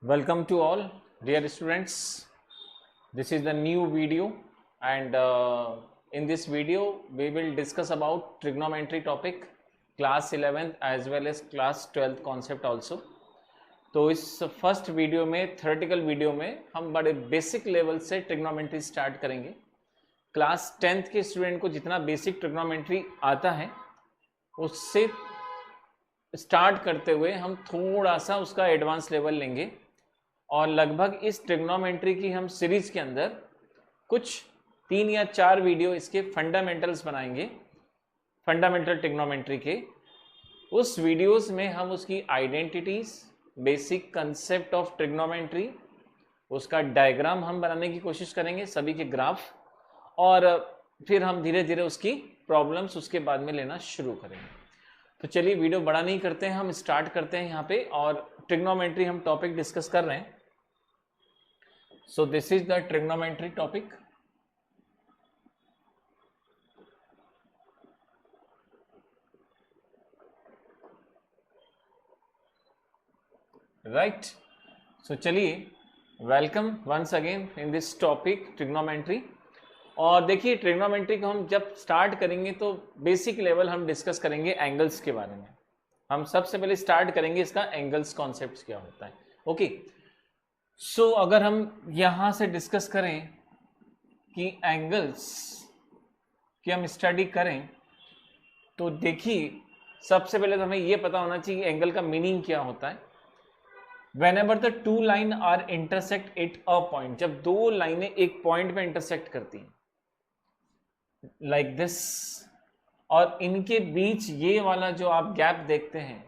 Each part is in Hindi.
Welcome to all, dear students. This is the new video, and in this video, we will discuss about trigonometry topic, class 11th as well as class 12th concept also. तो इस फर्स्ट वीडियो में, थ्योरेटिकल वीडियो में, हम बड़े बेसिक लेवल से ट्रिग्नोमेट्री स्टार्ट करेंगे. क्लास 10th के स्टूडेंट को जितना बेसिक ट्रिग्नोमेट्री आता है उससे स्टार्ट करते हुए हम थोड़ा सा उसका एडवांस लेवल लेंगे और लगभग इस ट्रिग्नोमेट्री की हम सीरीज के अंदर कुछ 3 या 4 वीडियो इसके फंडामेंटल्स बनाएंगे. फंडामेंटल ट्रिग्नोमेट्री के उस वीडियोस में हम उसकी identities, basic concept of trigonometry, उसका डायग्राम हम बनाने की कोशिश करेंगे, सभी के ग्राफ, और फिर हम धीरे धीरे उसकी प्रॉब्लम्स उसके बाद में लेना शुरू करेंगे. तो चलिए वीडियो बड़ा नहीं करते हैं, हम स्टार्ट करते हैं यहाँ पे. और ट्रिग्नोमेट्री हम टॉपिक डिस्कस कर रहे हैं. So this is the trigonometry topic. Right. So चलिए, welcome once again in this topic trigonometry. और देखिए, ट्रिग्नोमेट्री को हम जब स्टार्ट करेंगे तो बेसिक लेवल हम डिस्कस करेंगे एंगल्स के बारे में. हम सबसे पहले स्टार्ट करेंगे इसका एंगल्स कॉन्सेप्ट क्या होता है. ओके. सो अगर हम यहाँ से डिस्कस करें कि एंगल्स की हम स्टडी करें तो देखिए, सबसे पहले तो हमें ये पता होना चाहिए एंगल का मीनिंग क्या होता है. Whenever the two line are intersect at a point, जब दो लाइनें एक पॉइंट पे इंटरसेक्ट करती हैं like this, और इनके बीच ये वाला जो आप गैप देखते हैं,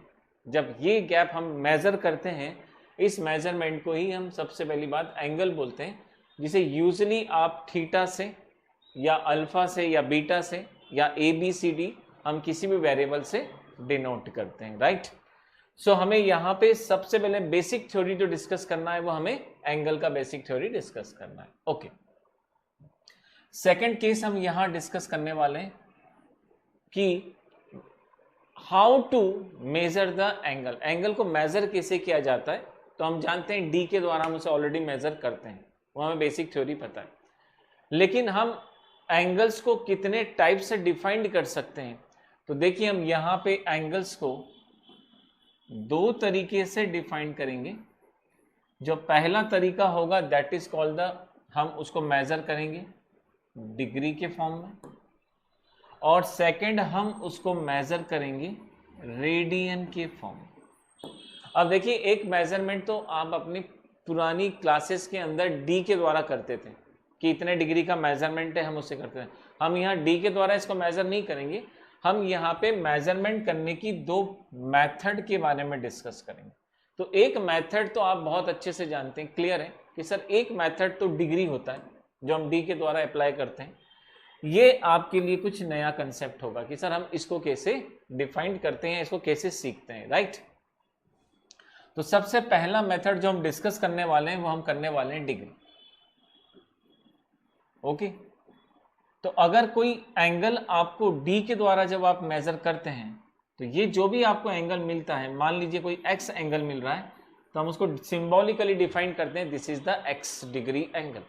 जब ये गैप हम मेजर करते हैं, इस मेजरमेंट को ही हम सबसे पहली बात एंगल बोलते हैं, जिसे यूजुअली आप थीटा से या अल्फा से या बीटा से या ABCD हम किसी भी वेरिएबल से डिनोट करते हैं. राइट. सो हमें यहाँ पे सबसे पहले बेसिक थ्योरी जो डिस्कस करना है वो हमें एंगल का बेसिक थ्योरी डिस्कस करना है. ओके. सेकंड केस हम यहाँ डिस्कस करने वाले हैं कि how to measure the angle. Angle को मेजर कैसे किया जाता है तो हम जानते हैं डी के द्वारा हम उसे ऑलरेडी मेजर करते हैं, वो हमें बेसिक थ्योरी पता है. लेकिन हम एंगल्स को कितने टाइप से डिफाइंड कर सकते हैं तो देखिए, हम यहाँ पे एंगल्स को दो तरीके से डिफाइन करेंगे. जो पहला तरीका होगा दैट इज कॉल्ड द, हम उसको मेजर करेंगे डिग्री के फॉर्म में, और सेकंड हम उसको मेजर करेंगे रेडियन के फॉर्म में. अब देखिए, एक मेजरमेंट तो आप अपनी पुरानी क्लासेस के अंदर डी के द्वारा करते थे कि इतने डिग्री का मेजरमेंट है, हम उससे करते हैं. हम यहाँ डी के द्वारा इसको मेजर नहीं करेंगे, हम यहाँ पे मेजरमेंट करने की दो मेथड के बारे में डिस्कस करेंगे. तो एक मेथड तो आप बहुत अच्छे से जानते हैं, क्लियर है कि सर एक मेथड तो डिग्री होता है जो हम डी के द्वारा अप्लाई करते हैं. ये आपके लिए कुछ नया कंसेप्ट होगा कि सर हम इसको कैसे डिफाइन करते हैं, इसको कैसे सीखते हैं. राइट. तो सबसे पहला मेथड जो हम डिस्कस करने वाले हैं वो हम करने वाले हैं डिग्री. ओके. तो अगर कोई एंगल आपको डी के द्वारा जब आप मेजर करते हैं तो ये जो भी आपको एंगल मिलता है, मान लीजिए कोई एक्स एंगल मिल रहा है तो हम उसको सिंबॉलिकली डिफाइन करते हैं, this is the x degree angle.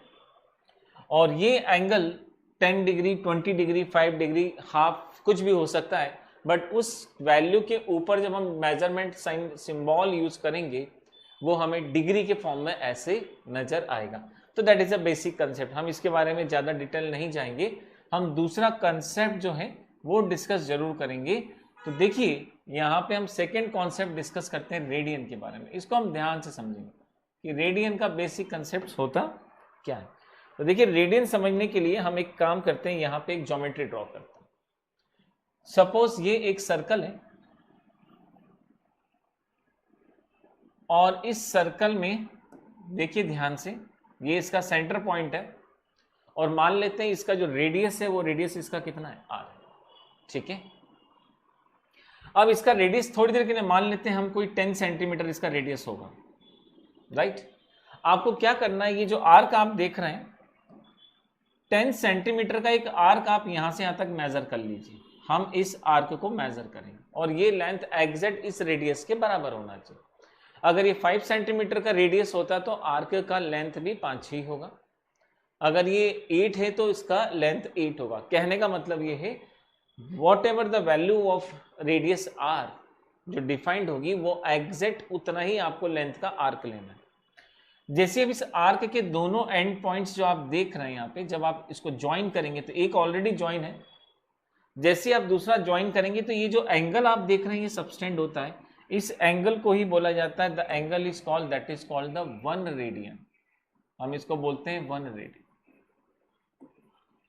और ये angle 10 degree, 20 degree, 5 degree, half, कुछ भी हो सकता है. बट उस वैल्यू के ऊपर जब हम मेजरमेंट साइन सिंबल यूज करेंगे वो हमें डिग्री के फॉर्म में ऐसे नजर आएगा. तो that is a basic concept. हम इसके बारे में ज़्यादा डिटेल नहीं जाएंगे, हम दूसरा कंसेप्ट जो है वो डिस्कस जरूर करेंगे. तो देखिए, यहाँ पे हम सेकेंड कॉन्सेप्ट डिस्कस करते हैं रेडियन के बारे में. इसको हम ध्यान से समझेंगे कि रेडियन का बेसिक कंसेप्ट होता क्या है. तो देखिए, रेडियन समझने के लिए हम एक काम करते हैं, यहाँ पे एक ज्योमेट्री ड्रॉ करते हैं. सपोज ये एक सर्कल है और इस सर्कल में देखिए ध्यान से, ये इसका सेंटर पॉइंट है और मान लेते हैं इसका जो रेडियस है वो रेडियस इसका कितना है, r. ठीक है. अब इसका रेडियस थोड़ी देर के लिए मान लेते हैं हम कोई 10 सेंटीमीटर इसका रेडियस होगा. राइट. आपको क्या करना है, ये जो आर्क आप देख रहे हैं 10 सेंटीमीटर का एक आर्क आप यहां से यहां तक मेजर कर लीजिए. हम इस आर्क को मेजर करेंगे और ये लेंथ एग्जैक्ट इस रेडियस के बराबर होना चाहिए. अगर ये 5 सेंटीमीटर का रेडियस होता तो आर्क का लेंथ भी 5 ही होगा। अगर ये 8 है तो इसका लेंथ 8 होगा। कहने का मतलब ये है whatever the value of radius R जो डिफाइंड होगी वो एग्जैक्ट उतना ही आपको लेंथ का आर्क लेना है। जैसे अब इस आर्क के दोनों एंड पॉइंट्स जो आप देख रहे हैं यहाँ पे, जब आप इसको ज्वाइन करेंगे तो एक ऑलरेडी ज्वाइन है, जैसे आप दूसरा ज्वाइन करेंगे तो ये जो एंगल आप देख रहे हैं ये सबटेंड होता है, इस एंगल को ही बोला जाता है the angle is called that is called the 1 radian. हम इसको बोलते हैं 1 रेडियन।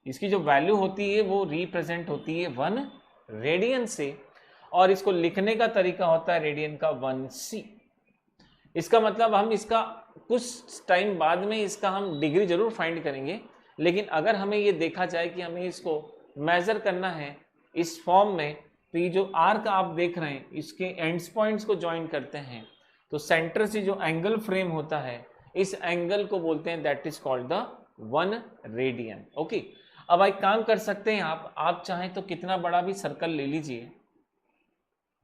इसकी जो वैल्यू होती है वो रिप्रेजेंट होती है 1 रेडियन से, और इसको लिखने का तरीका होता है रेडियन का 1c। इसका मतलब हम इसका कुछ टाइम बाद में इसका हम डिग्री जरूर फाइंड करेंगे, लेकिन अगर हमें ये देखा जाए कि हमें इसको मेजर करना है इस फॉर्म में, तो ये जो आर्क आप देख रहे हैं इसके एंड्स पॉइंट्स को ज्वाइन करते हैं तो सेंटर से जो एंगल फ्रेम होता है इस एंगल को बोलते हैं that is called the 1 radian. Okay, अब एक काम कर सकते हैं आप चाहें तो कितना बड़ा भी सर्कल ले लीजिए,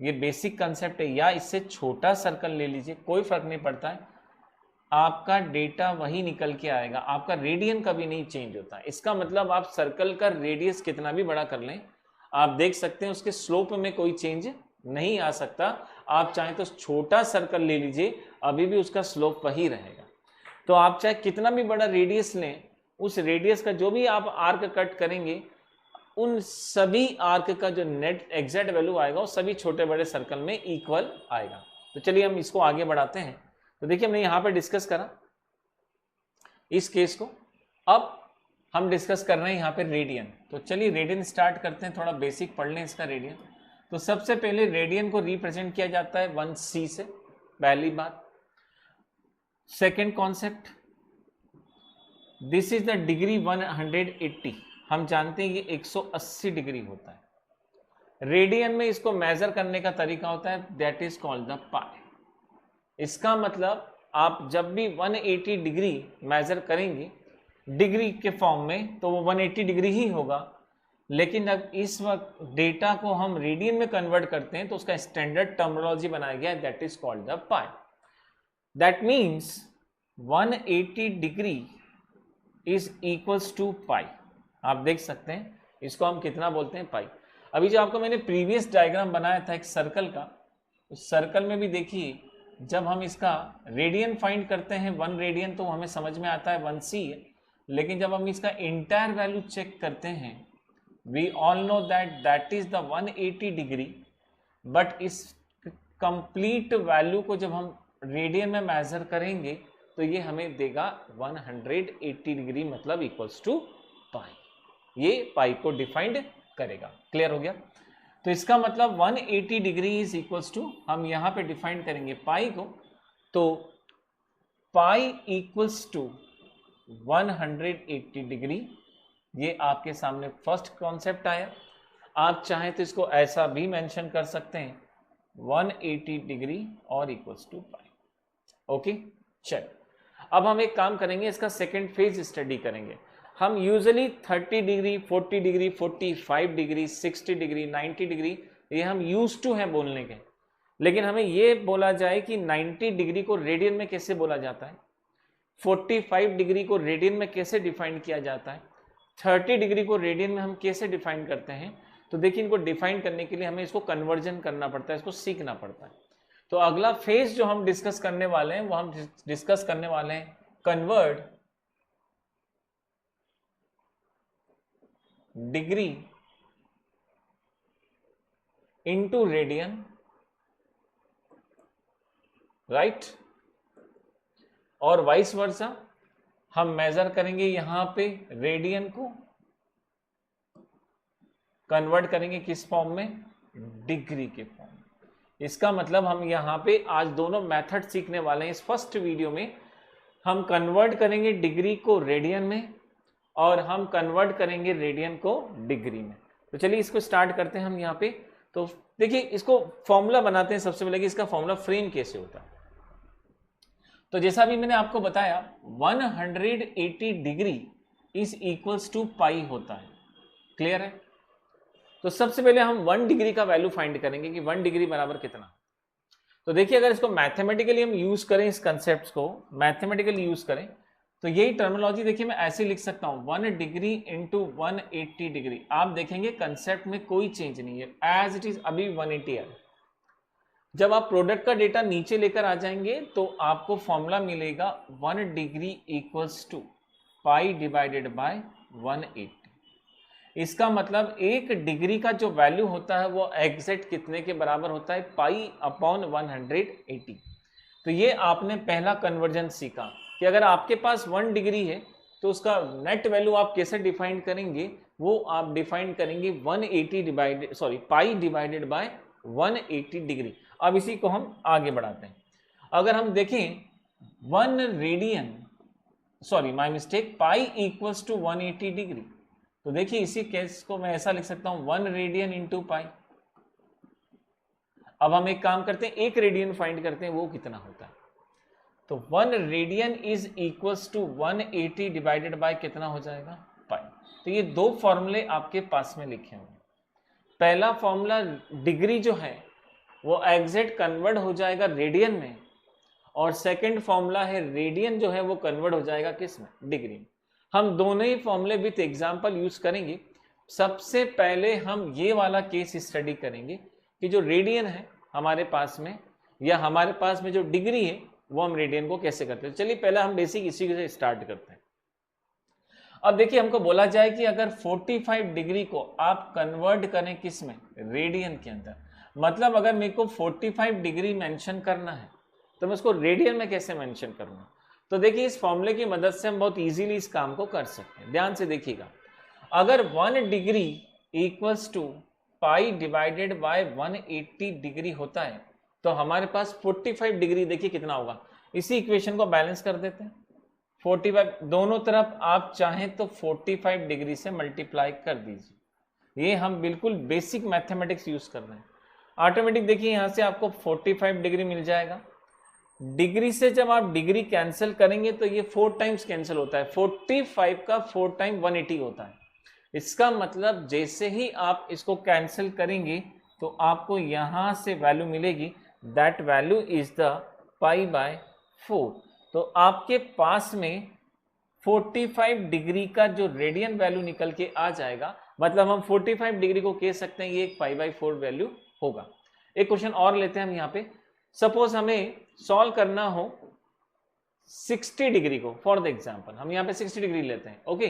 ये बेसिक कंसेप्ट है, या इससे छोटा सर्कल ले लीजिए, कोई फर्क नहीं पड़ता है, आपका डेटा वही निकल के आएगा, आपका रेडियन कभी नहीं चेंज होता है। इसका मतलब आप सर्कल का रेडियस कितना भी बड़ा कर लें, आप देख सकते हैं उसके स्लोप में कोई चेंज नहीं आ सकता। आप चाहें तो छोटा सर्कल ले लीजिए, अभी भी उसका स्लोप वही रहेगा। तो आप चाहे कितना भी बड़ा रेडियस लें, उस रेडियस का जो भी आप आर्क कट करेंगे उन सभी आर्क का जो नेट एग्जैक्ट वैल्यू आएगा वो सभी छोटे बड़े सर्कल में इक्वल आएगा। तो चलिए हम इसको आगे बढ़ाते हैं। तो देखिए हमने यहाँ पे डिस्कस करा इस केस को, अब हम डिस्कस कर रहे हैं यहाँ पे रेडियन। तो चलिए रेडियन स्टार्ट करते हैं, थोड़ा बेसिक पढ़ लें इसका रेडियन। तो सबसे पहले रेडियन को रिप्रेजेंट किया जाता है 1c से, पहली बात। Second concept, this is the degree 180। हम जानते हैं ये 180 डिग्री होता है। रेडियन में इसको मेजर करने का तरीका होता है दैट इज कॉल्ड द पाई। इसका मतलब आप जब भी 180 डिग्री मेजर करेंगे डिग्री के फॉर्म में तो वो 180 डिग्री ही होगा, लेकिन अब इस वक्त डेटा को हम रेडियन में कन्वर्ट करते हैं तो उसका स्टैंडर्ड टर्मिनोलॉजी बनाया गया है that is called the pi. That means 180 degree is equals to pi. आप देख सकते हैं इसको हम कितना बोलते हैं, पाई। अभी जो आपको मैंने प्रीवियस डायग्राम बनाया था एक सर्कल का, उस सर्कल में भी देखिए जब हम इसका रेडियन फाइंड करते हैं 1 रेडियन तो हमें समझ में आता है 1c है, लेकिन जब हम इसका इंटायर वैल्यू चेक करते हैं we all know that is the 180 degree, but इस कंप्लीट वैल्यू को जब हम रेडियन में मेजर करेंगे तो ये हमें देगा 180 डिग्री मतलब इक्वल्स टू पाई। ये पाई को डिफाइंड करेगा। क्लियर हो गया? तो इसका मतलब 180 डिग्री इज इक्वल्स टू, हम यहां पे डिफाइन करेंगे पाई को, तो पाई इक्वल्स टू 180 डिग्री। ये आपके सामने फर्स्ट कॉन्सेप्ट आया। आप चाहें तो इसको ऐसा भी मेंशन कर सकते हैं 180 डिग्री और इक्वल्स टू पाई। ओके, चल अब हम एक काम करेंगे, इसका सेकेंड फेज स्टडी करेंगे। हम usually 30 degree 40 degree 45 degree 60 degree 90 degree ये हम यूज टू हैं बोलने के, लेकिन हमें ये बोला जाए कि 90 डिग्री को रेडियन में कैसे बोला जाता है, 45 डिग्री को रेडियन में कैसे डिफाइन किया जाता है, 30 डिग्री को रेडियन में हम कैसे डिफाइन करते हैं। तो देखिए इनको डिफाइन करने के लिए हमें इसको कन्वर्जन करना पड़ता है, इसको सीखना पड़ता है। तो अगला फेज जो हम डिस्कस करने वाले हैं वो हम डिस्कस करने वाले हैं convert degree into radian, right, और वाइस वर्सा हम मेजर करेंगे यहां पे रेडियन को कन्वर्ट करेंगे किस फॉर्म में, डिग्री के फॉर्म में। इसका मतलब हम यहां पे आज दोनों मेथड सीखने वाले हैं। इस फर्स्ट वीडियो में हम कन्वर्ट करेंगे डिग्री को रेडियन में और हम कन्वर्ट करेंगे रेडियन को डिग्री में। तो चलिए इसको स्टार्ट करते हैं हम यहाँ पे। तो देखिए इसको फॉर्मूला बनाते हैं सबसे पहले कि इसका फॉर्मूला फ्रेम कैसे होता है। तो जैसा भी मैंने आपको बताया 180 डिग्री इज इक्वल्स टू पाई होता है। क्लियर है? तो सबसे पहले हम 1 डिग्री का वैल्यू फाइंड करेंगे कि 1 डिग्री बराबर कितना। तो देखिए अगर इसको मैथमेटिकली हम यूज करें, इस कंसेप्ट को मैथमेटिकली यूज करें, तो यही टर्मिनोलॉजी देखिए मैं ऐसे लिख सकता हूं 1 डिग्री इंटू 180 डिग्री। आप देखेंगे कंसेप्ट में कोई चेंज नहीं है, एज इट इज अभी 180 है। जब आप प्रोडक्ट का डेटा नीचे लेकर आ जाएंगे तो आपको फॉर्मूला मिलेगा 1 degree equals to pi divided by 180। इसका मतलब 1 डिग्री का जो वैल्यू होता है वो एग्जैक्ट कितने के बराबर होता है, पाई अपॉन 180। तो ये आपने पहला कन्वर्जन सीखा कि अगर आपके पास 1 डिग्री है तो उसका नेट वैल्यू आप कैसे डिफाइन करेंगे, वो आप डिफाइन करेंगे 180 divided pi divided by 180 degree. अब इसी को हम आगे बढ़ाते हैं। अगर हम देखें 1 radian pi equals to 180 degree, तो देखिए इसी केस को मैं ऐसा लिख सकता हूं 1 रेडियन इंटू पाई। अब हम एक काम करते हैं, 1 रेडियन फाइंड करते हैं वो कितना होता है। तो 1 radian is equals to 180 divided by कितना हो जाएगा, पाई। तो ये दो फॉर्मूले आपके पास में लिखे होंगे। पहला फॉर्मूला डिग्री जो है वो एग्जैक्ट कन्वर्ट हो जाएगा रेडियन में, और सेकंड फॉर्मूला है रेडियन जो है वो कन्वर्ट हो जाएगा किस में, डिग्री में। हम दोनों ही फॉर्मूले विथ एग्जांपल यूज करेंगे। सबसे पहले हम ये वाला केस स्टडी करेंगे कि जो रेडियन है हमारे पास में, या हमारे पास में जो डिग्री है वो हम रेडियन को कैसे करते हैं। चलिए पहले हम बेसिक इसी से स्टार्ट करते हैं। अब देखिए हमको बोला जाए कि अगर 45 डिग्री को आप कन्वर्ट करें किस में, रेडियन के अंदर, मतलब अगर मेरे को 45 डिग्री मेंशन करना है तो मैं उसको रेडियन में कैसे मेंशन करूंगा। तो देखिए इस फॉर्मूले की मदद से हम बहुत इजीली इस काम को कर सकते हैं। ध्यान से देखिएगा, अगर 1 degree equals to pi divided by 180 degree होता है तो हमारे पास 45 डिग्री देखिए कितना होगा। इसी इक्वेशन को बैलेंस कर देते हैं। 45 दोनों तरफ आप चाहें तो 45 डिग्री से मल्टीप्लाई कर दीजिए। ये हम बिल्कुल बेसिक मैथमेटिक्स यूज कर रहे हैं। ऑटोमेटिक देखिए यहां से आपको 45 डिग्री मिल जाएगा। डिग्री से जब आप डिग्री कैंसिल करेंगे तो ये 4 टाइम्स कैंसिल होता है। 45 का 4 टाइम 180 होता है। इसका मतलब जैसे ही आप इसको कैंसिल करेंगे तो आपको यहां से वैल्यू मिलेगी, that value is the pi by 4। तो आपके पास में 45 डिग्री का जो रेडियन वैल्यू निकल के आ जाएगा, मतलब हम 45 डिग्री को कह सकते हैं ये एक पाई बाय 4 वैल्यू होगा। एक क्वेश्चन और लेते हैं हम यहाँ पे। सपोज हमें सॉल्व करना हो 60 डिग्री को, फॉर द एग्जांपल हम यहाँ पे 60 डिग्री लेते हैं। ओके,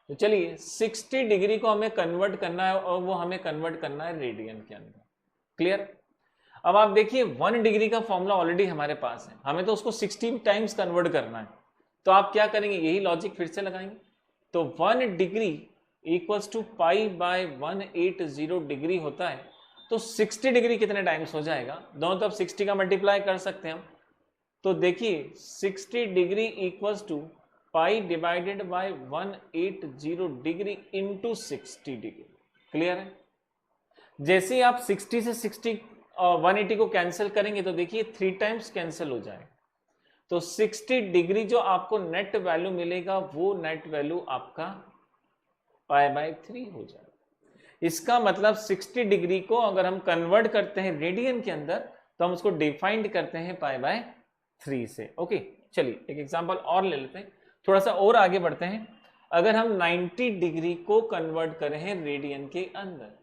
तो चलिए 60 डिग्री को हमें कन्वर्ट करना है और वो हमें कन्वर्ट करना है रेडियन के अंदर। क्लियर? अब आप देखिए 1 डिग्री का फॉर्मूला ऑलरेडी हमारे पास है, हमें तो उसको 60 टाइम्स कन्वर्ट करना है। तो आप क्या करेंगे, यही लॉजिक फिर से लगाएंगे। तो 1 degree equals to pi by 180 degree होता है, तो 60 डिग्री कितने टाइम्स हो जाएगा, दोनों तरफ 60 का मल्टीप्लाई कर सकते हैं हम। तो देखिए 60 degree equals to pi divided by 180 degree into 60 degree. Clear है? जैसे ही आप 60 से 180 को कैंसिल करेंगे तो देखिए 3 टाइम्स कैंसिल हो जाएगा। तो 60 डिग्री जो आपको नेट वैल्यू मिलेगा वो नेट वैल्यू आपका पाई बाय 3 हो जाएगा। इसका मतलब 60 डिग्री को अगर हम कन्वर्ट करते हैं रेडियन के अंदर तो हम उसको डिफाइंड करते हैं पाई बाय 3 से। ओके, चलिए एक एग्जांपल और ले लेते हैं, थोड़ा सा और आगे बढ़ते हैं। अगर हम 90 डिग्री को कन्वर्ट करें रेडियन के अंदर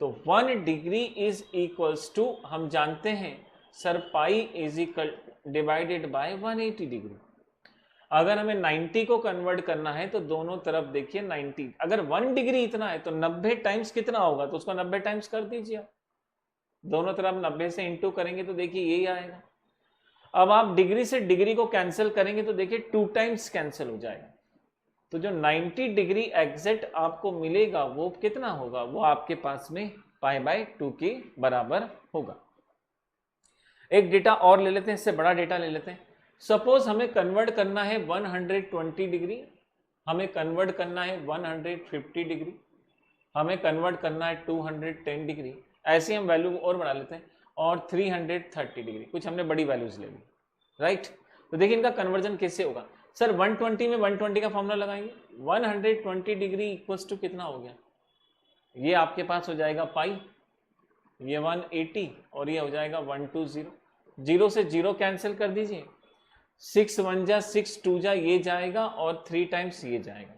तो 1 डिग्री इज इक्वल्स टू, हम जानते हैं sir pi is equal divided by 180 degree. अगर हमें 90 को कन्वर्ट करना है तो दोनों तरफ देखिए 90, अगर 1 डिग्री इतना है तो 90 टाइम्स कितना होगा, तो उसको 90 टाइम्स कर दीजिए आप। दोनों तरफ 90 से इंटू करेंगे तो देखिए यही आएगा। अब आप डिग्री से डिग्री को कैंसिल करेंगे तो देखिए 2 टाइम्स कैंसिल हो जाएगा। तो जो 90 डिग्री एग्जैक्ट आपको मिलेगा वो कितना होगा, वो आपके पास में पाई बाय 2 के बराबर होगा। एक डेटा और ले लेते हैं, इससे बड़ा डेटा ले लेते हैं। सपोज हमें कन्वर्ट करना है 120 डिग्री, हमें कन्वर्ट करना है 150 डिग्री, हमें कन्वर्ट करना है 210 डिग्री, ऐसे हम वैल्यू और बढ़ा लेते हैं, और 330 डिग्री, कुछ हमने बड़ी वैल्यूज ले ली, राइट। तो देखिए इनका कन्वर्जन कैसे होगा। सर 120 में 120 का फॉर्मूला लगाएंगे, 120 डिग्री इक्वल्स टू कितना हो गया, ये आपके पास हो जाएगा पाई, ये 180 और ये हो जाएगा 120। 0 से 0 कैंसिल कर दीजिए, 6 1 जा 6 2 जा ये जाएगा और 3 टाइम्स ये जाएगा।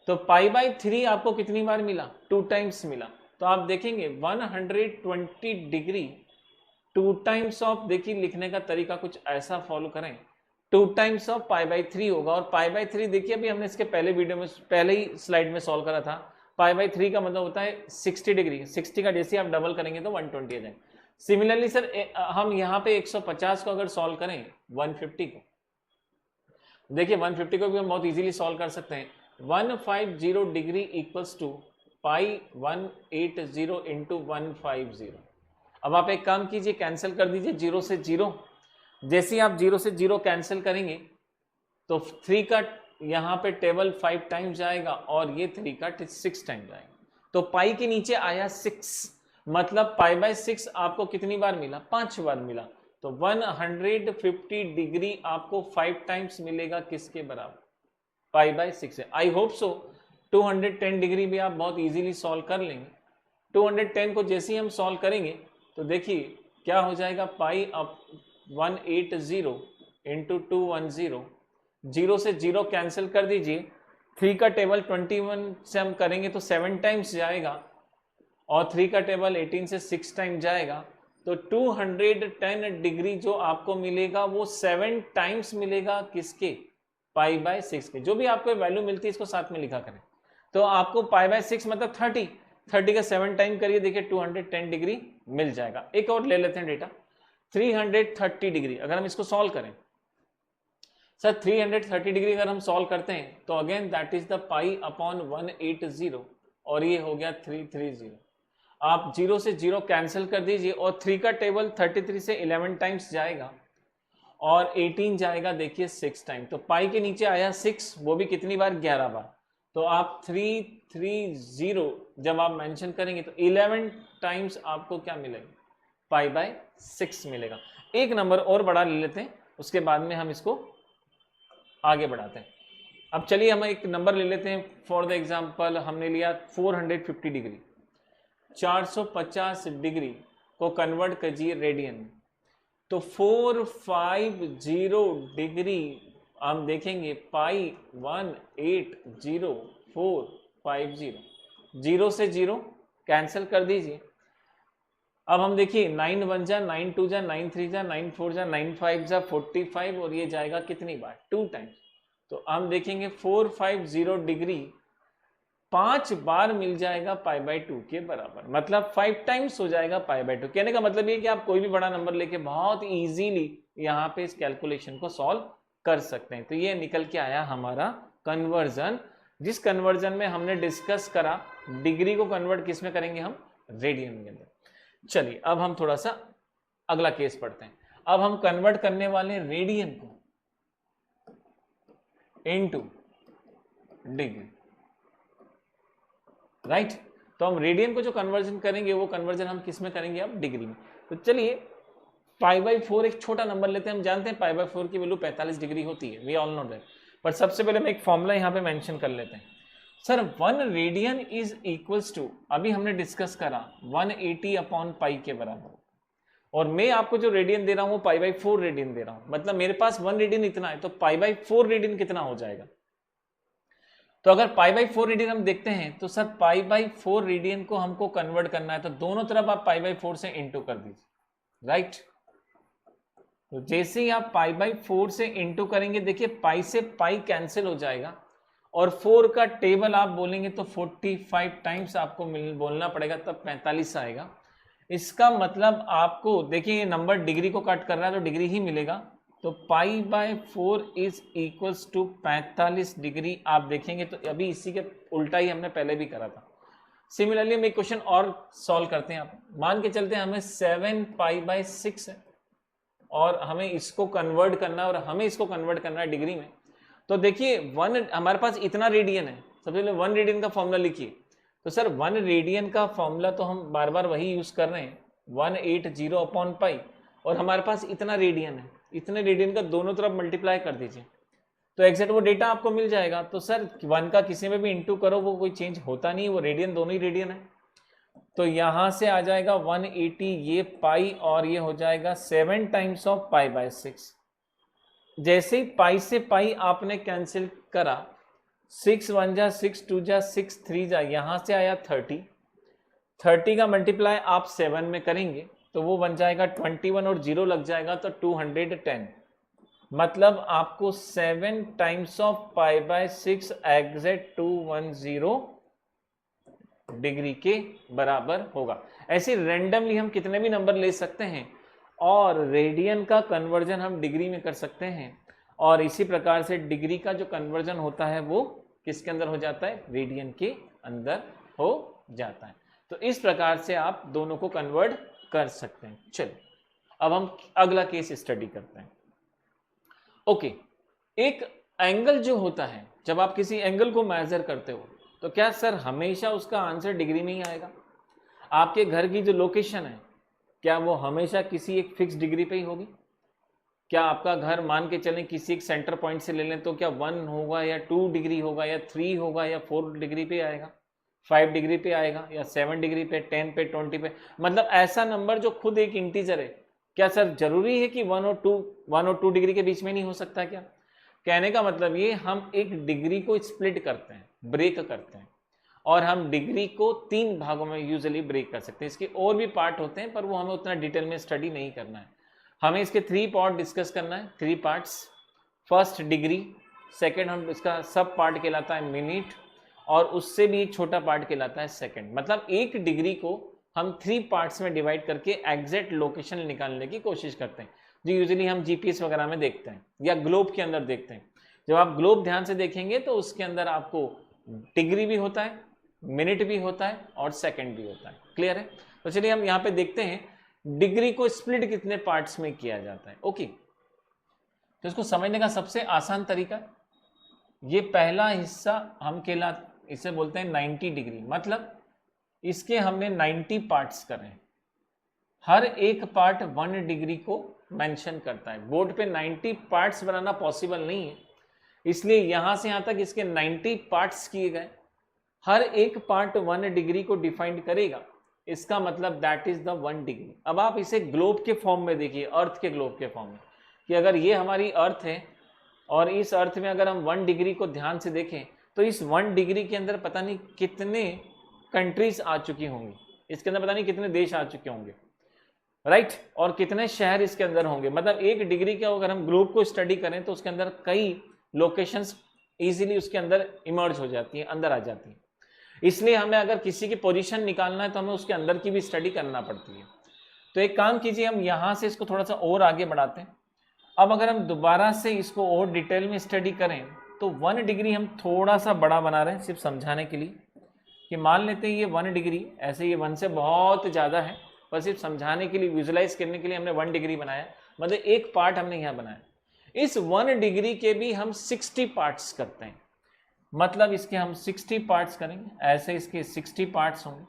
तो पाई बाई 3 आपको कितनी बार मिला? 2 टाइम्स मिला। तो आप देखेंगे 120 डिग्री 2 टाइम्स ऑफ, देखिए लिखने का तरीका कुछ ऐसा फॉलो करें, 2 टाइम्स ऑफ पाई बाई 3 होगा। और पाई बाई 3 देखिए अभी हमने इसके पहले वीडियो में, पहले ही स्लाइड में सॉल्व करा था। पाई बाई 3 का मतलब होता है 60 डिग्री, 60 का जैसे आप डबल करेंगे तो 120 आ जाएगा। सिमिलरली सर हम यहाँ पे 150 को अगर सॉल्व करें 150 को, देखिए 150 को भी हम बहुत इजीली सॉल्व कर सकते हैं। 150 degree equals to pi 180 into 150। अब आप एक काम कीजिए, कैंसिल कर दीजिए 0 से 0। जैसे ही आप 0 से 0 कैंसिल करेंगे तो 3 का यहाँ पे टेबल 5 टाइम्स जाएगा और ये 3 का 6 टाइम्स जाएगा। तो पाई के नीचे आया 6, मतलब पाई बाय 6 आपको कितनी बार मिला? 5 बार मिला। तो 150 डिग्री आपको 5 टाइम्स मिलेगा, किसके बराबर? पाई बाय 6 है। आई होप सो 210 डिग्री भी आप बहुत इजीली सॉल्व कर लेंगे। 210 को जैसे ही हम सॉल्व करेंगे तो देखिए क्या हो जाएगा, पाई अप 180 इंटू 210, 0 से 0 कैंसिल कर दीजिए, 3 का टेबल 21 से हम करेंगे तो 7 टाइम्स जाएगा और 3 का टेबल 18 से 6 टाइम जाएगा। तो 210 डिग्री जो आपको मिलेगा वो 7 टाइम्स मिलेगा, किसके? पाई बाय 6 के। जो भी आपको वैल्यू मिलती है इसको साथ में लिखा करें। तो आपको पाई बाय 6 मतलब 30 का 7 टाइम करिए, देखिए 210 डिग्री मिल जाएगा। एक और ले लेते हैं डेटा, 330 डिग्री अगर हम इसको सॉल्व करें सर, 330 डिग्री अगर हम सॉल्व करते हैं तो again that is the pi upon 180 और ये हो गया 330। आप 0 से 0 कैंसिल कर दीजिए और 3 का टेबल 33 से 11 टाइम्स जाएगा और 18 जाएगा, देखिए 6 टाइम। तो पाई के नीचे आया 6, वो भी कितनी बार? 11 बार। तो आप 330 जब आप मेंशन करेंगे तो 11 टाइम्स आपको क्या मिलेगा? पाई बाय 6 मिलेगा। एक नंबर और बड़ा ले लेते हैं, उसके बाद में हम इसको आगे बढ़ाते हैं। अब चलिए हम एक नंबर ले लेते हैं। फॉर द एग्जांपल हमने लिया 450 डिग्री, 450 डिग्री को कन्वर्ट कीजिए रेडियन। तो 450 डिग्री हम देखेंगे पाई 180,450, 0 से 0 कैंसिल कर दीजिए। अब हम देखिए 9 1 जा 9 2 जा 9 3 जा 9 4 जा 9 5 जा 45 और ये जाएगा कितनी बार? 2 टाइम्स। तो हम देखेंगे 450 डिग्री 5 बार मिल जाएगा पाई बाय 2 के बराबर, मतलब 5 टाइम्स हो जाएगा पाई बाय 2। कहने का मतलब ये कि आप कोई भी बड़ा नंबर लेके बहुत इजीली यहाँ पे इस कैलकुलेशन को सॉल्व कर सकते हैं। तो ये निकल के आया हमारा कन्वर्जन, जिस कन्वर्जन में हमने डिस्कस करा डिग्री को कन्वर्ट किस में करेंगे हम? रेडियन के अंदर। चलिए अब हम थोड़ा सा अगला केस पढ़ते हैं। अब हम कन्वर्ट करने वाले रेडियन को इनटू डिग्री, राइट। तो हम रेडियन को जो कन्वर्जन करेंगे वो कन्वर्जन हम किस में करेंगे? अब डिग्री में। तो चलिए पाई बाय 4 एक छोटा नंबर लेते हैं। हम जानते हैं पाई बाय 4 की वैल्यू 45 डिग्री होती है, वी ऑल नो दैट। पर सबसे पहले हम एक फॉर्मूला यहाँ पे मेंशन कर लेते हैं। Sir 1 radian is equals to, अभी हमने डिस्कस करा 180 अपॉन पाई के बराबर, और मैं आपको जो रेडियन दे रहा हूं वो पाई बाय 4 रेडियन दे रहा हूं, मतलब मेरे पास 1 रेडियन इतना है, तो पाई बाय 4 रेडियन कितना हो जाएगा? तो अगर पाई बाय 4 रेडियन हम देखते हैं तो सर पाई बाय 4 रेडियन को हमको कन्वर्ट करना है, तो दोनों तरफ आप पाई बाय 4 से इंटू कर दीजिए, राइट। तो जैसे ही आप पाई बाय 4 से इंटू करेंगे, देखिए पाई से पाई कैंसिल हो जाएगा और 4 का टेबल आप बोलेंगे तो 45 टाइम्स आपको बोलना पड़ेगा, तब 45 आएगा। इसका मतलब आपको देखिए ये नंबर डिग्री को कट कर रहा है तो डिग्री ही मिलेगा। तो pi by 4 is equals to 45 degree. आप देखेंगे तो अभी इसी के उल्टा ही हमने पहले भी करा था। सिमिलरली हम एक क्वेश्चन और सॉल्व करते हैं। आप मान के चलते हैं हमें 7 पाई बाय 6 है और हमें इसको कन्वर्ट करना है, और हमें इसको कन्वर्ट करना है डिग्री में। तो देखिए 1 हमारे पास इतना रेडियन है, सबसे पहले 1 रेडियन का फॉर्मूला लिखिए। तो सर 1 रेडियन का फॉर्मूला तो हम बार बार वही यूज कर रहे हैं, 180 अपॉन पाई, और हमारे पास इतना रेडियन है, इतने रेडियन का दोनों तरफ मल्टीप्लाई कर दीजिए तो एग्जैक्ट वो डेटा आपको मिल जाएगा। तो सर 1 का किसी में भी इंटू करो वो कोई चेंज होता नहीं, वो रेडियन दोनों ही रेडियन है। तो यहां से आ जाएगा 180 ये पाई, और ये हो जाएगा 7 टाइम्स ऑफ पाई बाय 6। जैसे ही पाई से पाई आपने कैंसिल करा, 6 1 जा 6 2 जा 6 3 जा, यहां से आया 30। 30 का मल्टीप्लाई आप 7 में करेंगे तो वो बन जाएगा 21 और 0 लग जाएगा तो 210। मतलब आपको 7 times of pi by 6 exact 210 degree के बराबर होगा। ऐसे रैंडमली हम कितने भी नंबर ले सकते हैं, और रेडियन का कन्वर्जन हम डिग्री में कर सकते हैं, और इसी प्रकार से डिग्री का जो कन्वर्जन होता है वो किसके अंदर हो जाता है, रेडियन के अंदर हो जाता है। तो इस प्रकार से आप दोनों को कन्वर्ट कर सकते हैं। चलिए अब हम अगला केस स्टडी करते हैं। ओके, एक एंगल जो होता है, जब आप किसी एंगल को मेजर करते हो तो क्या सर हमेशा उसका आंसर डिग्री में ही आएगा? आपके घर की जो लोकेशन है, क्या वो हमेशा किसी एक फिक्स डिग्री पे ही होगी? क्या आपका घर मान के चलें किसी एक सेंटर पॉइंट से ले लें तो क्या 1 होगा या 2 डिग्री होगा या 3 होगा या 4 डिग्री पे आएगा, 5 डिग्री पे आएगा या 7 डिग्री पे, 10 पे, 20 पे? मतलब ऐसा नंबर जो खुद एक इंटीजर है, क्या सर जरूरी है कि 1 और 2 डिग्री के बीच में नहीं हो सकता क्या? कहने का मतलब ये, हम एक डिग्री को स्प्लिट करते हैं, ब्रेक करते हैं, और हम डिग्री को 3 भागों में यूजुअली ब्रेक कर सकते हैं। इसके और भी पार्ट होते हैं पर वो हमें उतना डिटेल में स्टडी नहीं करना है, हमें इसके 3 पार्ट डिस्कस करना है। 3 पार्ट्स, फर्स्ट डिग्री, सेकंड हम इसका सब पार्ट कहलाता है मिनट, और उससे भी एक छोटा पार्ट कहलाता है सेकंड। मतलब एक डिग्री को हम 3 पार्ट्स में डिवाइड करके एग्जैक्ट लोकेशन निकालने की कोशिश करते हैं, जो यूजुअली हम जीपीएस वगैरह में देखते हैं या ग्लोब के अंदर देखते हैं। जब आप ग्लोब ध्यान से देखेंगे तो उसके अंदर आपको डिग्री भी होता है, मिनट भी होता है और सेकंड भी होता है। क्लियर है? तो चलिए हम यहाँ पे देखते हैं डिग्री को स्प्लिट कितने पार्ट्स में किया जाता है। ओके, तो इसको समझने का सबसे आसान तरीका, ये पहला हिस्सा हम इसे बोलते हैं 90 डिग्री। मतलब इसके हमने 90 पार्ट्स करे, हर एक पार्ट 1 डिग्री को मेंशन करता है। बोर्ड पे 90 पार्ट्स बनाना पॉसिबल नहीं है, इसलिए यहां से यहां तक इसके 90 पार्ट्स किए गए। हर एक पार्ट 1 डिग्री को डिफाइन करेगा, इसका मतलब दैट इज द 1 डिग्री। अब आप इसे ग्लोब के फॉर्म में देखिए, अर्थ के ग्लोब के फॉर्म में, कि अगर ये हमारी अर्थ है और इस अर्थ में अगर हम 1 डिग्री को ध्यान से देखें तो इस 1 डिग्री के अंदर पता नहीं कितने कंट्रीज आ चुकी होंगी, इसके अंदर पता नहीं कितने देश आ चुके होंगे, राइट? और कितने शहर इसके अंदर होंगे। मतलब 1 डिग्री के अगर हम ग्लोब को स्टडी करें तो उसके अंदर कई लोकेशंस इजीली उसके अंदर इमर्ज हो जाती हैं, अंदर आ जाती हैं। इसलिए हमें अगर किसी की पोजीशन निकालना है तो हमें उसके अंदर की भी स्टडी करना पड़ती है। तो एक काम कीजिए, हम यहां से इसको थोड़ा सा और आगे बढ़ाते हैं। अब अगर हम दोबारा से इसको और डिटेल में स्टडी करें तो 1 डिग्री हम थोड़ा सा बड़ा बना रहे हैं सिर्फ समझाने के लिए, कि मान लेते हैं ये 1 डिग्री, ऐसे ये 1 से बहुत ज़्यादा है, पर सिर्फ समझाने के लिए, विजुलाइज करने के लिए हमने 1 डिग्री बनाया। मतलब एक पार्ट हमने यहाँ बनाया। इस 1 डिग्री के भी हम 60 पार्ट्स करते हैं। मतलब इसके हम 60 पार्ट्स करेंगे, ऐसे इसके 60 पार्ट्स होंगे।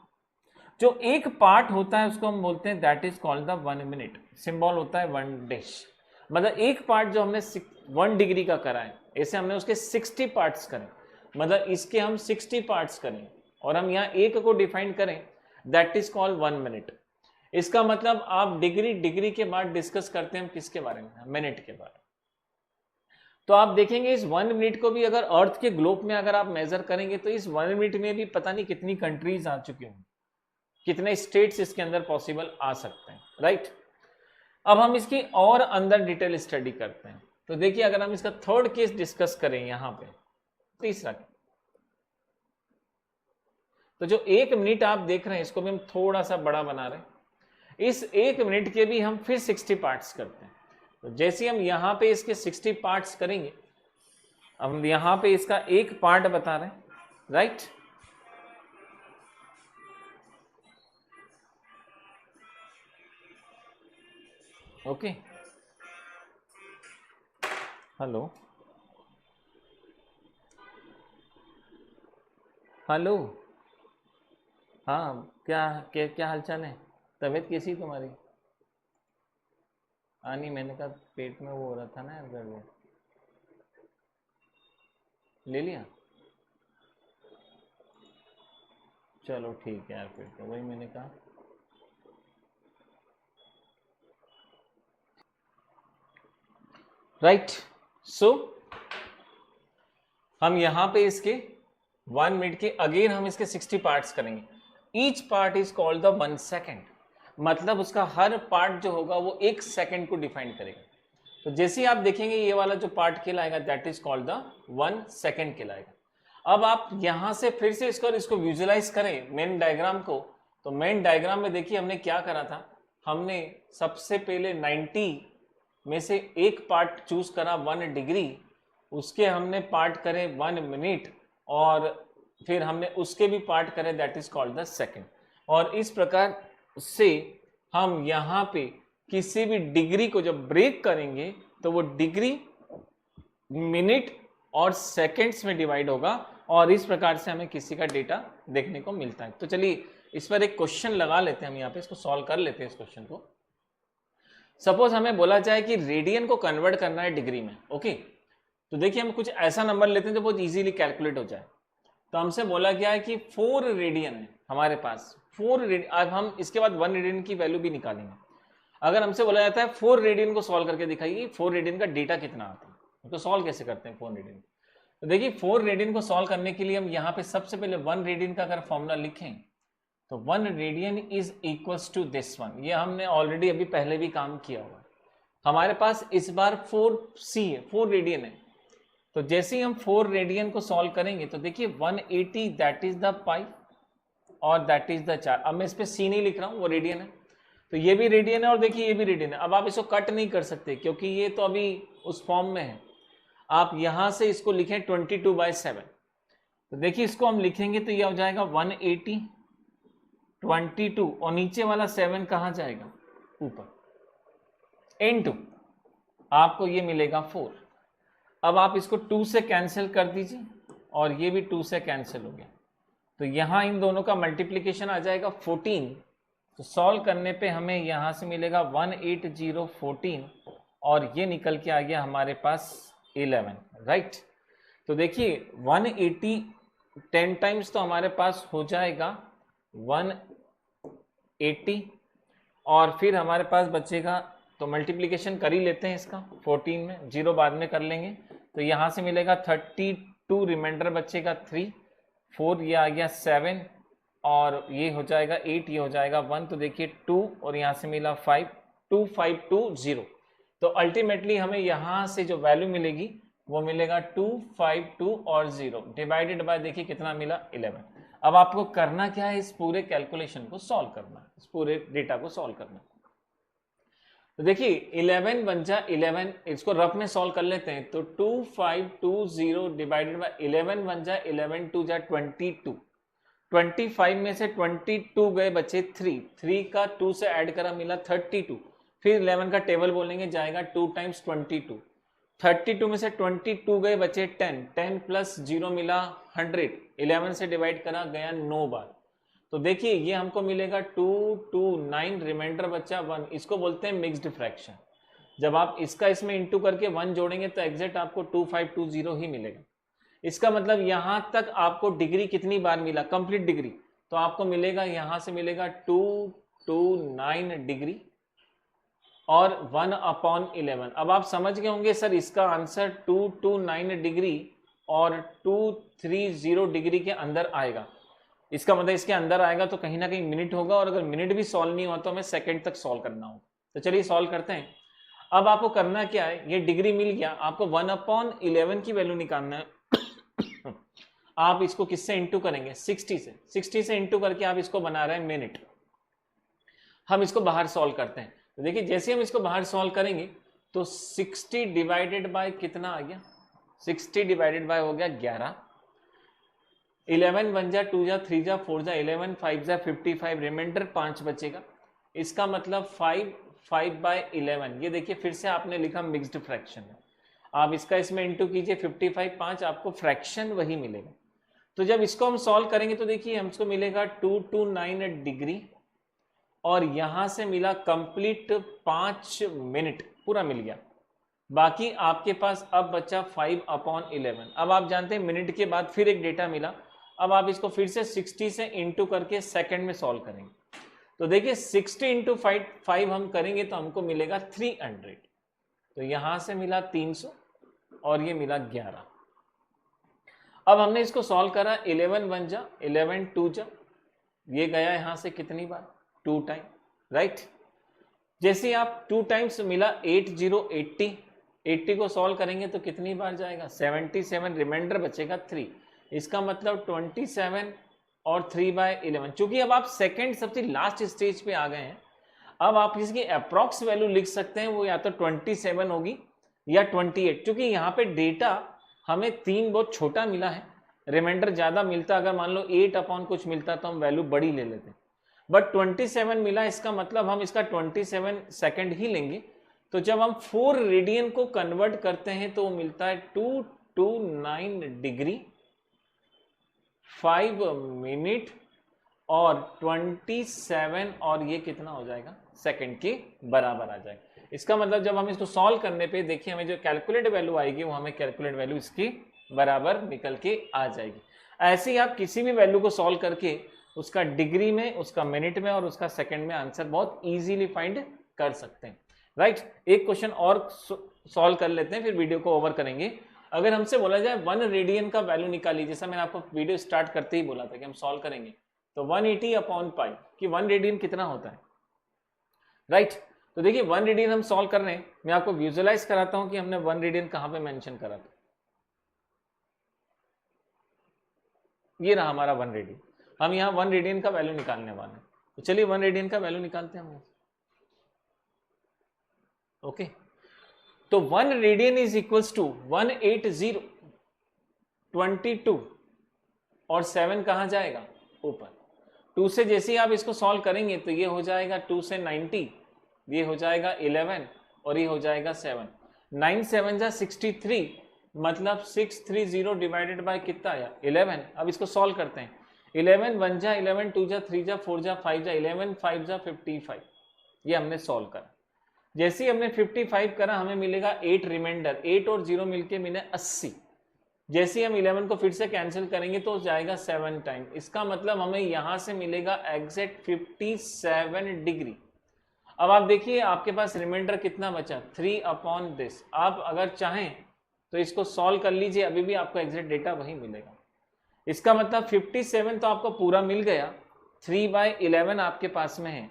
जो एक पार्ट होता है उसको हम बोलते हैं that is called the 1 minute. Symbol होता है 1 डैश। मतलब एक पार्ट जो हमने 1 डिग्री का करा है, ऐसे हमने उसके 60 पार्ट्स करें। मतलब इसके हम 60 पार्ट्स करें और हम यहाँ एक को डिफाइन करें, दैट इज कॉल्ड 1 मिनट। इसका मतलब आप डिग्री के बाद डिस्कस करते हैं हम किसके बारे में, मिनट के बारे में। तो आप देखेंगे इस 1 मिनट को भी अगर अर्थ के ग्लोब में अगर आप मेजर करेंगे तो इस 1 मिनट में भी पता नहीं कितनी कंट्रीज आ चुकी होंगी, कितने स्टेट्स इसके अंदर पॉसिबल आ सकते हैं, राइट? अब हम इसकी और अंदर डिटेल स्टडी करते हैं। तो देखिए अगर हम इसका थर्ड केस डिस्कस करें यहां पे, तीसरा, तो जो 1 मिनट आप देख रहे हैं इसको भी हम थोड़ा सा बड़ा बना रहे हैं। इस 1 मिनट के भी हम फिर 60 पार्ट्स करते हैं। तो जैसे हम यहां पे इसके 60 पार्ट्स करेंगे, अब हम यहां पे इसका एक पार्ट बता रहे हैं, राइट? ओके, हेलो हेलो, हाँ, क्या क्या क्या हालचाल है? तबीयत कैसी है तुम्हारी? नहीं, मैंने कहा पेट में वो हो रहा था ना यार, गड़बड़। ले लिया? चलो ठीक है यार, फिर तो वही मैंने कहा। राइट, सो हम यहां पे इसके 1 मिनट के अगेन हम इसके 60 पार्ट्स करेंगे। Each part is called the 1 second, मतलब उसका हर पार्ट जो होगा वो 1 सेकेंड को डिफाइन करेगा। तो जैसे ही आप देखेंगे ये वाला जो पार्ट कहलाएगा that is called the 1 second कहलाएगा। अब आप यहां से फिर से इसको विजुअलाइज करें मेन डायग्राम को, तो मेन डायग्राम में देखिए हमने क्या करा था, हमने सबसे पहले 90 में से एक पार्ट चूज करा 1 डिग्री, उसके हमने पार्ट करे 1 मिनट, और फिर हमने उसके भी पार्ट करे that is called the second. और इस प्रकार से हम यहाँ पे किसी भी डिग्री को जब ब्रेक करेंगे तो वो डिग्री मिनट और सेकेंड्स में डिवाइड होगा, और इस प्रकार से हमें किसी का डेटा देखने को मिलता है। तो चलिए इस पर एक क्वेश्चन लगा लेते हैं, हम यहाँ पे इसको सॉल्व कर लेते हैं इस क्वेश्चन को। सपोज हमें बोला जाए कि रेडियन को कन्वर्ट करना है डिग्री में, ओके। तो देखिए हम कुछ ऐसा नंबर लेते हैं जो बहुत इजीली कैलकुलेट हो जाए। तो हमसे बोला गया है कि 4 रेडियन है हमारे पास, 4 रेडियन। अब हम इसके बाद 1 रेडियन की वैल्यू भी निकालेंगे। अगर हमसे बोला जाता है 4 रेडियन को सॉल्व करके दिखाइए 4 रेडियन का डेटा कितना आता है, तो सॉल्व कैसे करते हैं 4 रेडियन। तो देखिए 4 रेडियन को सॉल्व करने के लिए हम यहाँ पे सबसे पहले 1 रेडियन का अगर फॉर्मूला लिखें तो 1 radian is equals to this one. ये हमने ऑलरेडी अभी पहले भी काम किया हुआ। हमारे पास इस बार 4c है, 4 रेडियन है। तो जैसे ही हम 4 रेडियन को सॉल्व करेंगे तो देखिए 180 दैट इज द पाई और दैट इज द 4। अब मैं इस पे c नहीं लिख रहा हूँ, वो रेडियन है, तो ये भी रेडियन है और देखिए ये भी रेडियन है। अब आप इसको कट नहीं कर सकते क्योंकि ये तो अभी उस फॉर्म में है। आप यहां से इसको लिखें 22/7, तो देखिए इसको हम लिखेंगे तो ये हो जाएगा 180 22, और नीचे वाला 7 कहां जाएगा, ऊपर, इनटू आपको ये मिलेगा 4। अब आप इसको 2 से कैंसिल कर दीजिए और ये भी 2 से कैंसिल हो गया, तो यहां इन दोनों का मल्टीप्लीकेशन आ जाएगा 14। तो सॉल्व करने पे हमें यहां से मिलेगा 18014 और ये निकल के आ गया हमारे पास 11, राइट। तो देखिए 180 10 टाइम्स तो हमारे पास हो जाएगा 180, और फिर हमारे पास बचेगा, तो मल्टीप्लिकेशन कर ही लेते हैं इसका 14 में, 0 बाद में कर लेंगे। तो यहाँ से मिलेगा 32, रिमाइंडर बचेगा 3, 4 ये आ गया 7, और ये हो जाएगा 8, ये हो जाएगा 1। तो देखिए 2 और यहाँ से मिला 5, 2520। तो अल्टीमेटली हमें यहाँ से जो वैल्यू मिलेगी वो मिलेगा 252 और 0 डिवाइडेड बाय, देखिए कितना मिला 11। अब आपको करना क्या है, इस पूरे कैलकुलेशन को सॉल्व करना है, इस पूरे डेटा को सॉल्व करना है। तो देखिए 11 बन जा 11, इसको रफ में सॉल्व कर लेते हैं। तो 2520 डिवाइडेड बाय 11 बन जा 11 2 जा 22, 25 में से 22 गए बचे 3 का 2 से ऐड करा मिला 32, फिर 11 का टेबल बोलेंगे जाएगा 2 टाइम्स 22, 32 में से 22 गए बचे 10 प्लस 0 मिला 100, 11 से डिवाइड करा गया 9 बार। तो देखिए ये हमको मिलेगा 229, रिमाइंडर बचा 1। इसको बोलते हैं मिक्स्ड फ्रैक्शन। जब आप इसका इसमें इंटू करके 1 जोड़ेंगे तो एग्जैक्ट आपको 2520 ही मिलेगा। इसका मतलब यहां तक आपको डिग्री कितनी बार मिला, कंप्लीट डिग्री, तो आपको मिलेगा यहां से मिलेगा 229 डिग्री और 1/11। अब आप समझ गए होंगे सर इसका आंसर 229 डिग्री और 230 डिग्री के अंदर आएगा। इसका मतलब इसके अंदर आएगा तो कहीं ना कहीं मिनट होगा, और अगर मिनट भी सॉल्व नहीं हुआ तो हमें सेकंड तक सॉल्व करना होगा। तो चलिए सॉल्व करते हैं। अब आपको करना क्या है, ये डिग्री मिल गया, आपको 1/11 की वैल्यू निकालना है। आप इसको किससे इंटू करेंगे, 60 से इंटू करके आप इसको बना रहे हैं मिनट। हम इसको बाहर सॉल्व करते हैं। तो देखिए जैसे हम इसको बाहर सॉल्व करेंगे तो 60 डिवाइडेड बाय कितना आ गया, 60 डिवाइडेड बाय हो गया 11, 11 1 जा 2 जा 3 जा 4 जा 11, 5 जा 55, रिमाइंडर 5 बचेगा। इसका मतलब 5/11। ये देखिए फिर से आपने लिखा मिक्स्ड फ्रैक्शन है, आप इसका इसमें इंटू कीजिए 55 5, आपको फ्रैक्शन वही मिलेगा। तो जब इसको हम सॉल्व करेंगे तो देखिए हमको मिलेगा 229 डिग्री और यहां से मिला कंप्लीट 5 मिनट पूरा मिल गया। बाकी आपके पास अब बचा 5/11। अब आप जानते हैं मिनट के बाद फिर एक डेटा मिला अब आप इसको फिर से 60 से इंटू करके सेकंड में सॉल्व करेंगे, तो देखिए 60 इंटू 5 हम करेंगे तो हमको मिलेगा 300। तो यहां से मिला 300 और ये मिला 11। अब हमने इसको सॉल्व करा, 11 1 जा 11 2 जा, ये गया यहां से कितनी बार 2 टाइम, राइट। जैसे आप 2 टाइम्स मिला 80 को सॉल्व करेंगे तो कितनी बार जाएगा 77, रिमाइंडर बचेगा 3। इसका मतलब 27 और 3/11। चूंकि अब आप सेकंड सबसे लास्ट स्टेज पे आ गए हैं, अब आप इसकी अप्रॉक्स वैल्यू लिख सकते हैं, वो या तो 27 होगी या 28। चूंकि यहाँ पे डेटा हमें 3 बहुत छोटा मिला है, रिमाइंडर ज़्यादा मिलता, अगर मान लो 8 अपॉन कुछ मिलता तो हम वैल्यू बड़ी ले लेते, बट 27 मिला, इसका मतलब हम इसका 27 सेकंड ही लेंगे। तो जब हम 4 रेडियन को कन्वर्ट करते हैं तो वो मिलता है 229 डिग्री 5 मिनट और 27, और ये कितना हो जाएगा सेकंड के बराबर आ जाएगा। इसका मतलब जब हम इसको सॉल्व करने पे देखिए हमें जो कैलकुलेट वैल्यू आएगी वो हमें कैलकुलेट वैल्यू इसकी बराबर निकल के आ जाएगी। ऐसे ही आप किसी भी वैल्यू को सॉल्व करके उसका डिग्री में, उसका मिनट में और उसका सेकंड में आंसर बहुत इजीली फाइंड कर सकते हैं, राइट। एक क्वेश्चन और सॉल्व कर लेते हैं, फिर वीडियो को ओवर करेंगे। अगर हमसे बोला जाए 1 रेडियन का वैल्यू निकालिए, जैसा मैंने आपको वीडियो स्टार्ट करते ही बोला था कि हम सॉल्व करेंगे, तो 180 अपॉन पाई कि 1 रेडियन कितना होता है, राइट। तो देखिए 1 रेडियन हम सॉल्व कर रहे हैं, मैं आपको विजुअलाइज कराता हूं कि हमने 1 रेडियन कहां पे मेंशन करा था। ये रहा हमारा 1 रेडियन, हम यहाँ 1 रेडियन का वैल्यू निकालने वाले हैं। तो चलिए 1 रेडियन का वैल्यू निकालते हैं हम। ओके, तो 1 रेडियन इज इक्वल्स टू 180 22 और 7 कहां जाएगा ऊपर। 2 से जैसे ही आप इसको सॉल्व करेंगे तो ये हो जाएगा 2 से 90, ये हो जाएगा 11 और ये हो जाएगा 7। 9 7 जा 63, मतलब 630 डिवाइडेड बाय कितना आया 11। अब इसको सॉल्व करते हैं, 11 1 जा 11 2 जा 3 जा 4 जा 5 जा 11 5 जा 55, ये हमने सॉल्व करा। जैसे ही हमने 55 करा हमें मिलेगा 8 रिमाइंडर, 8 और 0 मिलके मिले 80। जैसे ही हम 11 को फिर से कैंसिल करेंगे तो जाएगा 7 टाइम। इसका मतलब हमें यहां से मिलेगा एग्जैक्ट 57 डिग्री। अब आप देखिए आपके पास रिमाइंडर कितना बचा 3 अपॉन दिस। आप अगर चाहें तो इसको सॉल्व कर लीजिए, अभी भी आपको एग्जैक्ट डेटा वही मिलेगा। इसका मतलब 57 तो आपको पूरा मिल गया, 3/11 आपके पास में है।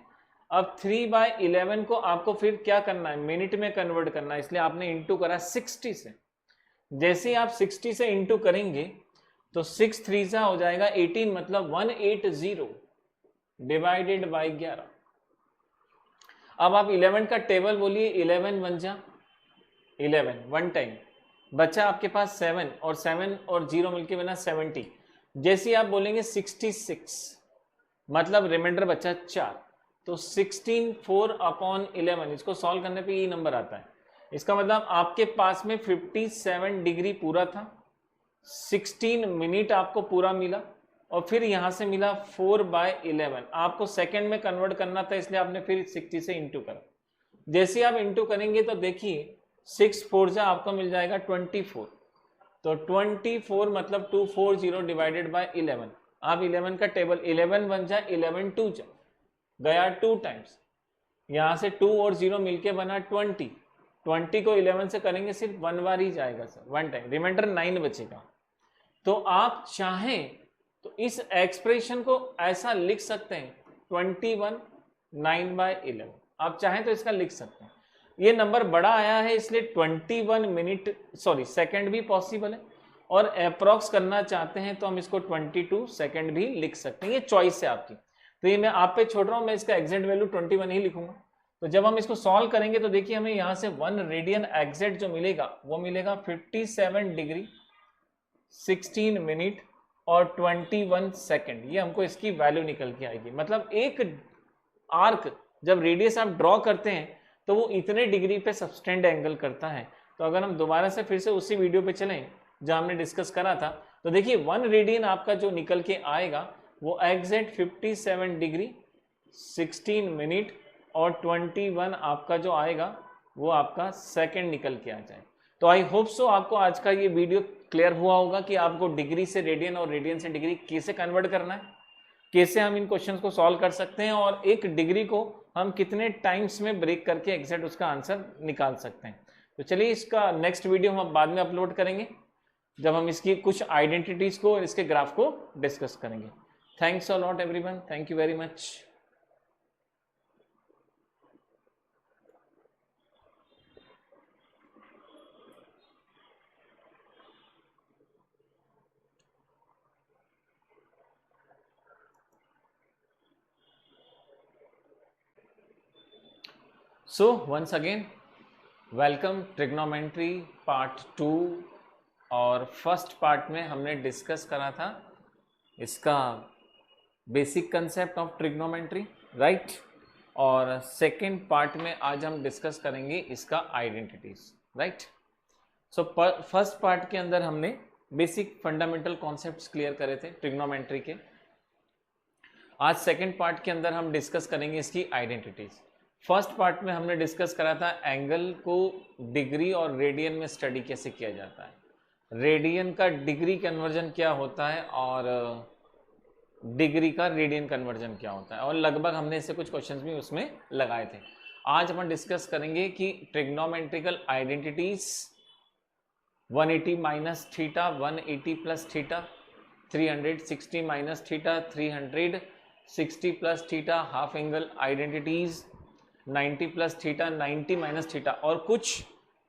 अब 3/11 को आपको फिर क्या करना है, मिनट में कन्वर्ट करना है, इसलिए आपने इंटू करा 60 से। जैसे ही आप 60 से इंटू करेंगे तो 6 3 सा हो जाएगा 18, मतलब 180 डिवाइडेड बाई 11। अब आप 11 का टेबल बोलिए, 11 1 जा 11 1 टाइम, बचा आपके पास 7 और 7 और 0 मिलके बना 70। जैसे आप बोलेंगे 66, मतलब रिमाइंडर बचा 4, तो 16 4 अपॉन 11, इसको सॉल्व करने पे ये नंबर आता है। इसका मतलब आपके पास में 57 डिग्री पूरा था, 16 मिनट आपको पूरा मिला, और फिर यहां से मिला 4/11। आपको सेकंड में कन्वर्ट करना था, इसलिए आपने फिर 60 से इंटू करा। जैसे आप इंटू करेंगे तो देखिए 6 4 जा आपको मिल जाएगा 24, तो 24 मतलब 240 डिवाइडेड बाय 11। आप 11 का टेबल 11 1 जा 11 2 जा गया 2 टाइम्स, यहां से 2 और 0 मिलके बना 20। 20 को 11 से करेंगे सिर्फ 1 बार ही जाएगा सर, 1 टाइम, रिमाइंडर 9 बचेगा। तो आप चाहें तो इस एक्सप्रेशन को ऐसा लिख सकते हैं 21 9/11, आप चाहें तो इसका लिख सकते हैं। ये नंबर बड़ा आया है इसलिए 21 सेकंड भी पॉसिबल है, और अप्रॉक्स करना चाहते हैं तो हम इसको 22 सेकंड भी लिख सकते हैं, ये चॉइस है आपकी। तो ये मैं आप पे छोड़ रहा हूं, मैं इसका एग्जैक्ट वैल्यू 21 ही लिखूंगा। तो जब हम इसको सॉल्व करेंगे तो देखिए हमें यहां से 1 रेडियन एग्जैक्ट जो मिलेगा वो मिलेगा 57 डिग्री 16 मिनट और 21 सेकंड, ये हमको इसकी वैल्यू निकल के आएगी। मतलब एक आर्क जब रेडियस आप ड्रॉ करते हैं तो वो इतने डिग्री पे सबटेंड एंगल करता है। तो अगर हम दोबारा से फिर से उसी वीडियो पे चलें जहां हमने डिस्कस करा था, तो देखिए 1 रेडियन आपका जो निकल के आएगा वो एग्जैक्ट 57 डिग्री 16 मिनट और 21 आपका जो आएगा वो आपका सेकंड निकल के आ जाए। तो आई होप सो आपको आज का ये वीडियो क्लियर हुआ होगा कि आपको डिग्री से रेडियन और रेडियन से डिग्री कैसे कन्वर्ट करना है, कैसे हम इन क्वेश्चंस को सॉल्व कर सकते हैं और एक डिग्री को हम कितने टाइम्स में ब्रेक करके एग्जैक्ट उसका आंसर निकाल सकते हैं। तो चलिए इसका नेक्स्ट वीडियो हम बाद में अपलोड करेंगे जब हम इसकी कुछ आइडेंटिटीज को और इसके ग्राफ को डिस्कस करेंगे। Thanks a lot everyone, thank you very much. So once again welcome trigonometry part 2। और फर्स्ट पार्ट में हमने डिस्कस करा था इसका basic concept of trigonometry, right. और सेकेंड पार्ट में आज हम डिस्कस करेंगे इसका identities, right. So first part के अंदर हमने बेसिक फंडामेंटल कॉन्सेप्ट्स क्लियर करे थे ट्रिग्नोमेट्री के। आज सेकेंड पार्ट के अंदर हम डिस्कस करेंगे इसकी आइडेंटिटीज। फर्स्ट पार्ट में हमने डिस्कस करा था एंगल को डिग्री और रेडियन में स्टडी कैसे किया जाता है, रेडियन का डिग्री कन्वर्जन क्या होता है और डिग्री का रेडियन कन्वर्जन क्या होता है, और लगभग हमने इससे कुछ क्वेश्चंस भी उसमें लगाए थे। आज हम डिस्कस करेंगे कि trigonometrical identities 180 minus theta, 180 plus theta, 360 minus theta, 360 plus theta, half angle identities 90 plus theta, 90 minus theta, और कुछ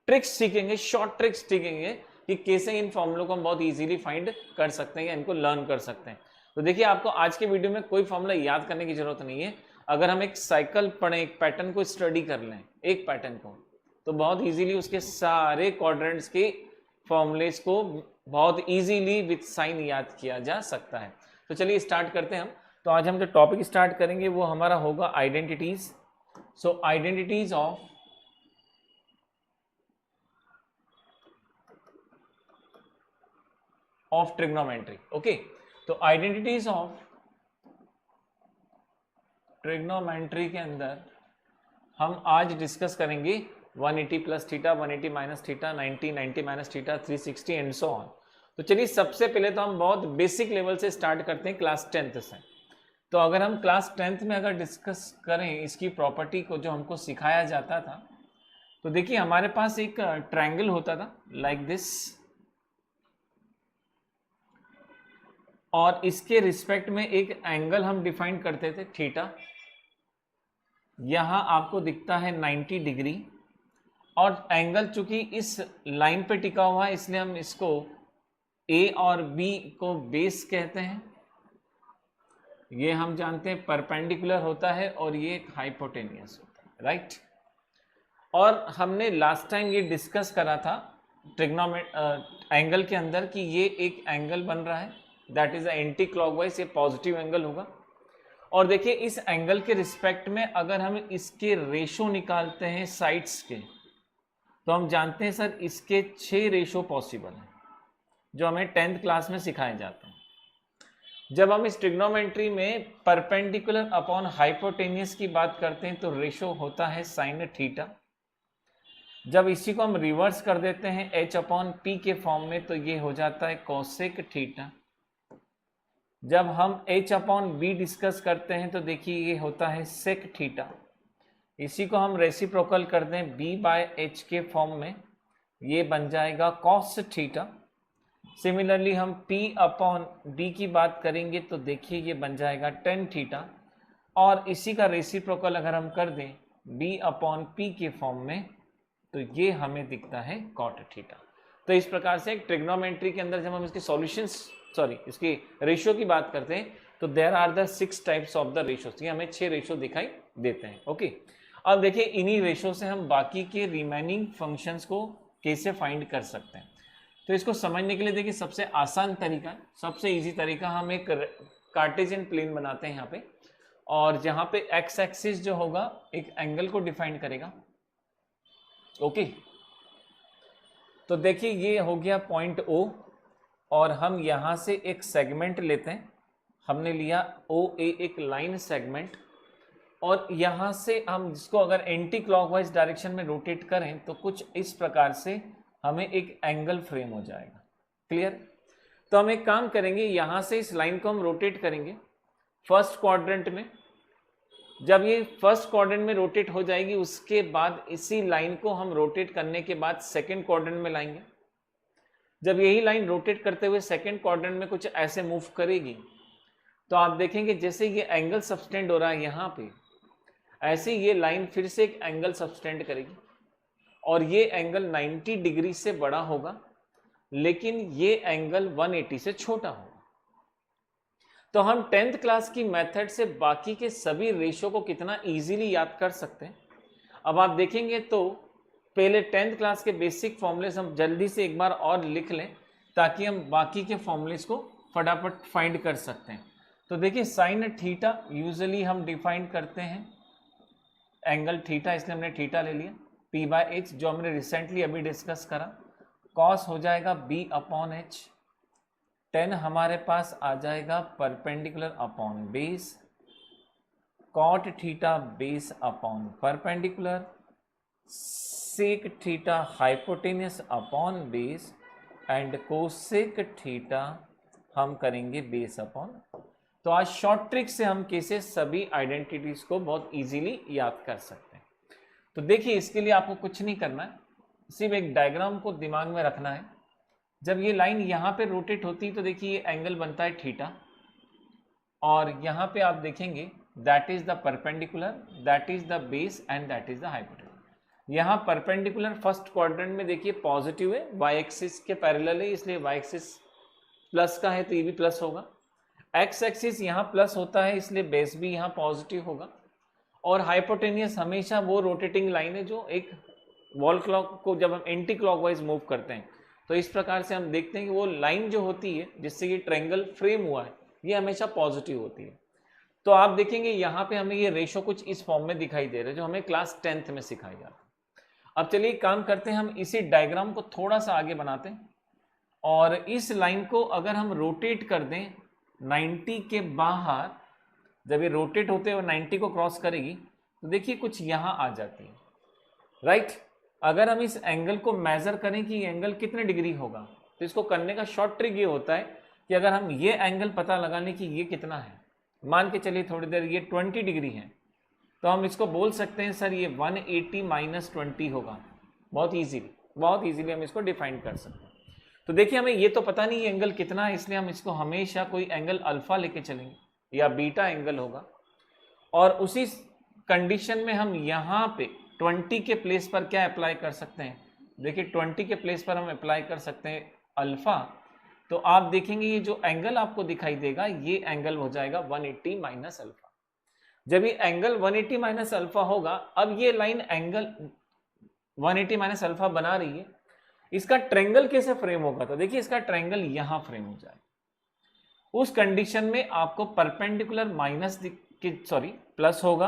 ट्रिक्स सीखेंगे, शॉर्ट ट्रिक्स सीखेंगे कि कैसे इन फॉर्मूलों को हम बहुत इजीली फाइंड कर सकते हैं या इनको लर्न कर सकते हैं। तो देखिए आपको आज के वीडियो में कोई फॉर्मूला याद करने की जरूरत नहीं है। अगर हम एक साइकिल पढ़ें, एक पैटर्न को स्टडी कर लें, एक पैटर्न को, तो बहुत इजीली उसके सारे क्वाड्रेंट्स के फॉर्मूलेस को बहुत इजीली विथ साइन याद किया जा सकता है। तो चलिए स्टार्ट करते हैं हम। तो आज हम जो टॉपिक स्टार्ट करेंगे वो हमारा होगा identities. So identities of trigonometry. Okay, तो आइडेंटिटीज ऑफ ट्रिग्नोमेट्री के अंदर हम आज डिस्कस करेंगे 180 plus theta, 180 minus theta, 90, 90 minus theta, 360 and so on. तो चलिए सबसे पहले तो हम बहुत बेसिक लेवल से स्टार्ट करते हैं, क्लास 10th से। तो अगर हम क्लास 10th में अगर डिस्कस करें इसकी प्रॉपर्टी को जो हमको सिखाया जाता था, तो देखिए हमारे पास एक ट्रायंगल होता था लाइक दिस, और इसके रिस्पेक्ट में एक एंगल हम डिफाइन करते थे थीटा। यहां आपको दिखता है 90 डिग्री, और एंगल चूंकि इस लाइन पे टिका हुआ है इसलिए हम इसको ए और बी को बेस कहते हैं। ये हम जानते हैं परपेंडिकुलर होता है और ये हाइपोटेनियस होता है, राइट। और हमने लास्ट टाइम ये डिस्कस करा था एंगल के अंदर कि ये एक एंगल बन रहा है, दैट इज एंटी क्लॉकवाइज, ये पॉजिटिव एंगल होगा। और देखिए इस एंगल के रिस्पेक्ट में अगर हम इसके रेशो निकालते हैं साइड्स के, तो हम जानते हैं सर इसके 6 रेशो पॉसिबल हैं जो हमें 10th क्लास में सिखाए जाते हैं। जब हम इस ट्रिग्नोमेट्री में परपेंडिकुलर अपॉन हाइपोटेनियस की बात करते हैं तो रेशो होता है साइन थीटा। जब इसी को हम रिवर्स कर देते हैं h अपॉन पी के फॉर्म में तो ये हो जाता है कोसेक थीटा। जब हम h अपॉन बी डिस्कस करते हैं तो देखिए ये होता है सेक थीटा। इसी को हम रेसिप्रोकल कर दें b बाय h के फॉर्म में, ये बन जाएगा कॉस थीटा। सिमिलरली हम p अपॉन b की बात करेंगे तो देखिए ये बन जाएगा टेन थीटा, और इसी का रेसिप्रोकल अगर हम कर दें b अपॉन p के फॉर्म में तो ये हमें दिखता है कॉट थीटा। तो इस प्रकार से ट्रिग्नोमेट्री के अंदर जब हम इसके सॉल्यूशंस इसकी रेशियो की बात करते हैं तो there are the 6 types of the ratios, ये हमें 6 रेशियो दिखाई देते हैं। ओके, अब देखिए इन्हीं रेशियो से हम बाकी के रिमेनिंग फंक्शंस को कैसे फाइंड कर सकते हैं। तो इसको समझने के लिए देखिए सबसे आसान तरीका, सबसे इजी तरीका, हम एक कार्टेशियन प्लेन बनाते हैं यहाँ पे, और जहाँ पे एक्स एक्सिस जो होगा एक एंगल को डिफाइन करेगा। ओके, तो देखिए ये हो गया पॉइंट O, और हम यहाँ से एक सेगमेंट लेते हैं। हमने लिया OA एक लाइन सेगमेंट, और यहाँ से हम जिसको अगर एंटी क्लॉकवाइज डायरेक्शन में रोटेट करें तो कुछ इस प्रकार से हमें एक एंगल फ्रेम हो जाएगा। क्लियर? तो हम एक काम करेंगे, यहां से इस लाइन को हम रोटेट करेंगे फर्स्ट क्वाड्रेंट में। जब ये फर्स्ट क्वाड्रेंट में रोटेट हो जाएगी, उसके बाद इसी लाइन को हम रोटेट करने के बाद सेकंड क्वाड्रेंट में लाएंगे। जब यही लाइन रोटेट करते हुए सेकंड क्वाड्रेंट में कुछ ऐसे मूव करेगी, तो आप देखेंगे जैसे ये एंगल सबटेंड हो रहा है यहाँ पे, ऐसे ये लाइन फिर से एक एंगल सबटेंड करेगी और ये एंगल 90 डिग्री से बड़ा होगा, लेकिन ये एंगल 180 से छोटा होगा। तो हम 10th क्लास की मेथड से बाकी के सभी रेशो को कितना इजीली याद कर सकते हैं। अब आप देखेंगे तो पहले 10th क्लास के बेसिक फॉर्मूलेस हम जल्दी से एक बार और लिख लें, ताकि हम बाकी के फॉर्मूलेस को फटाफट फाइंड कर सकते हैं। तो देखिए साइन थीटा यूजुअली हम डिफाइन करते हैं एंगल थीटा, इसलिए हमने थीटा ले लिया। P/H जो हमने रिसेंटली अभी डिस्कस करा, कॉस हो जाएगा B/H, tan हमारे पास आ जाएगा perpendicular upon base, cot theta base upon perpendicular, sec theta hypotenuse upon base and cosec theta हम करेंगे बेस अपॉन। तो आज शॉर्ट ट्रिक से हम कैसे सभी आइडेंटिटीज को बहुत इजीली याद कर सकते हैं। तो देखिए इसके लिए आपको कुछ नहीं करना है, सिर्फ एक डायग्राम को दिमाग में रखना है। जब ये लाइन यहाँ पे रोटेट होती है तो देखिए ये एंगल बनता है थीटा, और यहाँ पे आप देखेंगे that is the perpendicular, that is the base and that is the hypotenuse. यहाँ परपेंडिकुलर फर्स्ट क्वाड्रेंट में देखिए पॉजिटिव है, वाई एक्सिस के पैरेलल है, इसलिए वाई एक्सिस प्लस का है तो ये भी प्लस होगा। एक्स एक्सिस यहाँ प्लस होता है, इसलिए बेस भी यहाँ पॉजिटिव होगा। और हाइपोटेनियस हमेशा वो रोटेटिंग लाइन है जो एक वॉल क्लॉक को जब हम एंटी क्लॉकवाइज मूव करते हैं, तो इस प्रकार से हम देखते हैं कि वो लाइन जो होती है जिससे ये ट्रायंगल फ्रेम हुआ है, ये हमेशा पॉजिटिव होती है। तो आप देखेंगे यहाँ पे हमें ये रेशो कुछ इस फॉर्म में दिखाई दे रहा है, जो हमें क्लास 10th में सिखाई जाती है। अब चलिए काम करते हैं, हम इसी डायग्राम को थोड़ा सा आगे बनाते हैं, और इस लाइन को अगर हम रोटेट कर दें 90 के बाहर, जब ये रोटेट होते हुए 90 को क्रॉस करेगी तो देखिए कुछ यहाँ आ जाती है, राइट। अगर हम इस एंगल को मेजर करें कि ये एंगल कितने डिग्री होगा, तो इसको करने का शॉर्ट ट्रिक ये होता है कि अगर हम ये एंगल पता लगा लें कि ये कितना है, मान के चलिए थोड़ी देर ये 20 डिग्री है, तो हम इसको बोल सकते हैं सर ये 180 माइनस 20 होगा। बहुत इजीली हम इसको डिफाइन कर सकते हैं। तो देखिए हमें ये तो पता नहीं ये एंगल कितना है, इसलिए हम इसको हमेशा कोई एंगल अल्फा लेके चलेंगे या बीटा एंगल होगा, और उसी कंडीशन में हम यहाँ पे 20 के प्लेस पर क्या अप्लाई कर सकते हैं, देखिए 20 के प्लेस पर हम अप्लाई कर सकते हैं अल्फा। तो आप देखेंगे ये जो एंगल आपको दिखाई देगा, ये एंगल हो जाएगा 180 माइनस अल्फा। जब ये एंगल 180 माइनस अल्फा होगा, अब ये लाइन एंगल 180 माइनस अल्फा बना रही है, इसका ट्रायंगल कैसे फ्रेम होगा, तो देखिए इसका ट्रायंगल यहां फ्रेम हो जाएगा। उस कंडीशन में आपको परपेंडिकुलर माइनस प्लस होगा,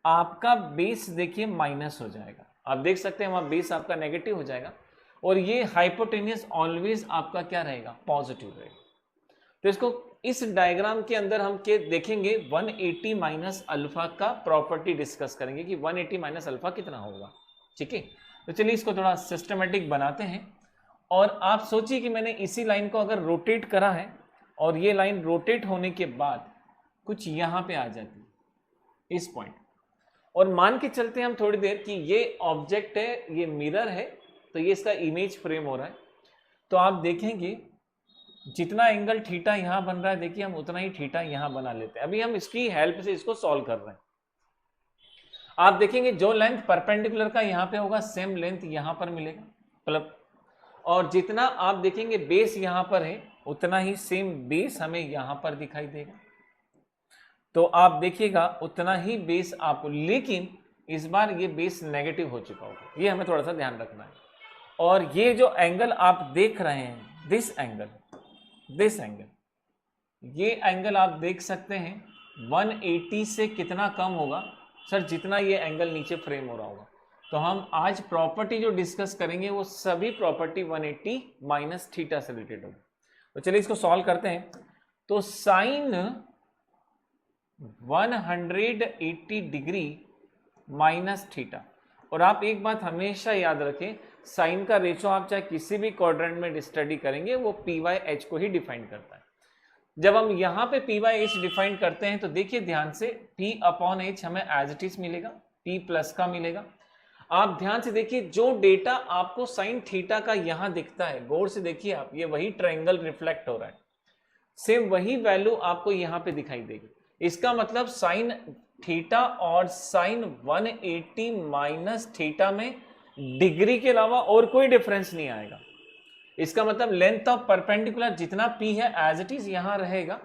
आपका बेस देखिए माइनस हो जाएगा। आप देख सकते हैं वहां बेस आपका नेगेटिव हो जाएगा, और ये हाइपोटेनियस ऑलवेज आपका क्या रहेगा, पॉजिटिव रहेगा। तो इसको इस डायग्राम के अंदर हम के देखेंगे 180 माइनस अल्फा का प्रॉपर्टी डिस्कस करेंगे कि 180 माइनस अल्फा कितना होगा। ठीक है, तो चलिए इसको थोड़ा सिस्टमेटिक बनाते हैं। और आप सोचिए कि मैंने इसी लाइन को अगर रोटेट करा है, और ये लाइन रोटेट होने के बाद कुछ यहाँ पे आ जाती है इस पॉइंट, और मान के चलते हैं हम थोड़ी देर कि ये ऑब्जेक्ट है, ये मिरर है, तो ये इसका इमेज फ्रेम हो रहा है। तो आप देखेंगे जितना एंगल थीटा यहाँ बन रहा है, देखिए हम उतना ही थीटा यहाँ बना लेते हैं। अभी हम इसकी हेल्प से इसको सॉल्व कर रहे हैं। आप देखेंगे जो लेंथ परपेंडिकुलर का यहाँ पे होगा, सेम लेंथ यहाँ पर मिलेगा मतलब, और जितना आप देखेंगे बेस यहाँ पर है, उतना ही सेम बेस हमें यहाँ पर दिखाई देगा। तो आप देखिएगा उतना ही बेस आपको, लेकिन इस बार ये बेस नेगेटिव हो चुका होगा, ये हमें थोड़ा सा ध्यान रखना है। और ये जो एंगल आप देख रहे हैं, दिस एंगल, ये एंगल आप देख सकते हैं 180 से कितना कम होगा सर, जितना ये एंगल नीचे फ्रेम हो रहा होगा। तो हम आज प्रॉपर्टी जो डिस्कस करेंगे वो सभी प्रॉपर्टी 180 माइनस थीटा से रिलेटेड होगी। तो चलिए इसको सॉल्व करते हैं। तो साइन 180 डिग्री माइनस थीटा, और आप एक बात हमेशा याद रखें, साइन का रेशो आप चाहे किसी भी क्वाड्रेंट में स्टडी करेंगे वो पी बाई एच को ही डिफाइन करता है। जब हम यहाँ पे पी बाई एच डिफाइन करते हैं तो देखिए ध्यान से पी अपॉन एच हमें एज इट इज मिलेगा, पी प्लस का मिलेगा। आप ध्यान से देखिए जो डेटा आपको साइन थीटा का यहाँ दिखता है, गौर से देखिए आप, ये वही ट्रायंगल रिफ्लेक्ट हो रहा है, सेम वही वैल्यू आपको यहाँ पे दिखाई देगी। इसका मतलब साइन थीटा और साइन 180 माइनस थीटा में डिग्री के अलावा और कोई डिफरेंस नहीं आएगा। इसका मतलब लेंथ ऑफ परपेंडिकुलर जितना पी है एज इट इज यहां रहेगा,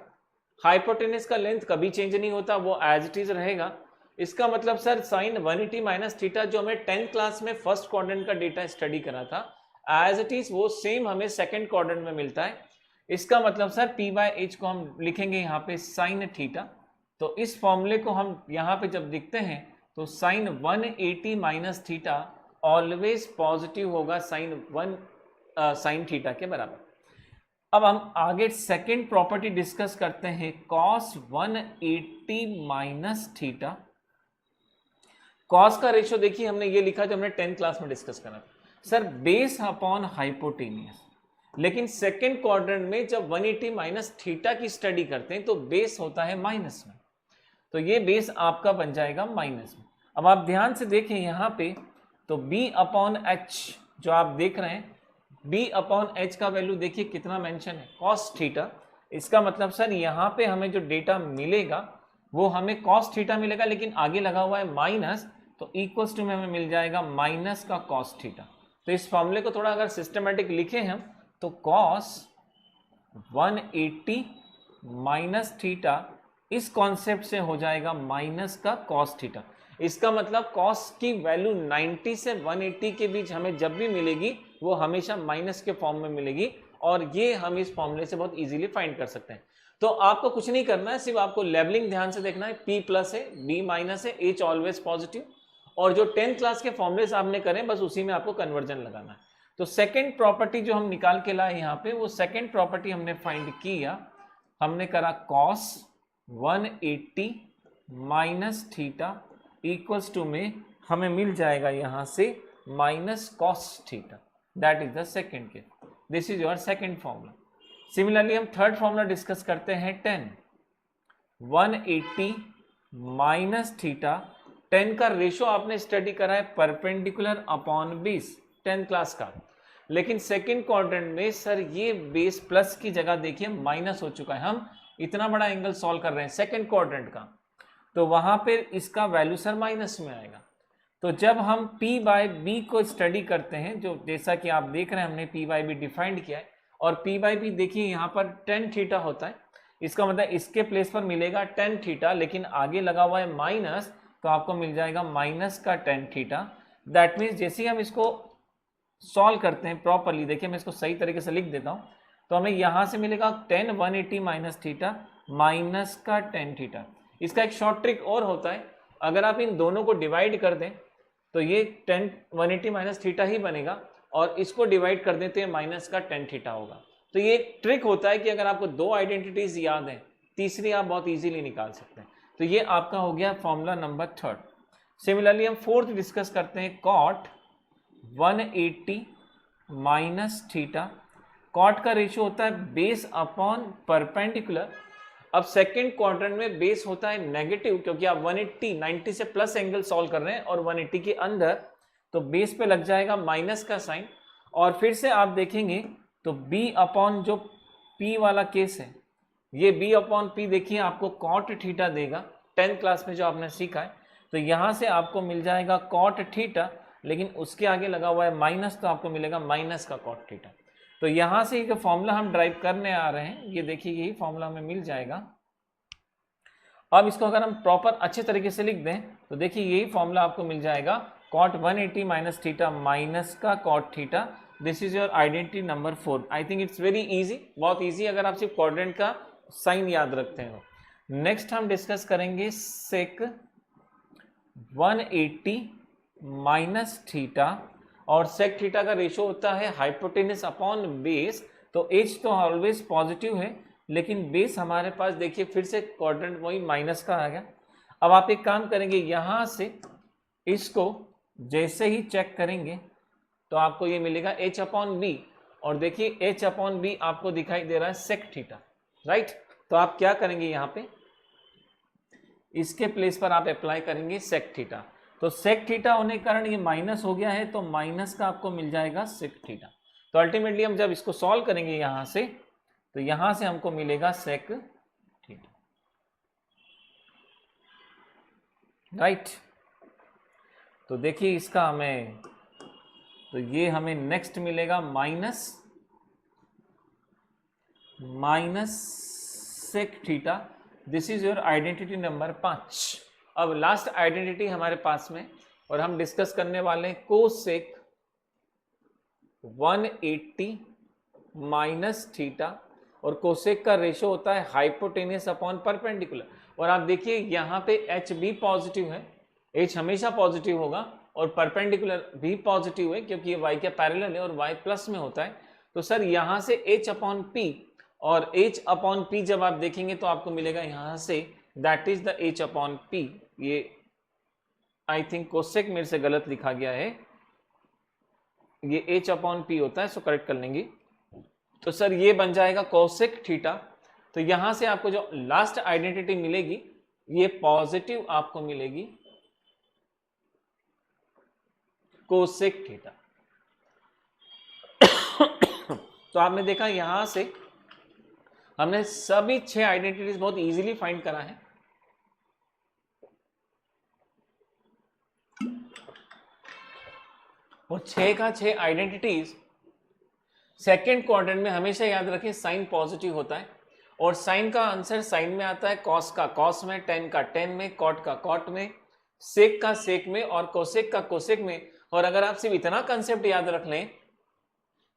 हाइपोटेनस का लेंथ कभी चेंज नहीं होता, वो एज इट इज रहेगा। इसका मतलब सर साइन 180 माइनस थीटा जो हमें 10th क्लास में फर्स्ट क्वाड्रेंट का डेटा स्टडी करा था एज इट इज वो सेम हमें सेकंड क्वाड्रेंट में मिलता है। इसका मतलब सर पी बाई एच को हम लिखेंगे यहाँ पे साइन थीटा। तो इस फॉर्मूले को हम यहाँ पे जब लिखते हैं तो sine 180 minus theta always positive होगा साइन थीटा के बराबर। अब हम आगे सेकंड प्रॉपर्टी डिस्कस करते हैं, कॉस 180 माइनस थीटा। कॉस का रेशियो देखिए हमने ये लिखा जो हमने 10th क्लास में डिस्कस करा था, सर बेस अपॉन हाइपोटेनियस। लेकिन सेकंड क्वाड्रेंट में जब 180 माइनस थीटा की स्टडी करते हैं तो बेस होता है माइनस में, तो ये बेस आपका बन जाएगा माइनस में। अब आप ध्यान से देखें यहाँ पे तो b अपॉन एच जो आप देख रहे हैं, b अपॉन एच का वैल्यू देखिए कितना मेंशन है, कॉस थीटा। इसका मतलब सर यहाँ पे हमें जो डेटा मिलेगा वो हमें कॉस थीटा मिलेगा, लेकिन आगे लगा हुआ है माइनस, तो इक्वल्स टू में हमें मिल जाएगा माइनस का कॉस थीटा। तो इस फॉर्मूले को थोड़ा अगर सिस्टमेटिक लिखे हम तो कॉस 180 माइनस थीटा इस कॉन्सेप्ट से हो जाएगा माइनस का कॉस थीटा। इसका मतलब कॉस की वैल्यू 90 से 180 के बीच हमें जब भी मिलेगी वो हमेशा माइनस के फॉर्म में मिलेगी, और ये हम इस फॉर्मूले से बहुत इजीली फाइंड कर सकते हैं। तो आपको कुछ नहीं करना है, सिर्फ आपको लेवलिंग ध्यान से देखना है, p प्लस है, b माइनस है, h ऑलवेज पॉजिटिव, और जो 10th क्लास के फॉर्मूले आपने करें बस उसी में आपको कन्वर्जन लगाना है। तो सेकेंड प्रॉपर्टी जो हम निकाल के लाए यहाँ पे, वो सेकेंड प्रॉपर्टी हमने फाइंड किया, हमने करा cos 180 minus theta equals to में हमें मिल जाएगा यहाँ से minus cos theta, that is the second case. This is your second formula. Similarly हम थर्ड फॉर्मूला डिस्कस करते हैं 10 180 माइनस थीटा। 10 का रेशो आपने स्टडी करा है perpendicular upon base 10th class का, लेकिन सेकेंड क्वाड्रेंट में सर ये बेस प्लस की जगह देखिए माइनस हो चुका है। हम इतना बड़ा एंगल सॉल्व कर रहे हैं सेकेंड क्वाड्रेंट का, तो वहां पे इसका वैल्यू सर माइनस में आएगा। तो जब हम p बाई बी को स्टडी करते हैं, जो जैसा कि आप देख रहे हैं हमने p बाई बी डिफाइंड किया है, और p बाई बी देखिए यहाँ पर tan थीटा होता है, इसका मतलब इसके प्लेस पर मिलेगा tan थीटा, लेकिन आगे लगा हुआ है माइनस, तो आपको मिल जाएगा माइनस का tan थीटा। दैट मीन्स जैसे ही हम इसको सॉल्व करते हैं प्रॉपरली, देखिए मैं इसको सही तरीके से लिख देता हूँ, तो हमें यहाँ से मिलेगा tan 180 माइनस थीटा माइनस का tan थीटा। इसका एक शॉर्ट ट्रिक और होता है, अगर आप इन दोनों को डिवाइड कर दें तो ये tan 180 माइनस थीटा ही बनेगा, और इसको डिवाइड कर देते हैं माइनस का tan थीटा होगा। तो ये एक ट्रिक होता है कि अगर आपको दो आइडेंटिटीज याद हैं, तीसरी आप बहुत इजीली निकाल सकते हैं। तो ये आपका हो गया फॉर्मूला नंबर थर्ड। सिमिलरली हम फोर्थ डिस्कस करते हैं, कॉट 180 माइनस थीटा। कॉट का रेशियो होता है बेस अपॉन परपेंडिकुलर। अब सेकेंड क्वाड्रेंट में बेस होता है नेगेटिव, क्योंकि आप 180 90 से प्लस एंगल सॉल्व कर रहे हैं और 180 के अंदर, तो बेस पे लग जाएगा माइनस का साइन। और फिर से आप देखेंगे तो b अपॉन जो p वाला केस है, ये b अपॉन p देखिए आपको कॉट थीटा देगा 10th क्लास में जो आपने सीखा है। तो यहाँ से आपको मिल जाएगा कॉट थीटा, लेकिन उसके आगे लगा हुआ है माइनस, तो आपको मिलेगा माइनस का कॉट थीटा। तो यहाँ से जो फॉर्मूला हम ड्राइव करने आ रहे हैं, ये देखिए यही फॉर्मूला हमें मिल जाएगा। अब इसको अगर हम प्रॉपर अच्छे तरीके से लिख दें तो देखिए यही फॉर्मूला आपको मिल जाएगा, कॉट 180 माइनस थीटा माइनस का cot theta. This is your identity number 4। I think it's very easy, बहुत इजी अगर आप सिर्फ क्वाड्रेंट का साइन याद रखते हो। नेक्स्ट हम डिस्कस करेंगे सेक 180 माइनस थीटा, और सेक थीटा का रेशो होता है हाइपोटेनस अपॉन बेस। तो एच तो ऑलवेज पॉजिटिव है, लेकिन बेस हमारे पास देखिए फिर से क्वाड्रेंट वही माइनस का आ गया। अब आप एक काम करेंगे, यहाँ से इसको जैसे ही चेक करेंगे तो आपको ये मिलेगा h अपॉन बी, और देखिए h अपॉन बी आपको दिखाई दे रहा है सेक थीटा, राइट। तो आप क्या करेंगे यहाँ पे, इसके प्लेस पर आप अप्लाई करेंगे सेक थीटा। तो सेक थीटा होने के कारण ये माइनस हो गया है, तो माइनस का आपको मिल जाएगा सेक थीटा। तो अल्टीमेटली हम जब इसको सॉल्व करेंगे यहाँ से, तो यहाँ से हमको मिलेगा सेक थीटा, राइट। तो देखिए इसका हमें, तो ये हमें नेक्स्ट मिलेगा minus sec theta. This is your identity number 5। अब लास्ट आइडेंटिटी हमारे पास में, और हम डिस्कस करने वाले हैं कोसेक 180 माइनस थीटा, और कोसेक का रेशो होता है हाइपोटेनियस अपॉन परपेंडिकुलर। और आप देखिए यहाँ पे एच भी पॉजिटिव है, एच हमेशा पॉजिटिव होगा, और परपेंडिकुलर भी पॉजिटिव है क्योंकि ये वाई के पैरेलल है और वाई प्लस में होता है। तो सर यहाँ से एच अपॉन पी, और एच अपॉन पी जब आप देखेंगे तो आपको मिलेगा यहाँ say that is the H upon P. ये आई थिंक कोसेक मेरे से गलत लिखा गया है, ये एच अपॉन पी होता है, सो करेक्ट कर लेंगे। तो सर ये बन जाएगा कोसेक थीटा। तो यहां से आपको जो लास्ट आइडेंटिटी मिलेगी ये पॉजिटिव आपको मिलेगी कोसेक थीटा। तो आपने देखा यहां से हमने सभी 6 आइडेंटिटीज बहुत इजीली फाइंड करा है। वो 6 का 6 आइडेंटिटीज सेकेंड क्वाड्रेंट में हमेशा याद रखें साइन पॉजिटिव होता है, और साइन का आंसर साइन में आता है, कॉस का कॉस में, टेन का टेन में, कॉट का कॉट में, सेक का सेक में, और कोसेक का कोसेक में। और अगर आप सिर्फ इतना कंसेप्ट याद रख लें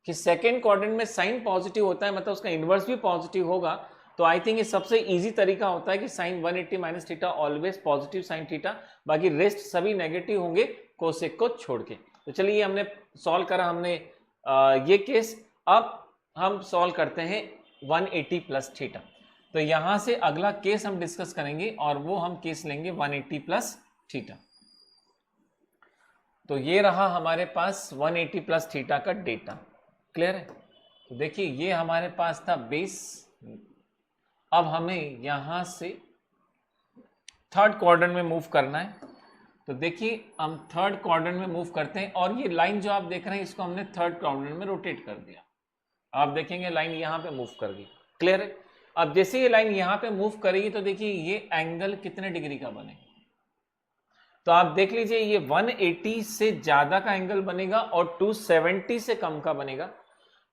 कि सेकेंड क्वाड्रेंट में साइन पॉजिटिव होता है, मतलब उसका इनवर्स भी पॉजिटिव होगा, तो आई थिंक ये सबसे इजी तरीका होता है कि sine 180 minus theta always positive sine theta, बाकी रेस्ट सभी नेगेटिव होंगे कोसेक को छोड़ के। तो चलिए हमने सॉल्व करा हमने ये केस। अब हम सॉल्व करते हैं 180 प्लस थीटा। तो यहां से अगला केस हम डिस्कस करेंगे और वो हम केस लेंगे 180 प्लस थीटा। तो ये रहा हमारे पास 180 प्लस थीटा का डेटा, क्लियर है। तो देखिए ये हमारे पास था बेस। अब हमें यहां से थर्ड क्वाड्रेंट में मूव करना है। तो देखिए हम थर्ड क्वाड्रेंट में मूव करते हैं, और ये लाइन जो आप देख रहे हैं इसको हमने थर्ड क्वाड्रेंट में रोटेट कर दिया। आप देखेंगे लाइन यहाँ पे मूव कर गई, क्लियर है। अब जैसे ये लाइन यहाँ पे मूव करेगी तो देखिए ये एंगल कितने डिग्री का बनेगा, तो आप देख लीजिए ये 180 से ज्यादा का एंगल बनेगा और 270 से कम का बनेगा।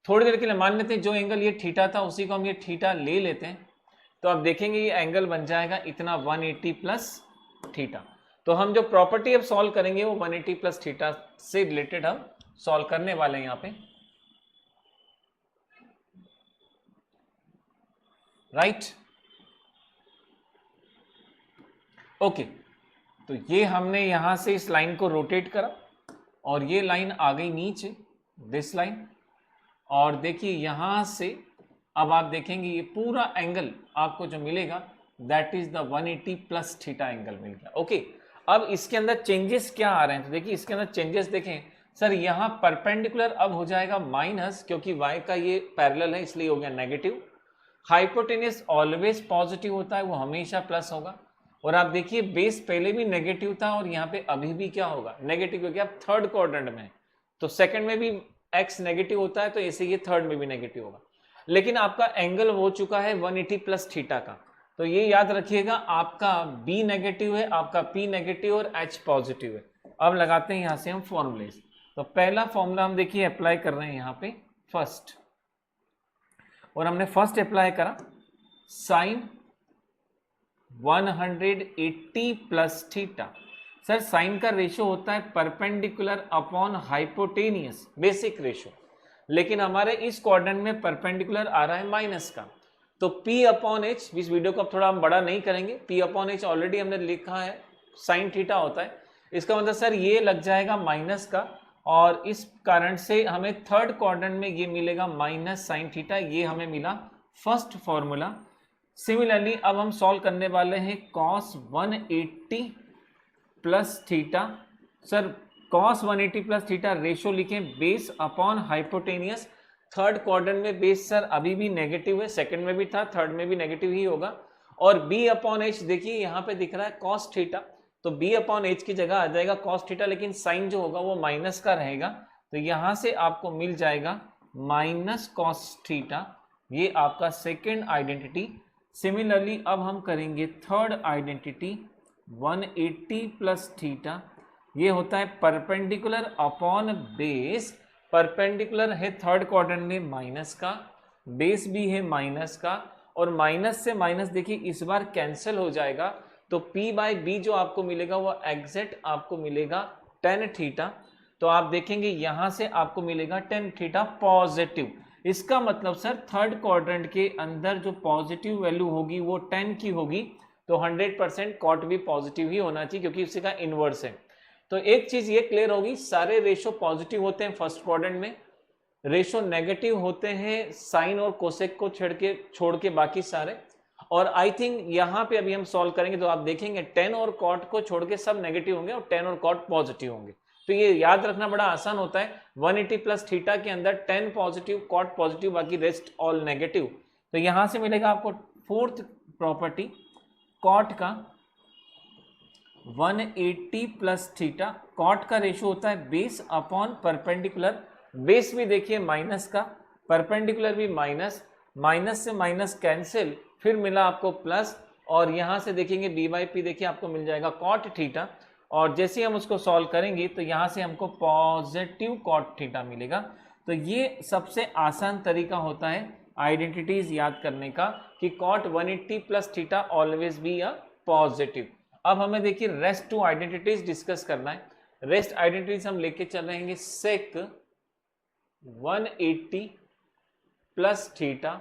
थोड़ी देर के लिए मान लेते हैं जो एंगल ये थीटा था उसी को हम ये थीटा ले लेते हैं, तो आप देखेंगे ये एंगल बन जाएगा इतना 180 प्लस थीटा। तो हम जो प्रॉपर्टी अब सॉल्व करेंगे वो 180 प्लस थीटा से रिलेटेड हम सॉल्व करने वाले हैं यहाँ पे, राइट। ओके, तो ये हमने यहां से इस लाइन को रोटेट करा और ये लाइन आ गई नीचे, दिस लाइन। और देखिए यहां से अब आप देखेंगे ये पूरा एंगल आपको जो मिलेगा that is the 180 plus theta angle मिल गया। ओके, अब इसके अंदर चेंजेस क्या आ रहे हैं, तो देखिए इसके अंदर चेंजेस देखें सर, यहाँ परपेंडिकुलर अब हो जाएगा माइनस, क्योंकि y का ये पैरेलल है इसलिए हो गया नेगेटिव। हाइपोटेनियस ऑलवेज पॉजिटिव होता है, वो हमेशा प्लस होगा। और आप देखिए बेस पहले भी नेगेटिव था और यहाँ पे अभी भी क्या होगा, नेगेटिव, क्योंकि आप थर्ड क्वाड्रेंट में है, तो सेकंड में भी x नेगेटिव होता है, तो ऐसे ये थर्ड में भी नेगेटिव होगा। लेकिन आपका एंगल हो चुका है 180 प्लस थीटा का, तो ये याद रखिएगा आपका b नेगेटिव है, आपका p नेगेटिव और h पॉजिटिव है। अब लगाते हैं यहाँ से हम फॉर्मूलेज। तो पहला फॉर्मूला हम देखिए अप्लाई कर रहे हैं यहाँ पे फर्स्ट, और हमने फर्स्ट अप्लाई करा sine 180 plus theta. Sir sine का रेशो होता है perpendicular upon hypotenuse, basic ratio, लेकिन हमारे इस क्वाड्रेंट में परपेंडिकुलर आ रहा है माइनस का, तो P अपॉन एच, इस वीडियो को अब थोड़ा हम बड़ा नहीं करेंगे, P अपॉन एच ऑलरेडी हमने लिखा है साइन थीटा होता है, इसका मतलब सर ये लग जाएगा माइनस का, और इस कारण से हमें थर्ड क्वाड्रेंट में ये मिलेगा माइनस साइन थीटा, ये हमें मिला फर्स्ट फॉर्मूला। सिमिलरली अब हम सॉल्व करने वाले हैं cos 180 plus theta. Sir cos 180 plus theta ratio लिखें base upon hypotenuse. Third quadrant में बेस सर अभी भी नेगेटिव है, सेकंड में भी था, थर्ड में भी नेगेटिव ही होगा। और b अपॉन एच देखिए यहाँ पे दिख रहा है cos थीटा, तो b अपॉन एच की जगह आ जाएगा cos थीटा, लेकिन साइन जो होगा वो माइनस का रहेगा, तो यहाँ से आपको मिल जाएगा माइनस cos थीटा। ये आपका सेकेंड आइडेंटिटी। सिमिलरली अब हम करेंगे थर्ड आइडेंटिटी 180 प्लस थीटा, ये होता है परपेंडिकुलर अपॉन बेस। परपेंडिकुलर है थर्ड क्वाड्रेंट में माइनस का, बेस भी है माइनस का, और माइनस से माइनस देखिए इस बार कैंसिल हो जाएगा, तो p बाई बी जो आपको मिलेगा वो एग्जैक्ट आपको मिलेगा tan थीटा। तो आप देखेंगे यहाँ से आपको मिलेगा tan थीटा पॉजिटिव। इसका मतलब सर थर्ड क्वाड्रेंट के अंदर जो पॉजिटिव वैल्यू होगी वो tan की होगी, तो 100% कॉट भी पॉजिटिव ही होना चाहिए क्योंकि उसी का इनवर्स है। तो एक चीज ये क्लियर होगी, सारे रेशो पॉजिटिव होते हैं फर्स्ट क्वाड्रेंट में, रेशो नेगेटिव होते हैं साइन और कोसेक को छोड़ के बाकी सारे। और आई थिंक यहाँ पे अभी हम सॉल्व करेंगे तो आप देखेंगे tan और कॉट को छोड़ के सब नेगेटिव होंगे और tan और कॉट पॉजिटिव होंगे। तो ये याद रखना बड़ा आसान होता है, 180 प्लस थीटा के अंदर tan पॉजिटिव कॉट पॉजिटिव बाकी रेस्ट ऑल नेगेटिव। तो यहाँ से मिलेगा आपको फोर्थ प्रॉपर्टी कॉट का 180 प्लस थीटा, कॉट का रेशो होता है बेस अपॉन परपेंडिकुलर, बेस भी देखिए माइनस का, परपेंडिकुलर भी माइनस, माइनस से माइनस कैंसिल, फिर मिला आपको प्लस, और यहाँ से देखेंगे b बाई पी देखिए आपको मिल जाएगा कॉट थीटा, और जैसे ही हम उसको सॉल्व करेंगे तो यहाँ से हमको पॉजिटिव कॉट थीटा मिलेगा। तो ये सबसे आसान तरीका होता है आइडेंटिटीज याद करने का कि cot 180 plus theta always be a positive. अब हमें देखिए रेस्ट टू आइडेंटिटीज डिस्कस करना है। रेस्ट आइडेंटिटीज हम लेके चल रहे हैं सेक 180 प्लस थीटा,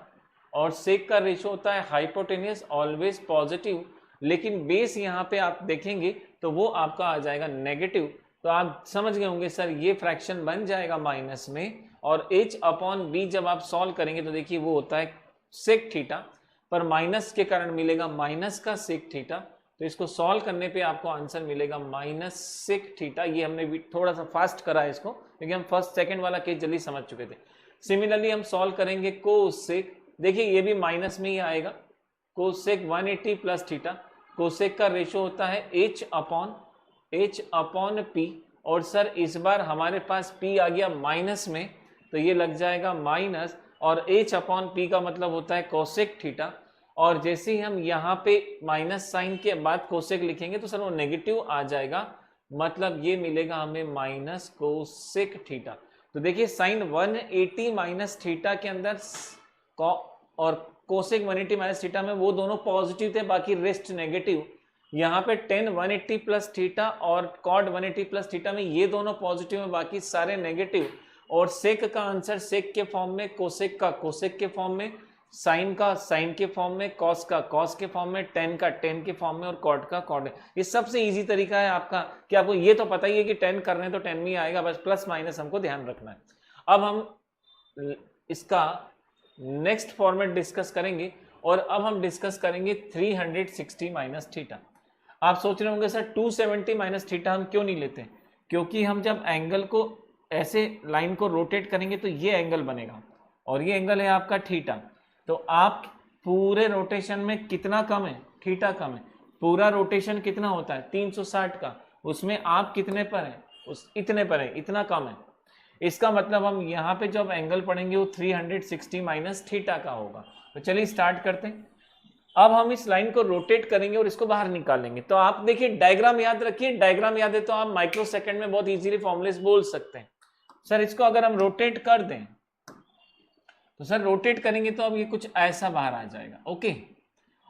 और सेक का रेशो होता है हाइपोटेनियस ऑलवेज पॉजिटिव, लेकिन बेस यहाँ पे आप देखेंगे तो वो आपका आ जाएगा नेगेटिव। तो आप समझ गए होंगे सर ये फ्रैक्शन बन जाएगा माइनस में, और h अपॉन बी जब आप सॉल्व करेंगे तो देखिए वो होता है सेक थीटा, पर माइनस के कारण मिलेगा माइनस का सेक थीटा, तो इसको सॉल्व करने पे आपको आंसर मिलेगा माइनस सेक थीटा। ये हमने भी थोड़ा सा फास्ट करा है इसको क्योंकि हम फर्स्ट सेकंड वाला केस जल्दी समझ चुके थे। सिमिलरली हम सॉल्व करेंगे कोसेक, देखिए ये भी माइनस में ही आएगा, कोसेक 180 प्लस थीटा, कोसेक का रेशो होता है h अपॉन p, और सर इस बार हमारे पास p आ गया माइनस में तो ये लग जाएगा माइनस, और h अपॉन p का मतलब होता है कोसेक थीटा, और जैसे ही हम यहाँ पे माइनस साइन के बाद कोसेक लिखेंगे तो सर वो नेगेटिव आ जाएगा, मतलब ये मिलेगा हमें माइनस कोसेक थीटा। तो देखिए साइन 180 माइनस थीटा के अंदर और कोसेक 180 माइनस थीटा में वो दोनों पॉजिटिव थे, बाकी रेस्ट नेगेटिव। यहाँ पे tan 180 प्लस थीटा और कॉट 180 प्लस थीटा में ये दोनों पॉजिटिव है, बाकी सारे नेगेटिव। और सेक का आंसर सेक के फॉर्म में, कोसेक का कोसेक के फॉर्म में, साइन का साइन के फॉर्म में, कॉस का कॉस के फॉर्म में, tan का tan के फॉर्म में, और कॉट का कॉट। ये सबसे इजी तरीका है आपका कि आपको ये तो पता ही है कि tan कर रहे हैं तो tan में आएगा, बस प्लस माइनस हमको ध्यान रखना है। अब हम इसका नेक्स्ट फॉर्मेट डिस्कस करेंगे, और अब हम डिस्कस करेंगे 360 माइनस थीटा। आप सोच रहे होंगे सर 270 माइनस थीटा हम क्यों नहीं लेते, क्योंकि हम जब एंगल को ऐसे लाइन को रोटेट करेंगे तो ये एंगल बनेगा, और ये एंगल है आपका थीटा। तो आप पूरे रोटेशन में कितना कम है, थीटा कम है। पूरा रोटेशन कितना होता है 360 का, उसमें आप कितने पर हैं, उस इतने पर है, इतना कम है। इसका मतलब हम यहाँ पे जब एंगल पढ़ेंगे वो 360 माइनस थीटा का होगा। तो चलिए स्टार्ट करते हैं। अब हम इस लाइन को रोटेट करेंगे और इसको बाहर निकालेंगे। तो आप देखिए डायग्राम याद रखिए, डायग्राम याद है तो आप माइक्रो सेकंड में बहुत इजीली फॉर्मूलेस बोल सकते हैं। सर इसको अगर हम रोटेट कर दें तो सर रोटेट करेंगे तो अब ये कुछ ऐसा बाहर आ जाएगा। ओके,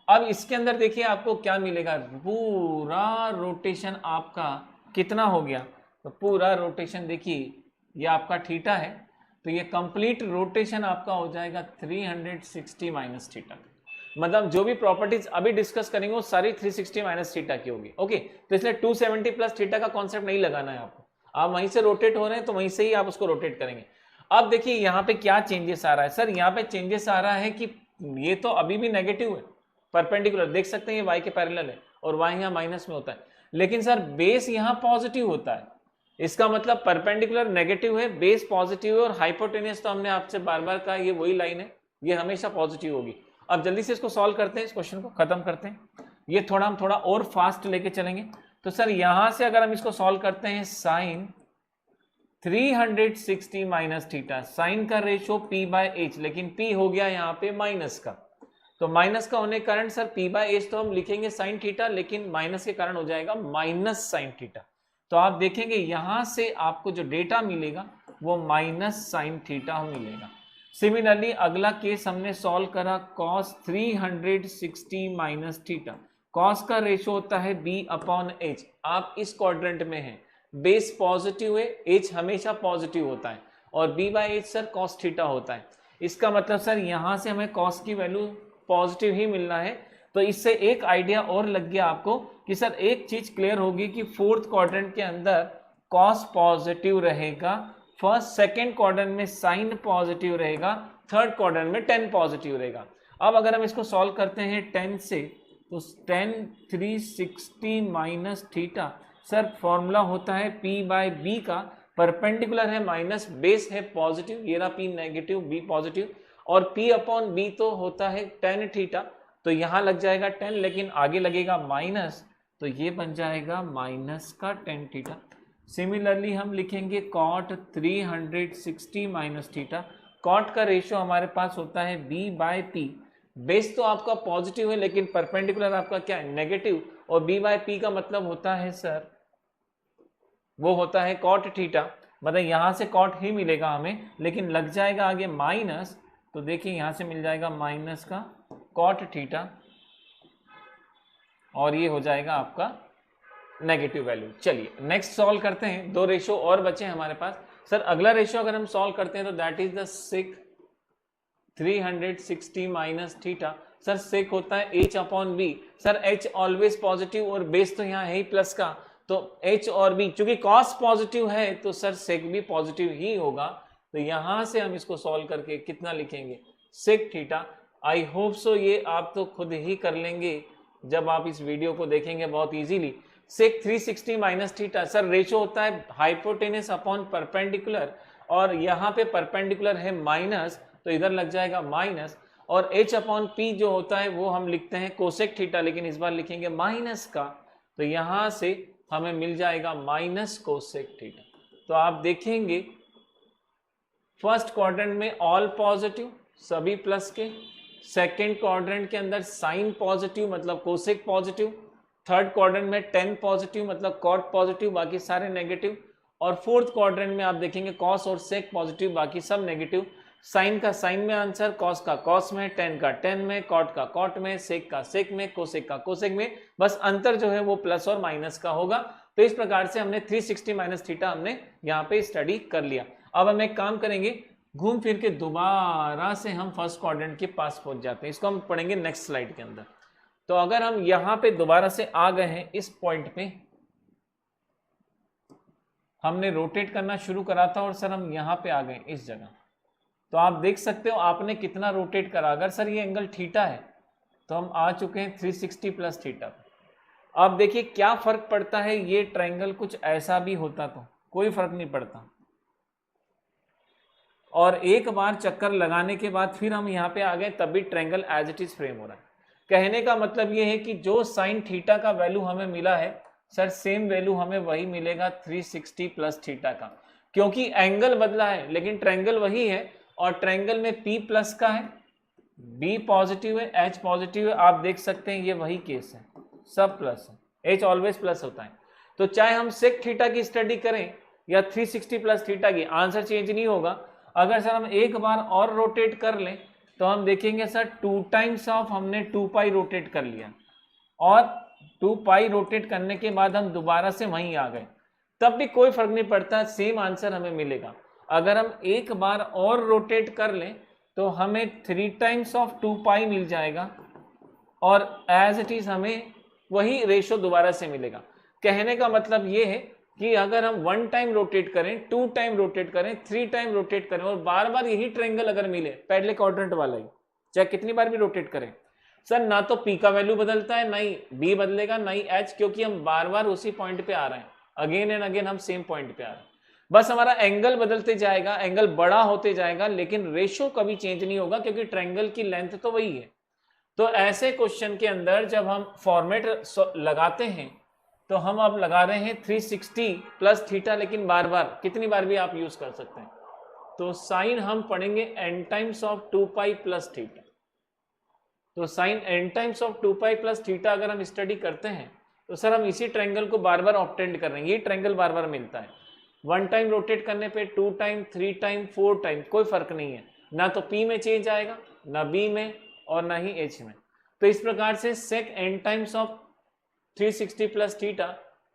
अब इसके अंदर देखिए आपको क्या मिलेगा, पूरा रोटेशन आपका कितना हो गया, तो पूरा रोटेशन देखिए ये आपका थीटा है, तो ये कंप्लीट रोटेशन आपका हो जाएगा 360 माइनस थीटा। मतलब जो भी प्रॉपर्टीज अभी डिस्कस करेंगे वो सारी 360 माइनस थीटा की होगी। ओके, तो इसलिए 270 प्लस थीटा का कॉन्सेप्ट नहीं लगाना है आपको, आप वहीं से रोटेट हो रहे हैं तो वहीं से ही आप उसको रोटेट करेंगे। अब देखिए यहाँ पे क्या चेंजेस आ रहा है, सर यहाँ पे चेंजेस आ रहा है कि ये तो अभी भी नेगेटिव है, परपेंडिकुलर देख सकते हैं ये y के पैरेलल है और y यहाँ माइनस में होता है, लेकिन सर बेस यहाँ पॉजिटिव होता है, इसका मतलब परपेंडिकुलर नेगेटिव है, बेस पॉजिटिव है और हाइपोटेनियस तो हमने आपसे बार बार कहा ये वही लाइन है, ये हमेशा पॉजिटिव होगी। अब जल्दी से इसको सॉल्व करते हैं, इस क्वेश्चन को खत्म करते हैं। ये हम थोड़ा और फास्ट लेके चलेंगे। तो सर यहां से अगर हम इसको सॉल्व करते हैं, साइन 360 माइनस थीटा, साइन का रेशो p बाय एच, लेकिन p हो गया यहाँ पे माइनस का, तो माइनस का होने के कारण सर p बाय एच तो हम लिखेंगे साइन थीटा, लेकिन माइनस के कारण हो जाएगा माइनस साइन थीटा। तो आप देखेंगे यहां से आपको जो डेटा मिलेगा वो माइनस साइन थीटा मिलेगा। सिमिलरली अगला केस हमने सॉल्व करा, cos 360 माइनस थीटा, cos का रेशो होता है b अपॉन एच। आप इस क्वाड्रेंट में हैं, बेस पॉजिटिव है, एच हमेशा पॉजिटिव होता है और b by H sir cos theta होता है। इसका मतलब सर यहां से हमें cos की वैल्यू पॉजिटिव ही मिलना है। तो इससे एक आइडिया और लग गया आपको कि सर एक चीज क्लियर होगी कि फोर्थ क्वाड्रेंट के अंदर cos पॉजिटिव रहेगा, फर्स्ट सेकेंड क्वाड्रेंट में साइन पॉजिटिव रहेगा, थर्ड क्वाड्रेंट में tan पॉजिटिव रहेगा। अब अगर हम इसको सॉल्व करते हैं tan से, तो tan 360 minus theta, sir formula होता है p बाय b का, परपेंडिकुलर है माइनस, बेस है पॉजिटिव, ये रहा p नेगेटिव b पॉजिटिव, और p अपॉन b तो होता है tan थीटा, तो यहां लग जाएगा 10, लेकिन आगे लगेगा माइनस, तो ये बन जाएगा माइनस का tan थीटा। सिमिलरली हम लिखेंगे cot 360 माइनस थीटा, cot का रेशियो हमारे पास होता है b बाय p, बेस तो आपका पॉजिटिव है लेकिन परपेंडिकुलर आपका क्या है, नेगेटिव, और b बाय p का मतलब होता है सर वो होता है cot थीटा, मतलब यहां से cot ही मिलेगा हमें, लेकिन लग जाएगा आगे माइनस, तो देखिए यहां से मिल जाएगा माइनस का cot थीटा, और ये हो जाएगा आपका नेगेटिव वैल्यू। चलिए नेक्स्ट सॉल्व करते हैं, दो रेशियो और बचे हैं हमारे पास। सर अगला रेशियो अगर हम सॉल्व करते हैं तो that is the sec 360 minus theta. Sir sec होता है h upon B, sir h always positive और बेस तो यहाँ है ही प्लस का, तो h और b, चूंकि cos पॉजिटिव है तो सर सेक भी पॉजिटिव ही होगा। तो यहां से हम इसको सॉल्व करके कितना लिखेंगे, sec theta. I hope so ये आप तो खुद ही कर लेंगे जब आप इस वीडियो को देखेंगे बहुत इजीली। सेक 360 माइनस थीटा, सर रेशो होता है हाइपोटेनस अपॉन परपेंडिकुलर, और यहाँ पे परपेंडिकुलर है माइनस, तो इधर लग जाएगा माइनस, और h अपॉन पी जो होता है वो हम लिखते हैं कोसेक थीटा, लेकिन इस बार लिखेंगे माइनस का, तो यहाँ से हमें मिल जाएगा माइनस कोसेक थीटा। तो आप देखेंगे फर्स्ट क्वाड्रेंट में ऑल पॉजिटिव, सभी प्लस के, सेकेंड क्वाड्रेंट के अंदर साइन पॉजिटिव मतलब कोसेक पॉजिटिव, थर्ड क्वाड्रेंट में tan पॉजिटिव मतलब cot पॉजिटिव, बाकी सारे नेगेटिव, और फोर्थ क्वाड्रेंट में आप देखेंगे cos और sec पॉजिटिव, बाकी सब नेगेटिव। साइन का साइन में आंसर, cos का cos में, tan का tan में, cot का cot में, sec का sec में, cosec का cosec में, बस अंतर जो है वो प्लस और माइनस का होगा। तो इस प्रकार से हमने 360 माइनस थीटा हमने यहाँ पे स्टडी कर लिया। अब हम एक काम करेंगे, घूम फिर के दोबारा से हम फर्स्ट क्वाड्रेंट के पास पहुंच जाते हैं, इसको हम पढ़ेंगे नेक्स्ट स्लाइड के अंदर। तो अगर हम यहां पे दोबारा से आ गए हैं इस पॉइंट पे, हमने रोटेट करना शुरू करा था और सर हम यहां पे आ गए इस जगह, तो आप देख सकते हो आपने कितना रोटेट करा। अगर सर ये एंगल थीटा है तो हम आ चुके हैं 360 प्लस थीटा। अब देखिए क्या फर्क पड़ता है, ये ट्रायंगल कुछ ऐसा भी होता तो कोई फर्क नहीं पड़ता, और एक बार चक्कर लगाने के बाद फिर हम यहाँ पे आ गए, तब भी triangle as it is frame हो रहा है। कहने का मतलब ये है कि जो साइन थीटा का वैल्यू हमें मिला है सर, सेम वैल्यू हमें वही मिलेगा 360 प्लस थीटा का, क्योंकि एंगल बदला है लेकिन ट्रायंगल वही है, और ट्रायंगल में P प्लस का है, B पॉजिटिव है, H पॉजिटिव है, आप देख सकते हैं ये वही केस है, सब प्लस है, H ऑलवेज प्लस होता है। तो चाहे हम सेक थीटा की स्टडी करें या 360 प्लस थीटा की, आंसर चेंज नहीं होगा। अगर सर हम एक बार और रोटेट कर लें तो हम देखेंगे सर 2 टाइम्स ऑफ हमने 2 पाई रोटेट कर लिया, और 2 पाई रोटेट करने के बाद हम दोबारा से वहीं आ गए, तब भी कोई फर्क नहीं पड़ता, सेम आंसर हमें मिलेगा। अगर हम एक बार और रोटेट कर लें तो हमें 3 टाइम्स ऑफ 2 पाई मिल जाएगा, और एज इट इज हमें वही रेशो दोबारा से मिलेगा। कहने का मतलब ये है कि अगर हम 1 टाइम रोटेट करें, 2 टाइम रोटेट करें, 3 टाइम रोटेट करें, और बार बार यही ट्रायंगल अगर मिले, पहले क्वाड्रेंट वाला ही, चाहे कितनी बार भी रोटेट करें सर, ना तो P का वैल्यू बदलता है, ना ही B बदलेगा, ना ही H, क्योंकि हम बार बार उसी पॉइंट पे आ रहे हैं। अगेन एंड अगेन हम सेम पॉइंट पे आ रहे हैं, बस हमारा एंगल बदलते जाएगा, एंगल बड़ा होते जाएगा, लेकिन रेशो कभी चेंज नहीं होगा क्योंकि ट्रायंगल की लेंथ तो वही है। तो ऐसे क्वेश्चन के अंदर जब हम फॉर्मेट लगाते हैं तो हम अब लगा रहे हैं 360 प्लस थीटा, लेकिन बार बार कितनी बार भी आप यूज कर सकते हैं। तो साइन हम पढ़ेंगे n times of 2 pi plus theta. तो sine n times of 2 pi plus theta अगर हम स्टडी करते हैं तो सर हम इसी ट्रायंगल को बार बार ऑब्टेंड कर रहे हैं, ये ट्रायंगल बार बार मिलता है। 1 टाइम रोटेट करने पे 2 टाइम 3 टाइम 4 टाइम कोई फर्क नहीं है, ना तो P में चेंज आएगा, ना B में, और ना ही H में। तो इस प्रकार से sec n times of 360 plus theta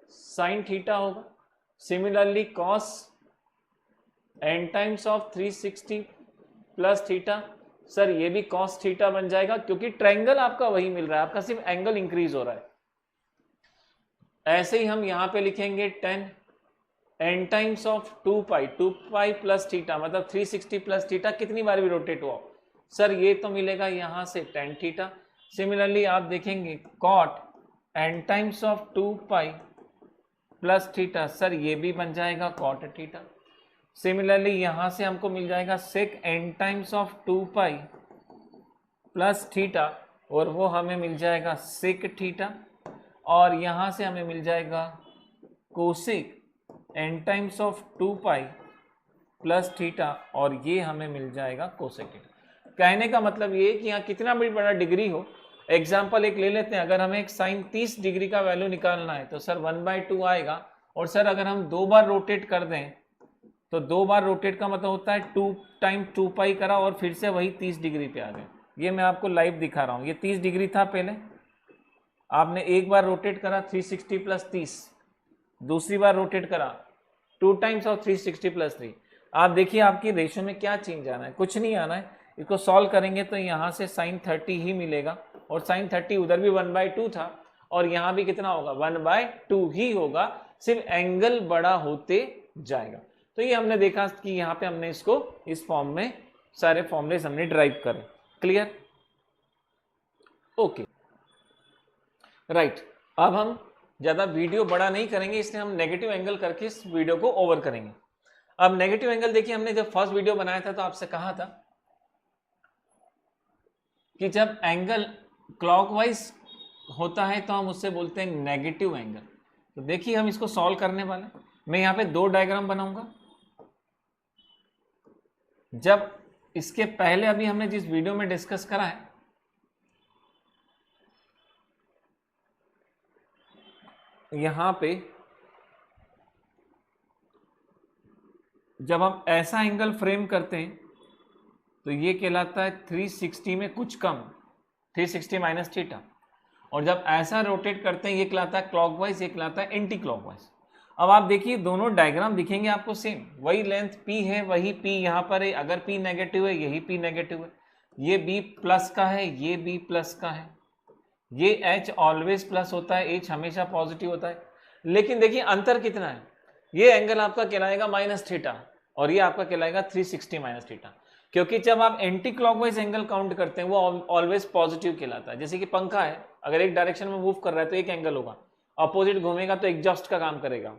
sine theta होगा। Similarly cos n times of 360 plus theta, sir ये भी कॉस थीटा बन जाएगा क्योंकि ट्रायंगल आपका वही मिल रहा है, आपका सिर्फ एंगल इंक्रीज हो रहा है। ऐसे ही हम यहां पे लिखेंगे 10 n times of 2 pi plus theta, मतलब 360 प्लस थीटा कितनी बार भी रोटेट हुआ सर ये तो मिलेगा यहां से tan थीटा। सिमिलरली आप देखेंगे cot n times of 2 pi plus theta, sir ये भी बन जाएगा कॉट थीटा। सिमिलरली यहां से हमको मिल जाएगा सेक n times of 2 pi plus theta, और वो हमें मिल जाएगा सेक थीटा, और यहां से हमें मिल जाएगा cosec n times of 2 pi plus theta, और ये हमें मिल जाएगा कोसेक थीटा। कहने का मतलब ये कि यहाँ कितना भी बड़ा डिग्री हो, एग्जाम्पल एक ले लेते हैं, अगर हमें एक साइन 30 डिग्री का वैल्यू निकालना है तो सर 1/2 आएगा, और सर अगर हम 2 बार रोटेट कर दें तो 2 बार रोटेट का मतलब होता है 2 टाइम 2 पाई करा और फिर से वही 30 डिग्री पे आ गए। ये मैं आपको लाइव दिखा रहा हूँ, ये 30 डिग्री था पहले, आपने एक बार रोटेट करा 360 प्लस 30, दूसरी बार रोटेट करा 2 टाइम्स ऑफ 360 प्लस 3। आप देखिए आपकी रेशो में क्या चेंज आना है, कुछ नहीं आना है। इसको सॉल्व करेंगे तो यहाँ से साइन 30 ही मिलेगा, और साइन 30 उधर भी 1/2 था, और यहाँ भी कितना होगा 1/2 ही होगा, सिर्फ एंगल बड़ा होते जाएगा। तो ये हमने देखा कि यहाँ पे हमने इसको इस फॉर्म में सारे फॉर्मूलेस हमने ड्राइव करे। क्लियर? Okay right. अब हम ज़्यादा वीडियो बड़ा नहीं करेंगे, इसलिए हम नेगेटिव एंगल करके इस वीडियो को ओवर करेंगे। अब नेगेटिव एंगल देखिए, हमने जब फर्स्ट वीडियो बनाया था तो आपसे कहा था कि जब एंगल क्लॉकवाइज होता है तो हम उससे बोलते हैं नेगेटिव एंगल। तो देखिए हम इसको सॉल्व करने वाले, मैं यहाँ पे 2 डायग्राम बनाऊंगा। जब इसके पहले अभी हमने जिस वीडियो में डिस्कस करा है, यहां पे जब हम ऐसा एंगल फ्रेम करते हैं तो ये कहलाता है 360 में कुछ कम, 360 माइनस थीटा, और जब ऐसा रोटेट करते हैं ये कहलाता है क्लॉकवाइज, ये कहलाता है एंटी क्लॉकवाइज। अब आप देखिए दोनों डायग्राम दिखेंगे आपको सेम, वही लेंथ P है, वही P यहाँ पर है, अगर P नेगेटिव है यही P नेगेटिव है, ये B प्लस का है, ये B प्लस का है, ये H ऑलवेज प्लस होता है, H हमेशा पॉजिटिव होता है। लेकिन देखिए अंतर कितना है, ये एंगल आपका कहलाएगा माइनस थीटा और ये आपका कहलाएगा 360 माइनस थीटा, क्योंकि जब आप एंटी क्लॉकवाइज एंगल काउंट करते हैं वो ऑलवेज पॉजिटिव कहलाता है। जैसे कि पंखा है, अगर एक डायरेक्शन में मूव कर रहा है तो एक एंगल होगा, अपोजिट घूमेगा तो एग्जॉस्ट का काम करेगा,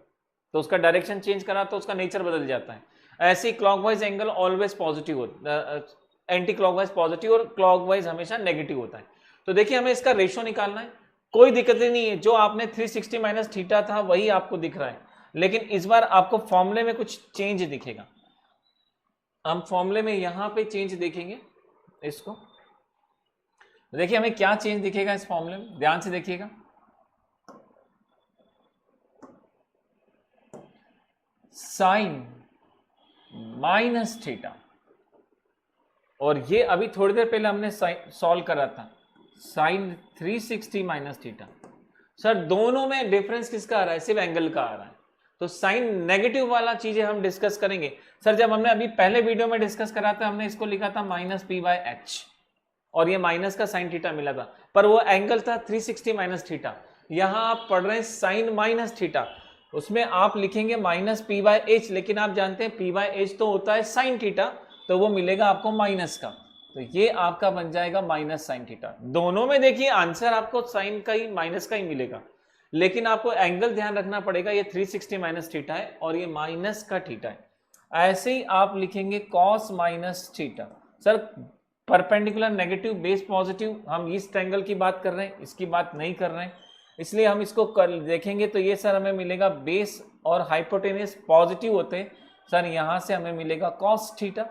तो उसका डायरेक्शन चेंज करा तो उसका नेचर बदल जाता है। ऐसे क्लॉकवाइज एंगल ऑलवेज पॉजिटिव होता, एंटी क्लॉकवाइज पॉजिटिव और क्लॉकवाइज हमेशा नेगेटिव होता है। तो देखिए हमें इसका रेशो निकालना है, कोई दिक्कत नहीं है, जो आपने 360 माइनस थीटा था वही आपको दिख रहा है, लेकिन इस बार आपको फॉर्मूले में कुछ चेंज दिखेगा। हम फॉर्मूले में यहां पे चेंज देखेंगे, इसको देखिए हमें क्या चेंज दिखेगा इस फॉर्मूले में, ध्यान से देखिएगा। साइन माइनस थीटा, और ये अभी थोड़ी देर पहले हमने सॉल्व करा था साइन 360 माइनस थीटा। सर दोनों में डिफरेंस किसका आ रहा है, सिर्फ एंगल का आ रहा है। तो साइन नेगेटिव वाला चीजें हम डिस्कस करेंगे। सर जब हमने अभी पहले वीडियो में डिस्कस करा था हमने इसको लिखा था माइनस P/H, और ये माइनस का साइन थीटा मिला था, पर वो एंगल था 360 माइनस थीटा। यहां आप पढ़ रहे हैं साइन माइनस थीटा, उसमें आप लिखेंगे माइनस P/H, लेकिन आप जानते हैं P/H तो होता है साइन थीटा, तो वो मिलेगा आपको माइनस का, तो ये आपका बन जाएगा माइनस साइन थीटा। दोनों में देखिए आंसर आपको साइन का ही माइनस का ही मिलेगा, लेकिन आपको एंगल ध्यान रखना पड़ेगा, ये 360 माइनस थीटा है और ये माइनस का थीटा है। ऐसे ही आप लिखेंगे cos minus theta. Sir perpendicular negative base positive, हम इस ट्रायंगल की बात कर रहे हैं, इसकी बात नहीं कर रहे हैं, इसलिए हम इसको देखेंगे तो ये सर हमें मिलेगा बेस और हाइपोटेनियस पॉजिटिव होते हैं सर, यहाँ से हमें मिलेगा कॉस थीटा।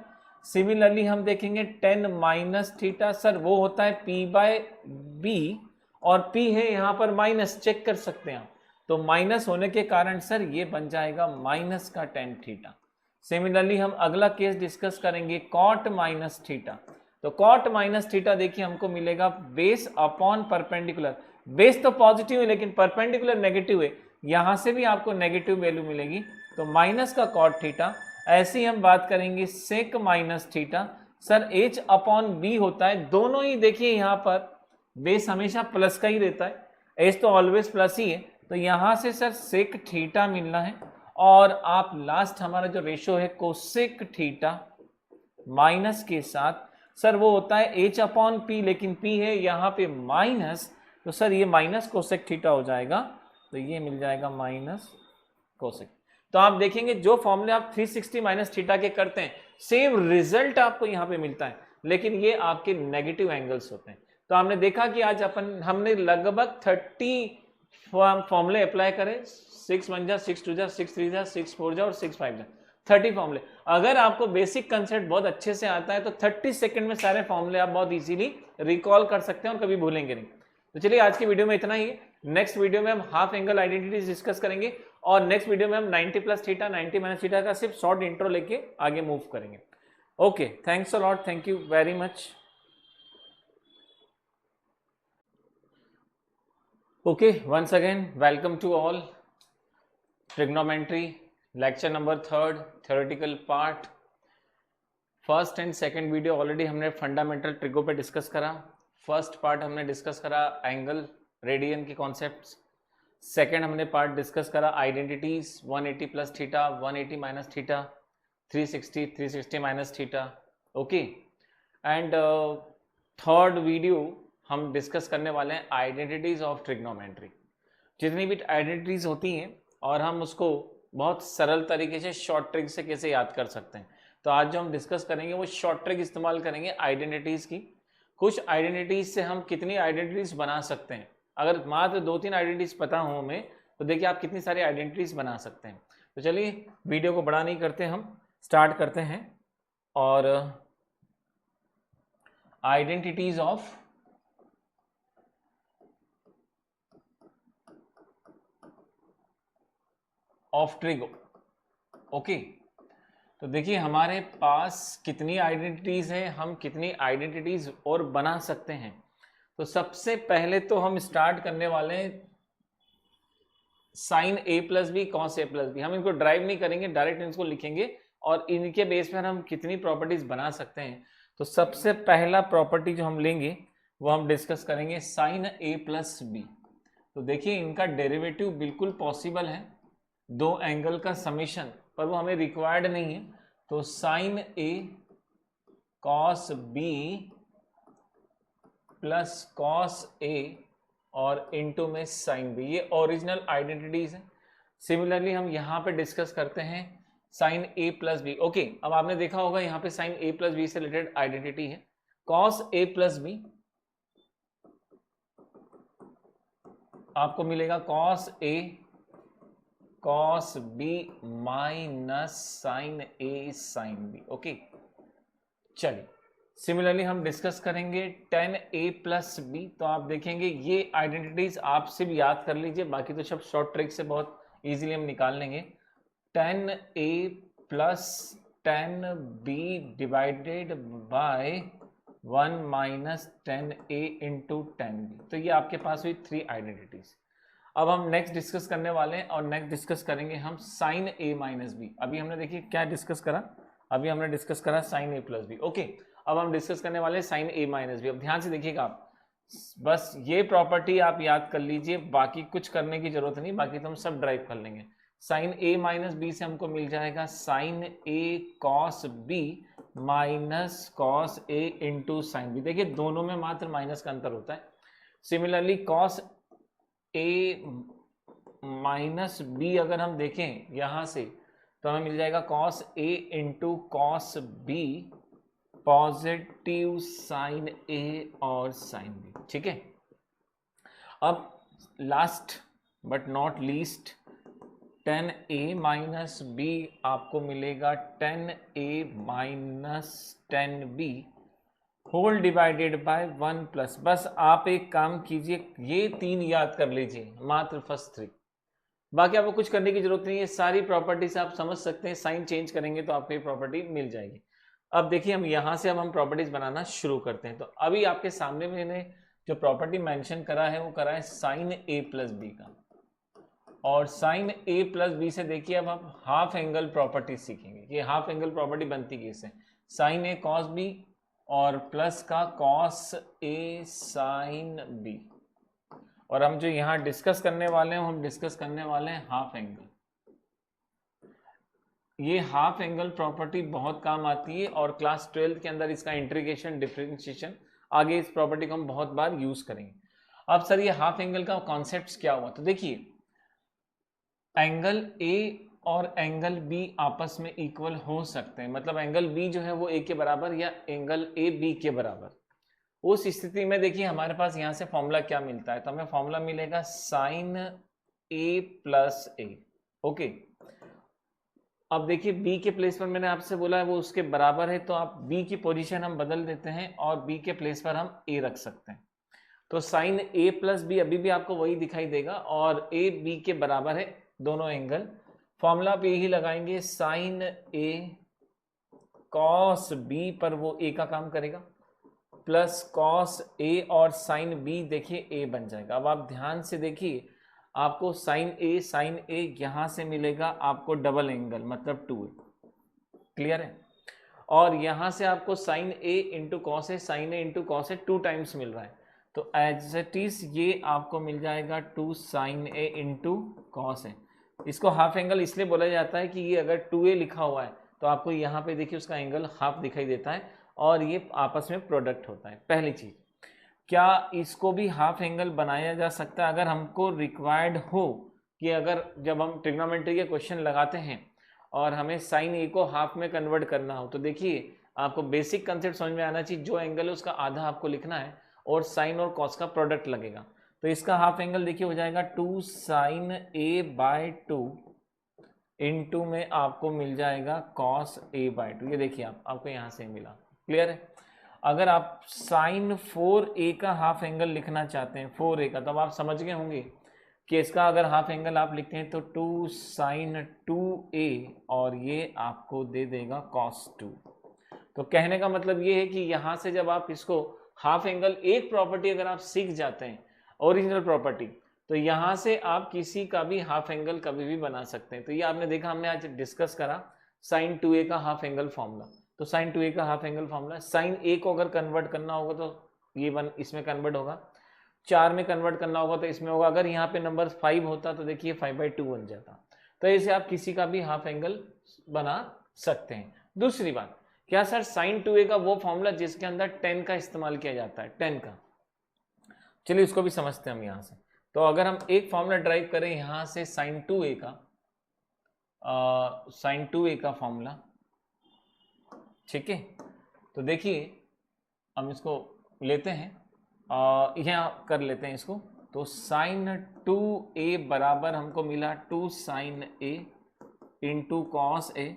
सिमिलरली हम देखेंगे टेन माइनस थीटा, सर वो होता है पी बाय बी और पी है यहाँ पर माइनस, चेक कर सकते हैं आप, तो माइनस होने के कारण सर ये बन जाएगा माइनस का टेन थीटा। सिमिलरली हम अगला केस डिस्कस करेंगे कॉट माइनस थीटा, तो कॉट माइनस थीटा देखिए हमको मिलेगा बेस अपॉन परपेंडिकुलर, बेस तो पॉजिटिव है लेकिन परपेंडिकुलर नेगेटिव है, यहां से भी आपको नेगेटिव वैल्यू मिलेगी, तो माइनस का कॉट थीटा। ऐसे ही हम बात करेंगे sec minus theta, sir H upon B होता है, दोनों ही देखिए यहाँ पर बेस हमेशा प्लस का ही रहता है, एच तो ऑलवेज प्लस ही है, तो यहां से सर सेक थीटा मिलना है। और आप लास्ट हमारा जो रेशो है कोसेक थीटा माइनस के साथ, सर वो होता है एच अपॉन पी, लेकिन पी है यहाँ पे माइनस, तो सर ये माइनस कोसेक थीटा हो जाएगा, तो ये मिल जाएगा माइनस कोसेक। तो आप देखेंगे जो फॉर्मूले आप 360 माइनस थीटा के करते हैं सेम रिजल्ट आपको यहाँ पे मिलता है, लेकिन ये आपके नेगेटिव एंगल्स होते हैं। तो हमने देखा कि आज हमने लगभग 30 फॉर्मूले अप्लाई करे, 6 1 जा 6 2 जा 6 3 जा 6 4 जा और 6 5 जा, 30 फॉर्मूले। अगर आपको बेसिक कंसेप्ट बहुत अच्छे से आता है तो 30 सेकंड में सारे फॉर्मूले आप बहुत इजीली रिकॉल कर सकते हैं और कभी भूलेंगे नहीं। तो चलिए आज की वीडियो में इतना ही है, नेक्स्ट वीडियो में हम हाफ एंगल आइडेंटिटीज डिस्कस करेंगे और नेक्स्ट वीडियो में हम 90 प्लस थीटा 90 माइनस थीटा का सिर्फ शॉर्ट इंट्रो लेके आगे मूव करेंगे। Okay, thanks a lot, thank you very much. Okay, once again, welcome to all. Trigonometry, lecture number 3rd, theoretical part. First and second video already हमने फंडामेंटल ट्रिगो पे डिस्कस करा। फर्स्ट पार्ट हमने डिस्कस करा एंगल रेडियन के कॉन्सेप्ट्स, सेकंड हमने पार्ट डिस्कस करा identities 180 plus theta 180 minus theta 360 minus theta. Okay, and third video हम डिस्कस करने वाले हैं आइडेंटिटीज ऑफ ट्रिग्नोमेट्री, जितनी भी आइडेंटिटीज होती हैं और हम उसको बहुत सरल तरीके से शॉर्ट ट्रिक से कैसे याद कर सकते हैं। तो आज जो हम डिस्कस करेंगे वो शॉर्ट ट्रिक इस्तेमाल करेंगे आइडेंटिटीज की। कुछ आइडेंटिटीज से हम कितनी आइडेंटिटीज बना सकते हैं, अगर मात्र 2-3 आइडेंटिटीज पता हो हमें तो देखिए आप कितनी सारी आइडेंटिटीज बना सकते हैं। तो चलिए वीडियो को बड़ा नहीं करते, हम स्टार्ट करते हैं और आइडेंटिटीज ऑफ ट्रिगो। ओके, तो देखिए हमारे पास कितनी आइडेंटिटीज है, हम कितनी आइडेंटिटीज और बना सकते हैं। तो सबसे पहले तो हम स्टार्ट करने वाले हैं sign A plus B cos A plus B. हम इनको ड्राइव नहीं करेंगे, डायरेक्ट इनको लिखेंगे और इनके बेस पर हम कितनी प्रॉपर्टीज बना सकते हैं। तो सबसे पहला प्रॉपर्टी जो हम लेंगे वो हम डिस्कस करेंगे साइन ए प्लस बी। तो देखिए इनका डेरिवेटिव बिल्कुल पॉसिबल है, दो एंगल का समेशन, पर वो हमें रिक्वायर्ड नहीं है। तो sine A cos B plus cos A और इनटू में साइन बी, ये ओरिजिनल आइडेंटिटीज है। सिमिलरली हम यहाँ पे डिस्कस करते हैं sign A plus B. Okay, अब आपने देखा होगा यहाँ पे साइन ए प्लस बी से रिलेटेड आइडेंटिटी है कॉस ए प्लस बी, आपको मिलेगा cos A cos B minus sine A sine B. Okay, चलिए सिमिलरली हम डिस्कस करेंगे टेन ए प्लस बी। तो आप देखेंगे ये आइडेंटिटीज आपसे भी याद कर लीजिए, बाकी तो सब शॉर्ट ट्रिक से बहुत इजीली हम निकाल लेंगे। Tan A plus tan B divided by 1 minus tan A into tan B. तो ये आपके पास हुई 3 आइडेंटिटीज। अब हम नेक्स्ट डिस्कस करने वाले हैं और नेक्स्ट डिस्कस करेंगे हम साइन ए माइनस बी। अभी हमने देखिए क्या डिस्कस करा, अभी हमने डिस्कस करा sign A plus B. Okay, अब हम डिस्कस करने वाले हैं साइन ए माइनस बी। अब ध्यान से देखिएगा आप, बस ये प्रॉपर्टी आप याद कर लीजिए, बाकी कुछ करने की जरूरत नहीं, बाकी तो हम सब ड्राइव कर लेंगे। साइन ए माइनस बी से हमको मिल जाएगा sine A cos B minus cos A into sine B. देखिए दोनों में मात्र माइनस का अंतर होता है। Similarly cos A minus B अगर हम देखें यहाँ से तो हमें मिल जाएगा cos A into cos B positive sine A और साइन बी। ठीक है, अब last but not least tan a minus B आपको मिलेगा tan a minus tan b whole divided by 1 plus. बस आप एक काम कीजिए, ये 3 याद कर लीजिए, मात्र फर्स्ट 3, बाकी आपको कुछ करने की जरूरत नहीं है। सारी प्रॉपर्टीज आप समझ सकते हैं, साइन चेंज करेंगे तो आपको ये प्रॉपर्टी मिल जाएगी। अब देखिए हम यहाँ से अब हम प्रॉपर्टीज बनाना शुरू करते हैं। तो अभी आपके सामने मैंने जो प्रॉपर्टी मेंशन करा है वो करा है साइन ए प्लस बी का, और साइन ए प्लस बी से देखिए अब हम हाफ एंगल प्रॉपर्टी सीखेंगे कि हाफ एंगल प्रॉपर्टी बनती कैसे। साइन ए कॉस बी और प्लस का कॉस ए साइन बी, और हम जो यहाँ डिस्कस करने वाले हैं हम डिस्कस करने वाले हैं हाफ एंगल। ये हाफ एंगल प्रॉपर्टी बहुत काम आती है और क्लास 12 के अंदर इसका इंटीग्रेशन डिफरेंशिएशन, आगे इस प्रॉपर्टी को हम बहुत बार यूज करेंगे। अब सर ये हाफ एंगल का कॉन्सेप्ट क्या हुआ, तो देखिए एंगल ए और एंगल बी आपस में इक्वल हो सकते हैं, मतलब एंगल बी जो है वो ए के बराबर या एंगल ए बी के बराबर। उस स्थिति में देखिए हमारे पास यहाँ से फॉर्मूला क्या मिलता है, तो हमें फॉर्मूला मिलेगा sign A plus A. Okay, अब देखिए b के प्लेस पर मैंने आपसे बोला है वो उसके बराबर है, तो आप b की पोजीशन हम बदल देते हैं और b के प्लेस पर हम a रख सकते हैं। तो साइन a प्लस बी अभी भी आपको वही दिखाई देगा और a b के बराबर है दोनों एंगल। फॉर्मूला पे यही लगाएंगे, साइन a कॉस b पर वो a का काम करेगा प्लस कॉस a और साइन b देखिए a बन जाएगा। अब आप ध्यान से देखिए, आपको साइन ए यहां से मिलेगा आपको डबल एंगल मतलब 2a, क्लियर है। और यहां से आपको sign A into cos A, sign A into cos A 2 times मिल रहा है, तो एज इट इज ये आपको मिल जाएगा 2 sign A into cos A. इसको हाफ एंगल इसलिए बोला जाता है कि ये अगर 2a लिखा हुआ है तो आपको यहाँ पे देखिए उसका एंगल हाफ दिखाई देता है और ये आपस में प्रोडक्ट होता है। पहली चीज, क्या इसको भी हाफ एंगल बनाया जा सकता है अगर हमको रिक्वायर्ड हो कि अगर जब हम ट्रिग्नोमेट्री के क्वेश्चन लगाते हैं और हमें साइन ए को हाफ में कन्वर्ट करना हो, तो देखिए आपको बेसिक कंसेप्ट समझ में आना चाहिए, जो एंगल है उसका आधा आपको लिखना है और साइन और कॉस का प्रोडक्ट लगेगा। तो इसका हाफ एंगल देखिए हो जाएगा 2 साइन ए बाय 2 इंटू में आपको मिल जाएगा कॉस ए बाय 2। ये देखिए आपको यहाँ से मिला, क्लियर है। अगर आप साइन 4a का हाफ एंगल लिखना चाहते हैं 4a का, तब आप समझ गए होंगे कि इसका अगर हाफ एंगल आप लिखते हैं तो 2 साइन 2a और ये आपको दे देगा cos 2। तो कहने का मतलब ये है कि यहाँ से जब आप इसको हाफ एंगल, एक प्रॉपर्टी अगर आप सीख जाते हैं ओरिजिनल प्रॉपर्टी, तो यहाँ से आप किसी का भी हाफ एंगल कभी भी बना सकते हैं। तो ये आपने देखा, हमने आज डिस्कस करा साइन 2a का हाफ एंगल फॉर्मूला। तो साइन 2a का half angle formula, sine a को अगर कन्वर्ट करना होगा तो ये 1 इसमें कन्वर्ट होगा, 4 में कन्वर्ट करना होगा तो इसमें होगा। अगर यहाँ पे नंबर 5 होता तो देखिए 5/2 बन जाता। तो ऐसे आप किसी का भी हाफ एंगल बना सकते हैं। दूसरी बात, क्या सर साइन 2a का वो फॉर्मूला जिसके अंदर 10 का इस्तेमाल किया जाता है, 10 का, चलिए उसको भी समझते हैं हम यहाँ से। तो अगर हम एक फॉर्मूला ड्राइव करें यहाँ से साइन 2a का फॉर्मूला, ठीक है, तो देखिए हम इसको लेते हैं, यहाँ कर लेते हैं इसको। तो साइन 2a बराबर हमको मिला 2 sine a into cos a।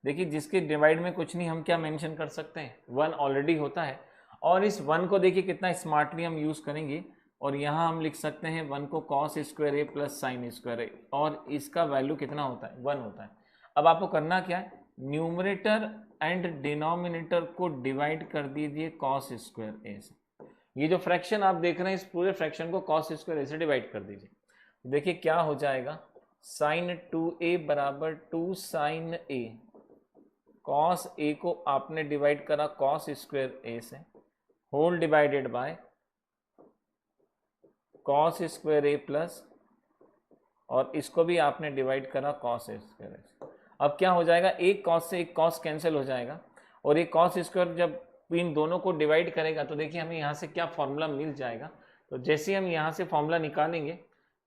देखिए जिसके डिवाइड में कुछ नहीं, हम क्या मेंशन कर सकते हैं, 1 ऑलरेडी होता है, और इस 1 को देखिए कितना स्मार्टली हम यूज़ करेंगे, और यहाँ हम लिख सकते हैं 1 को cos square A plus sine square ए, और इसका वैल्यू कितना होता है, 1 होता है। अब आपको करना क्या है, न्यूमरेटर एंड डिनोमिनेटर को डिवाइड कर दीजिए कॉस स्क्वायर ए से। ये जो फ्रैक्शन आप देख रहे हैं इस पूरे फ्रैक्शन को कॉस स्क्वायर ए से डिवाइड कर दीजिए। देखिए क्या हो जाएगा, साइन 2a बराबर 2 साइन a, कॉस a को आपने डिवाइड करा कॉस स्क्वायर ए से, whole divided by cos square A plus, और इसको भी आपने डिवाइड करा कॉस स्क्वायर ए से। अब क्या हो जाएगा, एक कॉस से एक कॉस कैंसिल हो जाएगा, और एक कॉस स्क्वायर जब इन दोनों को डिवाइड करेगा तो देखिए हमें यहाँ से क्या फॉर्मूला मिल जाएगा। तो जैसे हम यहाँ से फॉर्मूला निकालेंगे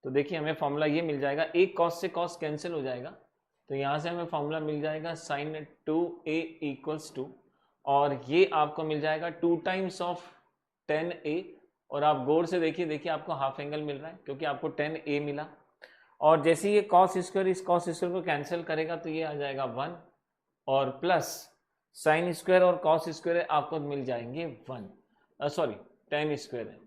तो देखिए हमें फॉर्मूला ये मिल जाएगा, एक कॉस से कॉस कैंसिल हो जाएगा, तो यहाँ से हमें फॉर्मूला मिल जाएगा साइन 2a इक्वल्स टू, और ये आपको मिल जाएगा 2 टाइम्स ऑफ 10a, और आप गौर से देखिए आपको हाफ एंगल मिल रहा है क्योंकि आपको 10a मिला, और जैसे ये कॉस स्क्वायर इस कॉस स्क्वायर को कैंसिल करेगा तो ये आ जाएगा 1, और प्लस साइन स्क्वायर और कॉस स्क्वायर आपको मिल जाएंगे 1, सॉरी 10 स्क्वायर है।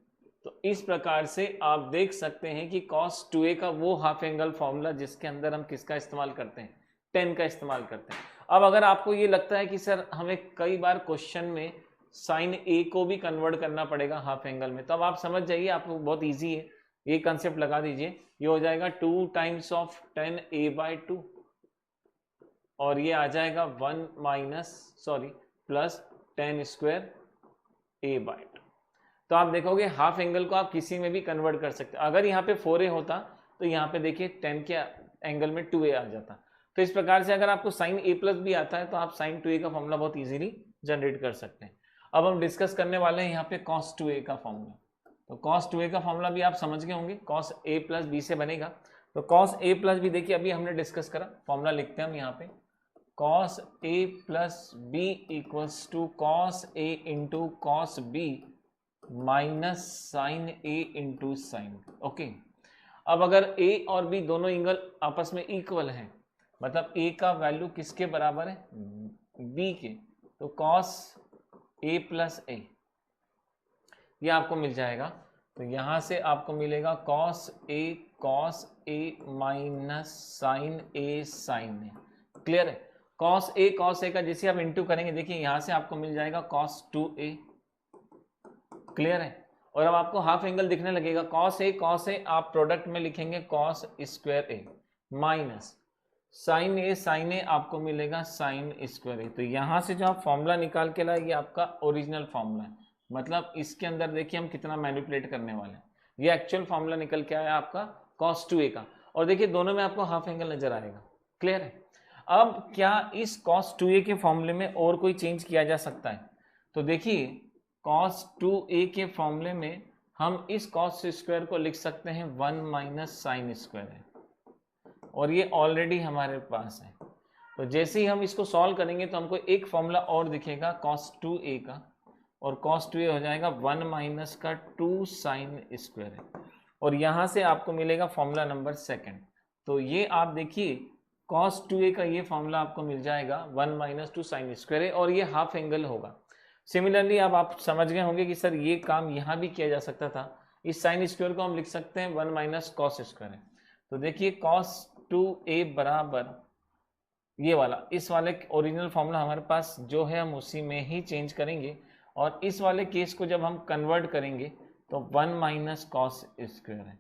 तो इस प्रकार से आप देख सकते हैं कि cos 2a का वो हाफ एंगल फॉर्मूला जिसके अंदर हम किसका इस्तेमाल करते हैं, 10 का इस्तेमाल करते हैं। अब अगर आपको ये लगता है कि सर हमें कई बार क्वेश्चन में साइन a को भी कन्वर्ट करना पड़ेगा हाफ एंगल में, तो अब आप समझ जाइए, आपको बहुत ईजी है, ये कंसेप्ट लगा दीजिए, ये हो जाएगा 2 टाइम्स ऑफ 10a/2, और ये आ जाएगा 1 प्लस 10 स्क्वायर a/2। तो आप देखोगे हाफ एंगल को आप किसी में भी कन्वर्ट कर सकते हैं। अगर यहाँ पे 4a होता तो यहाँ पे देखिए 10 के एंगल में 2a आ जाता। तो इस प्रकार से अगर आपको साइन a प्लस भी आता है तो आप साइन 2a का फॉर्मूला बहुत इजीली जनरेट कर सकते हैं। अब हम डिस्कस करने वाले हैं यहाँ पे cos 2a का फॉर्मूला। तो cos 2a का फॉर्मूला भी आप समझ गए होंगे, cos a प्लस b से बनेगा। तो cos a प्लस b देखिए अभी हमने डिस्कस करा, फॉर्मूला लिखते हैं हम यहाँ पे, cos a plus b equals to cos a into cos b minus sine A into sine. Okay, अब अगर a और b दोनों एंगल आपस में इक्वल हैं, मतलब a का वैल्यू किसके बराबर है, b के, तो cos a प्लस a ये आपको मिल जाएगा। तो यहां से आपको मिलेगा cos a minus sine a sine A. Clear है, cos a का जैसे आप इंटू करेंगे, देखिए यहां से आपको मिल जाएगा cos 2a। क्लियर है, और अब आपको हाफ एंगल दिखने लगेगा, cos a आप प्रोडक्ट में लिखेंगे cos square a minus sine A आपको मिलेगा साइन स्क्वायर ए। तो यहाँ से जो आप फॉर्मूला निकाल के लाए ये आपका ओरिजिनल फॉर्मूला है, मतलब इसके अंदर देखिए हम कितना मैनिपुलेट करने वाले हैं। ये एक्चुअल फॉर्मूला निकल के आया आपका cos 2a का, और देखिए दोनों में आपको हाफ एंगल नजर आएगा। क्लियर है, अब क्या इस cos 2a के फॉर्मूले में और कोई चेंज किया जा सकता है, तो देखिए cos 2a के फॉर्मूले में हम इस cos स्क्वायर को लिख सकते हैं 1 माइनस साइन स्क्वायर है, और ये ऑलरेडी हमारे पास है। तो जैसे ही हम इसको सॉल्व करेंगे तो हमको एक फॉर्मूला और दिखेगा cos 2a का, और cos 2a हो जाएगा 1 माइनस का 2 साइन स्क्वायर है, और यहाँ से आपको मिलेगा फॉर्मूला नंबर सेकंड। तो ये आप देखिए cos 2a का ये फॉर्मूला आपको मिल जाएगा 1 माइनस 2 साइन स्क्वायर है, और ये हाफ एंगल होगा। सिमिलरली अब आप समझ गए होंगे कि सर ये काम यहाँ भी किया जा सकता था, इस साइन स्क्वायर को हम लिख सकते हैं 1 माइनस कॉस स्क्वायर है। तो देखिए cos 2a बराबर ये वाला, इस वाले ओरिजिनल फॉर्मूला हमारे पास जो है हम उसी में ही चेंज करेंगे, और इस वाले केस को जब हम कन्वर्ट करेंगे तो 1 माइनस कॉस स्क्वायर है।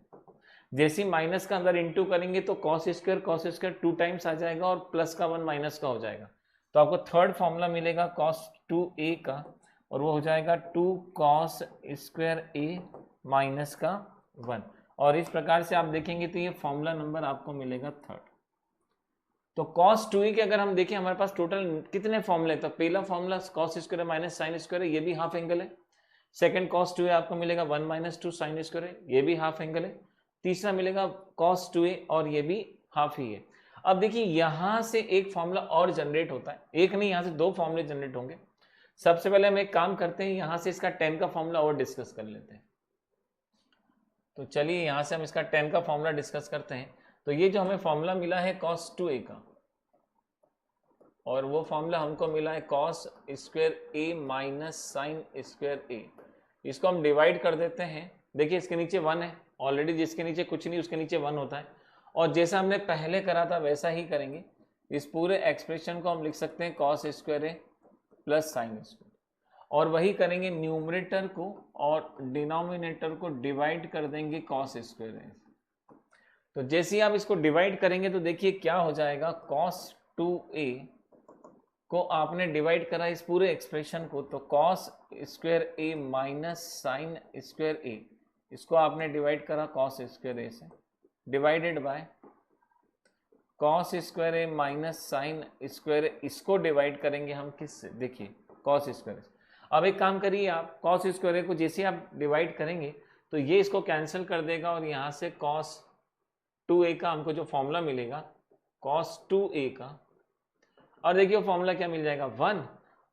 जैसे ही माइनस का अंदर इंटू करेंगे तो कॉस स्क्वायर 2 टाइम्स आ जाएगा, और प्लस का 1 माइनस का हो जाएगा। तो आपको थर्ड फॉर्मूला मिलेगा cos 2a का, और वो हो जाएगा 2 cos स्क्वायर a माइनस का 1, और इस प्रकार से आप देखेंगे तो ये फॉर्मूला नंबर आपको मिलेगा थर्ड। तो cos 2a के अगर हम देखें हमारे पास टोटल कितने फॉर्मूले, तो पहला formula cos square minus sine square है, ये भी हाफ एंगल है। सेकंड cos 2a आपको मिलेगा 1 माइनस 2 साइन स्क्वायर है, ये भी हाफ एंगल है। तीसरा मिलेगा cos 2a और ये भी हाफ ही है। अब देखिए यहां से एक फॉर्मूला और जनरेट होता है, एक नहीं यहां से 2 फॉर्मूले जनरेट होंगे। सबसे पहले हम एक काम करते हैं, यहां से इसका 10 का फॉर्मूला और डिस्कस कर लेते हैं। तो चलिए यहां से हम इसका 10 का फॉर्मूला डिस्कस करते हैं। तो ये जो हमें फॉर्मूला मिला है cos 2a का, और वो फॉर्मूला हमको मिला है cos square a minus sine square a, इसको हम डिवाइड कर देते हैं। देखिए इसके नीचे 1 है ऑलरेडी, जिसके नीचे कुछ नहीं उसके नीचे 1 होता है, और जैसा हमने पहले करा था वैसा ही करेंगे। इस पूरे एक्सप्रेशन को हम लिख सकते हैं cos square a plus sine square, और वही करेंगे न्यूमरेटर को और डिनोमिनेटर को डिवाइड कर देंगे cos स्क्वायर a। तो जैसे ही आप इसको डिवाइड करेंगे तो देखिए क्या हो जाएगा, cos 2a को आपने डिवाइड करा इस पूरे एक्सप्रेशन को, तो cos square a minus sine square a, इसको आपने डिवाइड करा cos स्क्वायर a से, divided by cos square a minus sine square, इसको डिवाइड करेंगे हम किससे, देखिए cos स्क्वायर। अब एक काम करिए आप, cos स्क्वायर को जैसे आप डिवाइड करेंगे तो ये इसको कैंसिल कर देगा, और यहाँ से cos 2a का हमको जो फॉर्मूला मिलेगा cos 2a का, और देखिए वो फॉर्मूला क्या मिल जाएगा 1,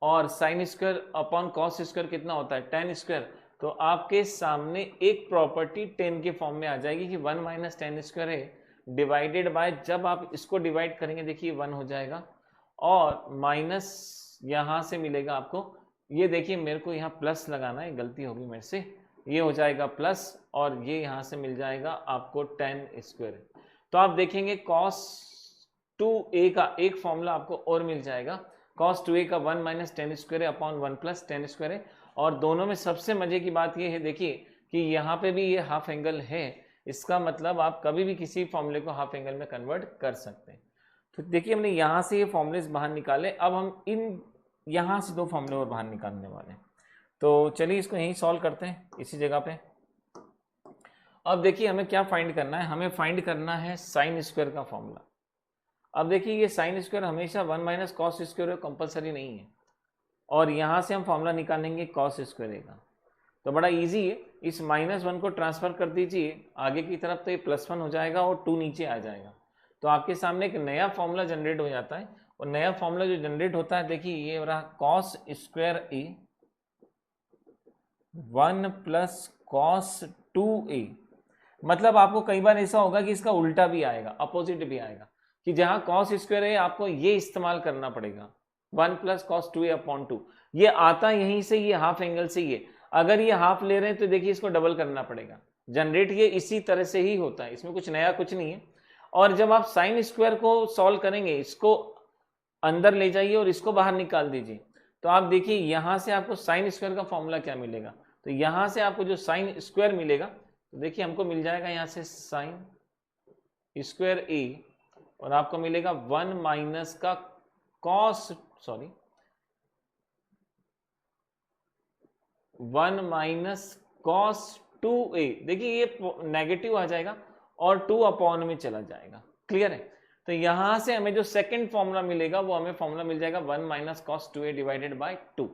और sine square upon cos square कितना होता है tan स्क्वायर। तो आपके सामने एक प्रॉपर्टी tan के फॉर्म में आ जाएगी कि 1 माइनस tan स्क्वायर है डिवाइडेड बाय, जब आप इसको डिवाइड करेंगे देखिए 1 हो जाएगा, और माइनस यहाँ से मिलेगा आपको, ये देखिए मेरे को यहाँ प्लस लगाना है, गलती होगी मेरे से, ये हो जाएगा प्लस, और ये यहाँ से मिल जाएगा आपको tan स्क्वायर। तो आप देखेंगे cos 2a का एक फॉर्मूला आपको और मिल जाएगा, cos 2a का 1 minus tan square upon 1 plus tan square है। और दोनों में सबसे मजे की बात ये है देखिए कि यहाँ पे भी ये हाफ एंगल है, इसका मतलब आप कभी भी किसी फॉर्मूले को हाफ एंगल में कन्वर्ट कर सकते हैं। तो देखिए हमने यहाँ से ये फॉर्मूलेस बाहर निकाले, अब हम इन यहाँ से दो फॉर्मूले और बाहर निकालने वाले हैं। तो चलिए इसको यहीं सॉल्व करते हैं इसी जगह पे। अब देखिए हमें क्या फाइंड करना है, हमें फाइंड करना है साइन स्क्वायर का फॉर्मूला। अब देखिए ये साइन स्क्वायर हमेशा 1 माइनस कॉस स्क्वायर कंपलसरी नहीं है, और यहाँ से हम फॉर्मूला निकालेंगे कॉस स्क्वायर का। तो बड़ा इजी है, इस -1 को ट्रांसफर कर दीजिए आगे की तरफ, तो ये +1 हो जाएगा और 2 नीचे आ जाएगा। तो आपके सामने एक नया फॉर्मूला जनरेट हो जाता है, और नया फॉर्मूला जो जनरेट होता है देखिए ये रहा cos square a 1 plus cos 2a। मतलब आपको कई बार ऐसा होगा कि इसका उल्टा भी आएगा, अपोजिट भी आएगा, कि जहां कॉस स्क्वायर है आपको ये इस्तेमाल करना पड़ेगा 1 प्लस कॉस 2a अपॉन 2। ये आता यहीं से, ये हाफ एंगल से, ये अगर ये हाफ ले रहे हैं तो देखिए इसको डबल करना पड़ेगा। जनरेट ये इसी तरह से ही होता है, इसमें कुछ नया कुछ नहीं है। और जब आप साइन स्क्वायर को सॉल्व करेंगे, इसको अंदर ले जाइए और इसको बाहर निकाल दीजिए, तो आप देखिए यहां से आपको साइन स्क्वायर का फॉर्मूला क्या मिलेगा। तो यहां से आपको जो साइन स्क्वायर मिलेगा, तो देखिए हमको मिल जाएगा यहाँ से साइन स्क्वायर a, और आपको मिलेगा 1 माइनस का कॉस 1 माइनस कॉस 2a। देखिए ये नेगेटिव आ जाएगा और 2 अपॉन में चला जाएगा। क्लियर है? तो यहां से हमें जो सेकंड फॉर्मूला मिलेगा वो हमें फॉर्मूला मिल जाएगा 1 minus cos 2a divided by 2।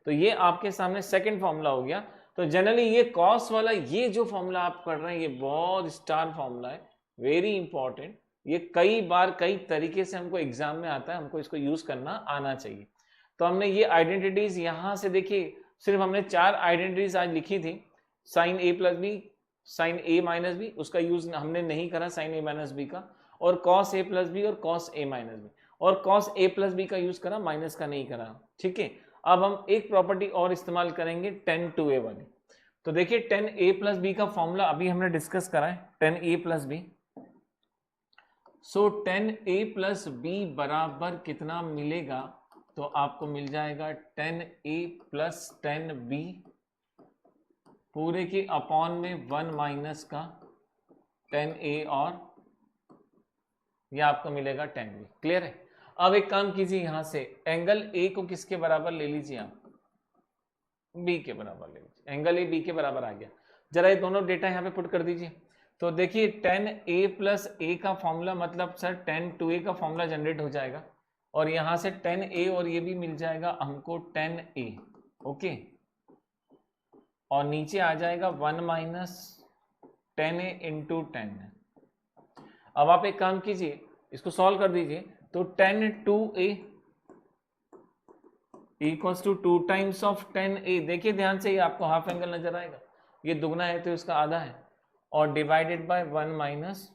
तो ये आपके सामने सेकंड फॉर्मूला हो गया। तो जनरली ये कॉस वाला ये जो फॉर्मूला आप पढ़ रहे हैं ये बहुत स्टार फॉर्मूला है, वेरी इंपॉर्टेंट। ये कई बार कई तरीके से हमको एग्जाम में आता है, हमको इसको यूज करना आना चाहिए। तो हमने ये आइडेंटिटीज यहां से देखिए, सिर्फ हमने 4 आइडेंटिटीज आज लिखी थी, sine a plus B, sine a minus B, उसका यूज हमने नहीं करा साइन a माइनस बी का, और कॉस a प्लस बी और कॉस a माइनस बी, और कॉस a प्लस बी का यूज करा, माइनस का नहीं करा। ठीक है, अब हम एक प्रॉपर्टी और इस्तेमाल करेंगे tan 2a वाली। तो देखिए tan a प्लस बी का फॉर्मूला अभी हमने डिस्कस करा है, tan a plus B. So tan a plus B बराबर कितना मिलेगा, तो आपको मिल जाएगा tan a plus tan b पूरे के अपॉन में 1 माइनस का tan a, और यह आपको मिलेगा tan b। क्लियर है? अब एक काम कीजिए, यहां से एंगल a को किसके बराबर ले लीजिए आप, b के बराबर ले लीजिए। एंगल a b के बराबर आ गया। जरा ये दोनों डेटा यहाँ पे पुट कर दीजिए। तो देखिए tan a प्लस a का फॉर्मूला मतलब सर tan 2a का फॉर्मूला जनरेट हो जाएगा, और यहाँ से tan a और ये भी मिल जाएगा हमको tan a। ओके, और नीचे आ जाएगा 1 minus tan a into tan। अब आप एक काम कीजिए, इसको सॉल्व कर दीजिए। तो tan 2a equals to 2 times of tan a। देखिए ध्यान से, ये आपको हाफ एंगल नजर आएगा, ये दुगना है तो इसका आधा है, और divided by 1 minus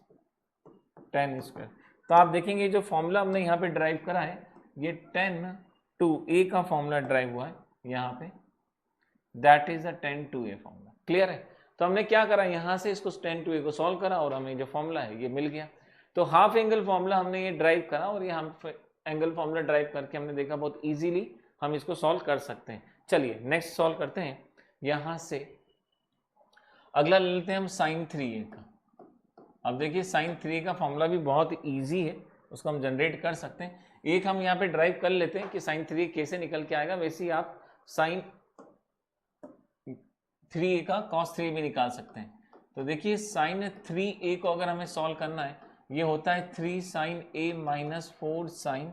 tan square. तो आप देखेंगे जो फॉर्मूला हमने यहाँ पे ड्राइव करा है, ये tan 2a का फॉर्मूला ड्राइव हुआ है यहाँ पे, that is the tan 2a formula. Clear है? तो हमने क्या करा, यहाँ से इसको tan 2a को सॉल्व करा और हमें जो फॉर्मूला है ये मिल गया। तो हाफ एंगल फॉर्मूला हमने ये ड्राइव करा, और ये हम एंगल फॉर्मूला ड्राइव करके हमने देखा बहुत इजीली हम इसको सॉल्व कर सकते हैं। चलिए नेक्स्ट सॉल्व करते हैं। यहाँ से अगला ले लेते हैं हम sin 3a का। अब देखिए sin 3a का फॉर्मूला भी बहुत इजी है, उसको हम जनरेट कर सकते हैं। एक हम यहाँ पे ड्राइव कर लेते हैं कि sin 3a कैसे निकल के आएगा, वैसे ही आप sin 3a का cos 3a भी निकाल सकते हैं। तो देखिए sin 3a को अगर हमें सॉल्व करना है, ये होता है 3 sin a minus 4 sin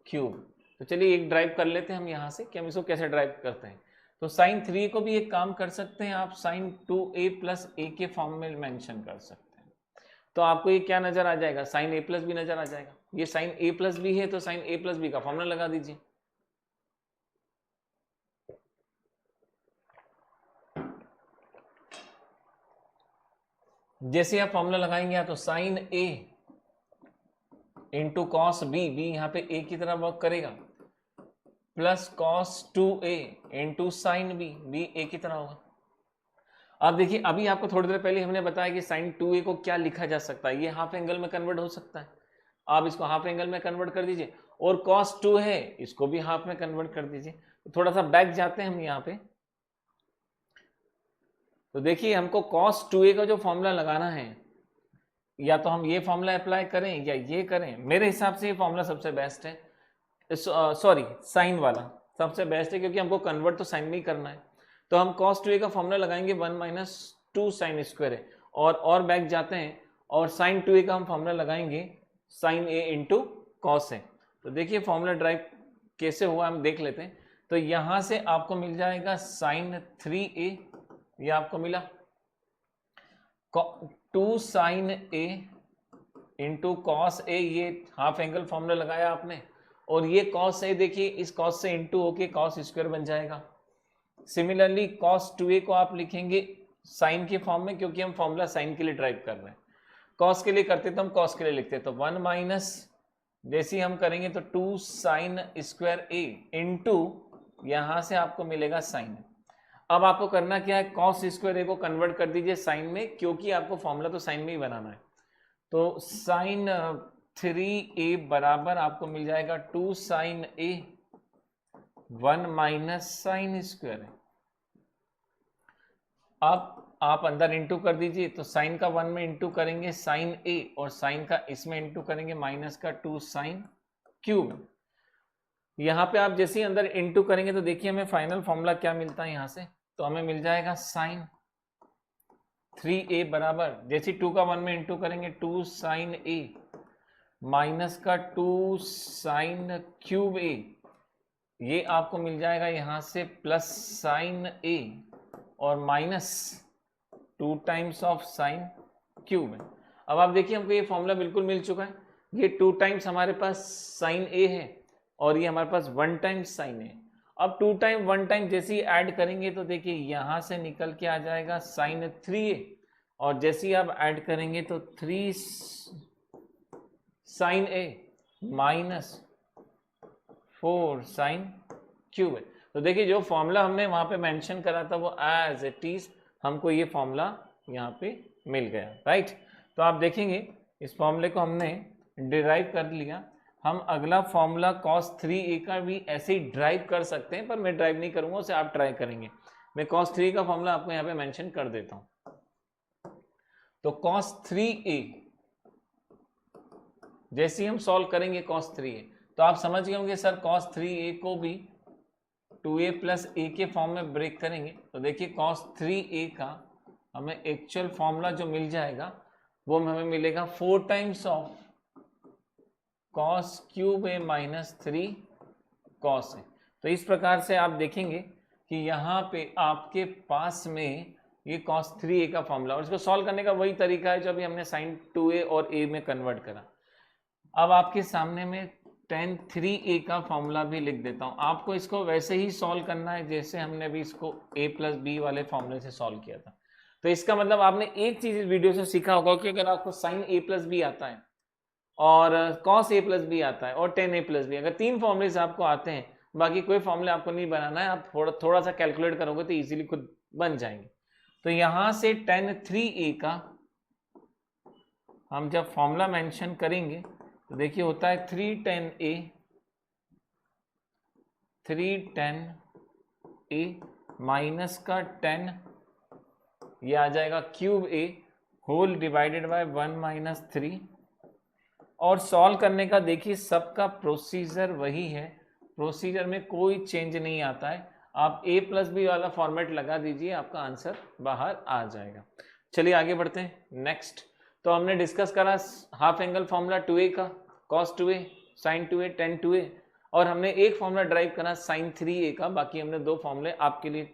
cube. तो चलिए एक ड्राइव कर लेते हैं हम यहाँ से कि हम इसको कैसे ड्राइव करते हैं। तो sin 3 को भी एक काम कर सकते हैं आप, sin 2a प्लस a के फॉर्म में मेंशन कर सकते हैं। तो आपको ये क्या नजर आ जाएगा, साइन ए प्लस बी नजर आ जाएगा। ये साइन ए प्लस बी है तो साइन ए प्लस बी का फॉर्मूला लगा दीजिए। जैसे आप फॉर्मूला लगाएंगे तो sine A into cos B, B यहाँ पे ए की तरह वर्क करेगा, plus cos 2a into sine B, B A की तरह होगा। अब देखिए अभी आपको थोड़ी देर पहले हमने बताया कि साइन 2a को क्या लिखा जा सकता है, ये हाफ एंगल में कन्वर्ट हो सकता है, आप इसको हाफ एंगल में कन्वर्ट कर दीजिए। और cos 2 है इसको भी हाफ में कन्वर्ट कर दीजिए। तो थोड़ा सा बैक जाते हैं हम यहाँ पे, तो देखिए हमको cos 2a का जो फॉर्मूला लगाना है, या तो हम ये फॉर्मूला अप्लाई करें या ये करें, मेरे हिसाब से ये फॉर्मूला सबसे बेस्ट है, सॉरी साइन वाला सबसे बेस्ट है, क्योंकि हमको कन्वर्ट तो साइन में ही करना है। तो हम cos 2a का फॉर्मूला लगाएंगे 1 - 2 साइन स्क्वायर है, और बैक जाते हैं और साइन 2a का हम फॉर्मूला लगाएंगे साइन a इंटू कॉस है। तो देखिए फॉर्मूला ड्राइव कैसे हुआ हम देख लेते हैं। तो यहाँ से आपको मिल जाएगा साइन 3a, ये आपको मिला 2 sine a into cos a, ये हाफ एंगल फॉर्मूला लगाया आपने, और ये कॉस a देखिए इस कॉस से इंटू होके कॉस स्क्वायर बन जाएगा। सिमिलरली cos 2a को आप लिखेंगे साइन के फॉर्म में, क्योंकि हम फॉर्मूला साइन के लिए ड्राइव कर रहे हैं। cos के लिए करते तो हम cos के लिए लिखते, तो 1 माइनस जैसे हम करेंगे तो 2 साइन स्क्वायर a इंटू यहाँ से आपको मिलेगा साइन। अब आपको करना क्या है, cos स्क्वायर a को कन्वर्ट कर दीजिए साइन में, क्योंकि आपको फॉर्मूला तो साइन में ही बनाना है। तो साइन 3a बराबर आपको मिल जाएगा 2 sine a 1 minus sine square है। अब आप अंदर इंटू कर दीजिए, तो साइन का 1 में इंटू करेंगे साइन a, और साइन का इसमें इंटू करेंगे माइनस का 2 साइन क्यूब। यहाँ पे आप जैसे ही अंदर इंटू करेंगे तो देखिए हमें फाइनल फॉर्मूला क्या मिलता है यहाँ से, तो हमें मिल जाएगा साइन 3a बराबर, जैसे 2 का 1 में इंटू करेंगे 2 साइन a माइनस का 2 साइन क्यूब a, ये आपको मिल जाएगा यहाँ से प्लस साइन a और minus 2 times of sine cube है। अब आप देखिए हमको ये फॉर्मूला बिल्कुल मिल चुका है, ये 2 टाइम्स हमारे पास साइन a है और ये हमारे पास 1 टाइम्स साइन है। अब 2 टाइम 1 टाइम जैसे ही ऐड करेंगे तो देखिए यहाँ से निकल के आ जाएगा साइन 3a, और जैसे ही आप ऐड करेंगे तो 3 sine a minus 4 sine cube है। तो देखिए जो फॉर्मूला हमने वहाँ पे मेंशन करा था वो एज इट इज हमको ये फॉर्मूला यहाँ पे मिल गया, राइट। तो आप देखेंगे इस फॉर्मूले को हमने डिराइव कर लिया। हम अगला फॉर्मूला cos 3a का भी ऐसे ही ड्राइव कर सकते हैं, पर मैं ड्राइव नहीं करूँगा, उसे आप ट्राई करेंगे। मैं cos 3 का फॉर्मूला आपको यहाँ पे मेंशन कर देता हूँ। तो cos 3a जैसे ही हम सॉल्व करेंगे cos 3a, तो आप समझ गए होंगे सर cos 3a को भी 2a प्लस a के फॉर्म में ब्रेक करेंगे। तो देखिए cos 3a का हमें एक्चुअल फॉर्मूला जो मिल जाएगा वो हमें मिलेगा 4 times of cos cube a minus 3 cos a। तो इस प्रकार से आप देखेंगे कि यहाँ पे आपके पास में ये cos 3a का फॉर्मूला, और इसको सॉल्व करने का वही तरीका है जो अभी हमने sin 2a और a में कन्वर्ट करा। अब आपके सामने में tan 3a का फॉर्मूला भी लिख देता हूँ। आपको इसको वैसे ही सॉल्व करना है जैसे हमने अभी इसको a प्लस बी वाले फॉर्मूले से सॉल्व किया था। तो इसका मतलब आपने एक चीज़ इस वीडियो से सीखा होगा कि अगर आपको sin a प्लस बी आता है और cos a प्लस बी आता है और tan a प्लस बी, अगर 3 फॉर्मूले आपको आते हैं, बाकी कोई फॉर्मूले आपको नहीं बनाना है, आप थोड़ा सा कैलकुलेट करोगे तो ईजिली खुद बन जाएंगे। तो यहाँ से tan 3a का हम जब फॉर्मूला मेंशन करेंगे तो देखिए होता है 3 tan a माइनस का 10, ये आ जाएगा cube a whole divided by 1 minus 3। और सॉल्व करने का देखिए सबका प्रोसीजर वही है, प्रोसीजर में कोई चेंज नहीं आता है। आप a प्लस बी वाला फॉर्मेट लगा दीजिए, आपका आंसर बाहर आ जाएगा। चलिए आगे बढ़ते हैं नेक्स्ट। तो हमने डिस्कस करा हाफ एंगल फॉर्मूला 2a का, cos 2a, sin 2a, tan 2a, और हमने एक फॉर्मूला ड्राइव करा sin 3a का। बाकी हमने 2 फॉर्मूले आपके लिए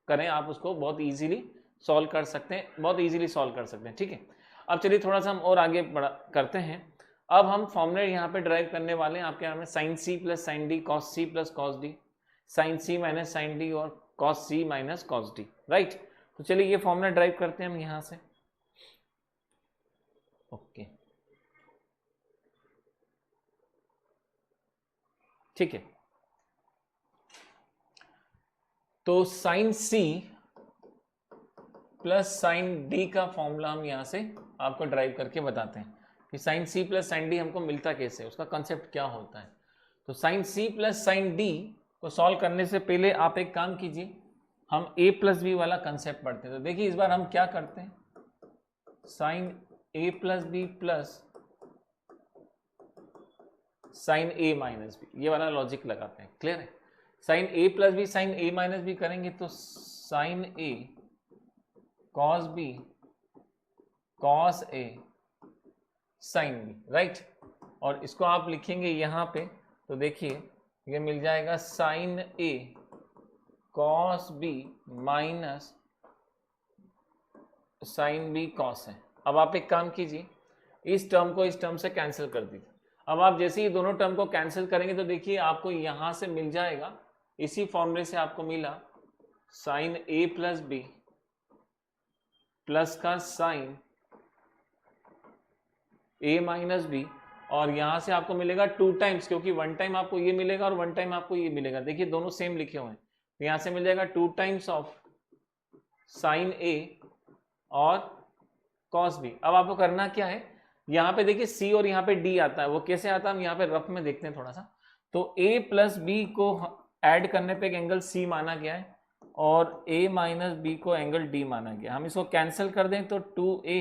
करें, आप उसको बहुत इजीली सॉल्व कर सकते हैं, बहुत इजीली सॉल्व कर सकते हैं, ठीक है। अब चलिए थोड़ा सा हम और आगे बढ़ा करते हैं। अब हम फॉर्मूले यहाँ पे ड्राइव करने वाले हैं आपके यहाँ में sine C plus sine D, cos C plus cos D, sine C minus sine D और cos C minus cos D, right. तो चलिए ये फॉर्मूला ड्राइव करते हैं हम यहाँ से। ओके, ठीक है। तो sine C plus sine D का फॉर्मूला हम यहां से आपको ड्राइव करके बताते हैं कि sine C plus sine D हमको मिलता कैसे, उसका कंसेप्ट क्या होता है। तो sine C plus sine D को सॉल्व करने से पहले आप एक काम कीजिए, हम ए प्लस बी वाला कंसेप्ट पढ़ते हैं। तो देखिए इस बार हम क्या करते हैं, sign A plus B plus sign A minus B, ये वाला लॉजिक लगाते हैं। क्लियर है? Sign A plus B sign A minus B करेंगे तो sine A cos B cos A sine B, right. और इसको आप लिखेंगे यहाँ पे तो देखिए ये मिल जाएगा sine A cos B minus sine B cos है। अब आप एक काम कीजिए, इस टर्म को इस टर्म से कैंसिल कर दीजिए। अब आप जैसे ही दोनों टर्म को कैंसिल करेंगे तो देखिए आपको यहां से मिल जाएगा, इसी फॉर्मूले से आपको मिला sign A plus B plus का साइन ए माइनस बी, और यहां से आपको मिलेगा 2 टाइम्स, क्योंकि 1 टाइम आपको ये मिलेगा और 1 टाइम आपको ये मिलेगा। देखिए दोनों सेम लिखे हुए हैं, तो यहां से मिल जाएगा 2 टाइम्स ऑफ साइन ए और कॉस बी। अब आपको करना क्या है, यहाँ पे देखिए सी और यहाँ पे डी आता है, वो कैसे आता है हम यहाँ पे रफ में देखते हैं थोड़ा सा। तो ए प्लस बी को ऐड करने पे एक एंगल सी माना गया है और ए माइनस बी को एंगल डी माना गया। हम इसको कैंसिल कर दें तो 2a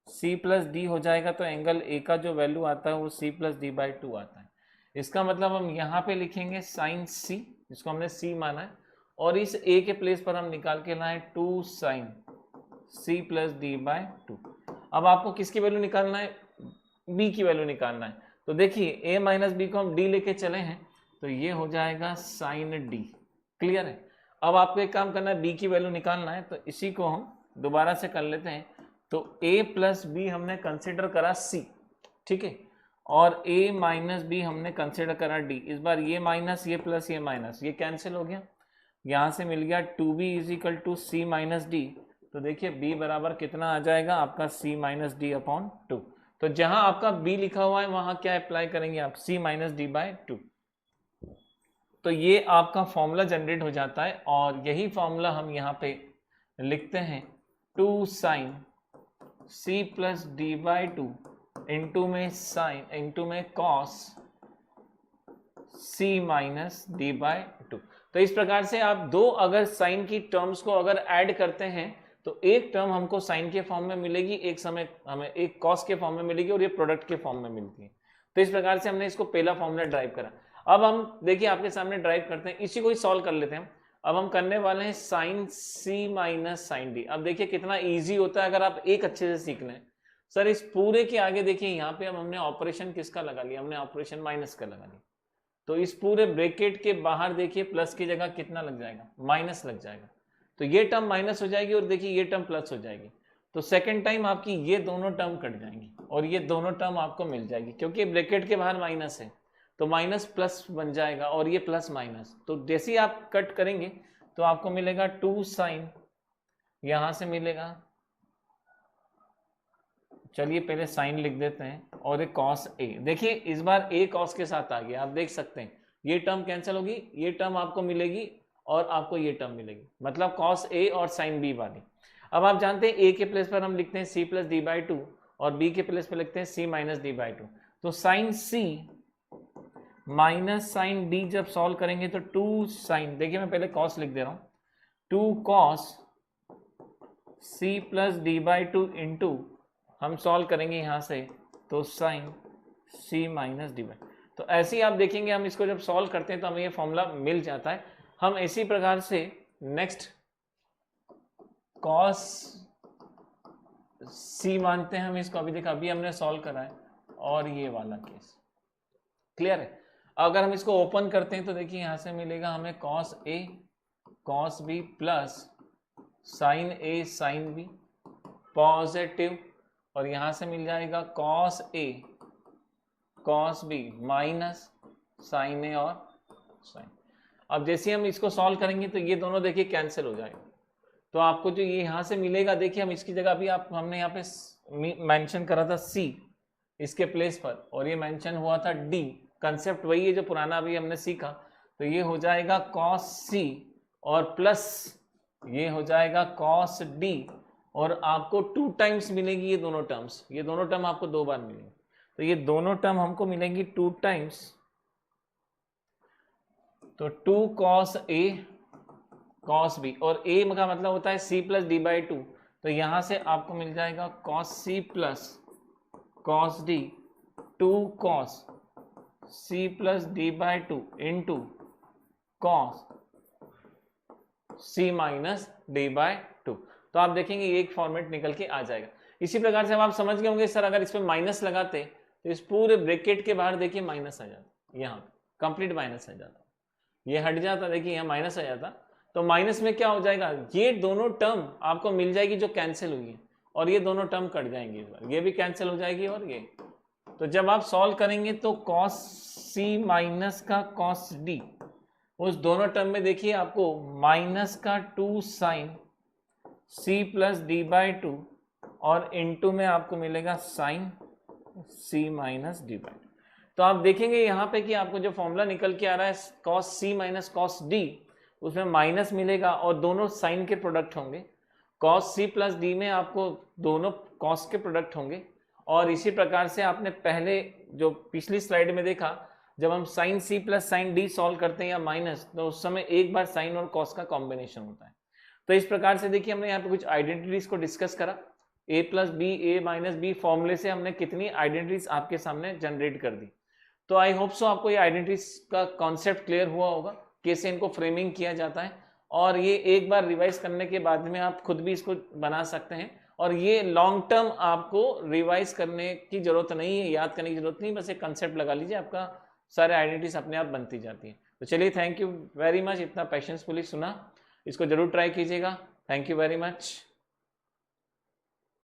सी प्लस डी हो जाएगा, तो एंगल ए का जो वैल्यू आता है वो सी प्लस डी बाई 2 आता है। इसका मतलब हम यहाँ पे लिखेंगे साइन सी, जिसको हमने सी माना है, और इस a के प्लेस पर हम निकाल के लाए 2 sine C plus D by 2। अब आपको किसकी वैल्यू निकालना है, b की वैल्यू निकालना है। तो देखिए a माइनस बी को हम d लेके चले हैं तो ये हो जाएगा साइन d। क्लियर है? अब आपको एक काम करना है, b की वैल्यू निकालना है, तो इसी को हम दोबारा से कर लेते हैं। तो a प्लस बी हमने कंसिडर करा c, ठीक है, और a माइनस बी हमने कंसिडर करा d। इस बार ये माइनस ये प्लस ये माइनस ये कैंसिल हो गया, यहाँ से मिल गया 2b is equal to C minus D. तो देखिए b बराबर कितना आ जाएगा आपका c माइनस डी अपॉन 2। तो जहां आपका b लिखा हुआ है वहां क्या अप्लाई करेंगे आप, c माइनस डी बाई 2। तो ये आपका फॉर्मूला जनरेट हो जाता है, और यही फॉर्मूला हम यहाँ पे लिखते हैं 2 sine c plus D by 2 into में साइन इंटू में cos c minus D by 2। तो इस प्रकार से आप दो अगर साइन की टर्म्स को अगर ऐड करते हैं तो एक टर्म हमको साइन के फॉर्म में मिलेगी, एक समय हमें एक कॉस के फॉर्म में मिलेगी, और ये प्रोडक्ट के फॉर्म में मिलती है। तो इस प्रकार से हमने इसको पहला फॉर्मूला ड्राइव करा। अब हम देखिए आपके सामने ड्राइव करते हैं, इसी को ही सॉल्व कर लेते हैं। अब हम करने वाले हैं sign C minus sine D. अब देखिए कितना ईजी होता है अगर आप एक अच्छे से सीख लें। सर इस पूरे के आगे देखिए यहाँ पे अब हमने ऑपरेशन किसका लगा लिया, हमने ऑपरेशन माइनस का लगा लिया। तो इस पूरे ब्रैकेट के बाहर देखिए प्लस की जगह कितना लग जाएगा, माइनस लग जाएगा। तो ये टर्म माइनस हो जाएगी और देखिए ये टर्म प्लस हो जाएगी। तो सेकंड टाइम आपकी ये दोनों टर्म कट जाएंगी और ये दोनों टर्म आपको मिल जाएगी, क्योंकि ब्रैकेट के बाहर माइनस है तो माइनस प्लस बन जाएगा और ये प्लस माइनस। तो जैसे ही आप कट करेंगे तो आपको मिलेगा 2 साइन, यहां से मिलेगा, चलिए पहले साइन लिख देते हैं, और एक कॉस ए। देखिए इस बार ए कॉस के साथ आ गया, आप देख सकते हैं ये टर्म कैंसिल होगी, ये टर्म आपको मिलेगी और आपको ये टर्म मिलेगी, मतलब कॉस ए और साइन बी वाली। अब आप जानते हैं ए के प्लेस पर हम लिखते हैं सी प्लस डी बाई 2 और बी के प्लेस पर लिखते हैं सी माइनस डी बाई 2। तो sine C minus sine D जब सॉल्व करेंगे तो 2 साइन, देखिए मैं पहले कॉस लिख दे रहा हूं, 2 cos C plus D by 2 into हम सॉल्व करेंगे यहां से तो sine C minus D by. तो ऐसे ही आप देखेंगे हम इसको जब सॉल्व करते हैं तो हमें ये फॉर्मूला मिल जाता है। हम इसी प्रकार से नेक्स्ट कॉस सी मानते हैं हम इसको, अभी देखा अभी हमने सॉल्व करा है, और ये वाला केस क्लियर है। अगर हम इसको ओपन करते हैं तो देखिए यहां से मिलेगा हमें cos A cos B plus sign A sine B positive और यहाँ से मिल जाएगा cos A cos B minus sine A और साइन। अब जैसे हम इसको सॉल्व करेंगे तो ये दोनों देखिए कैंसिल हो जाएगा, तो आपको जो ये यहाँ से मिलेगा, देखिए हम इसकी जगह भी हमने यहाँ पे मेंशन करा था सी इसके प्लेस पर, और ये मेंशन हुआ था डी। कंसेप्ट वही है जो पुराना अभी हमने सीखा। तो ये हो जाएगा कॉस सी और प्लस ये हो जाएगा कॉस डी, और आपको 2 टाइम्स मिलेगी ये दोनों टर्म्स। ये दोनों टर्म आपको 2 बार मिलेंगे, तो ये दोनों टर्म हमको मिलेंगी 2 टाइम्स। तो 2 कॉस ए कॉस बी, और ए का मतलब होता है सी प्लस डी बाई 2, तो यहां से आपको मिल जाएगा cos C plus cos D 2 cos C plus D by 2 into cos C minus D by 2। तो आप देखेंगे ये एक फॉर्मेट निकल के आ जाएगा। इसी प्रकार से अब आप समझ गए होंगे सर अगर इस पर माइनस लगाते तो इस पूरे ब्रैकेट के बाहर देखिए माइनस आ जाता, यहाँ कंप्लीट माइनस आ जाता, ये हट जाता, देखिए यहाँ माइनस आ जाता। तो माइनस में क्या हो जाएगा, ये दोनों टर्म आपको मिल जाएगी जो कैंसिल हुई है, और ये दोनों टर्म कट जाएंगी, इस बार ये भी कैंसिल हो जाएगी और ये। तो जब आप सॉल्व करेंगे तो कॉस सी माइनस का कॉस डी, उस दोनों टर्म में देखिए आपको माइनस का 2 sine C plus D by 2 और इनटू में आपको मिलेगा sine C minus D by 2। तो आप देखेंगे यहाँ पे कि आपको जो फॉर्मूला निकल के आ रहा है cos C minus cos D, उसमें माइनस मिलेगा और दोनों साइन के प्रोडक्ट होंगे। कॉस सी प्लस डी में आपको दोनों कॉस के प्रोडक्ट होंगे। और इसी प्रकार से आपने पहले जो पिछली स्लाइड में देखा, जब हम sine C plus sine D solve करते हैं या माइनस, तो उस समय एक बार साइन और कॉस का कॉम्बिनेशन होता है। तो इस प्रकार से देखिए हमने यहाँ पे कुछ आइडेंटिटीज को डिस्कस करा। ए प्लस बी ए माइनस बी फॉर्मूले से हमने कितनी आइडेंटिटीज आपके सामने जनरेट कर दी। तो आई होप सो आपको ये आइडेंटिटीज का कॉन्सेप्ट क्लियर हुआ होगा, कैसे इनको फ्रेमिंग किया जाता है। और ये एक बार रिवाइज करने के बाद में आप खुद भी इसको बना सकते हैं, और ये लॉन्ग टर्म आपको रिवाइज करने की जरूरत नहीं है, याद करने की जरूरत नहीं, बस एक कंसेप्ट लगा लीजिए, आपका सारे आइडेंटिटीज अपने आप बनती जाती हैं। तो चलिए, थैंक यू वेरी मच, इतना पेशेंसफुली सुना, इसको जरूर ट्राई कीजिएगा। Thank you very much.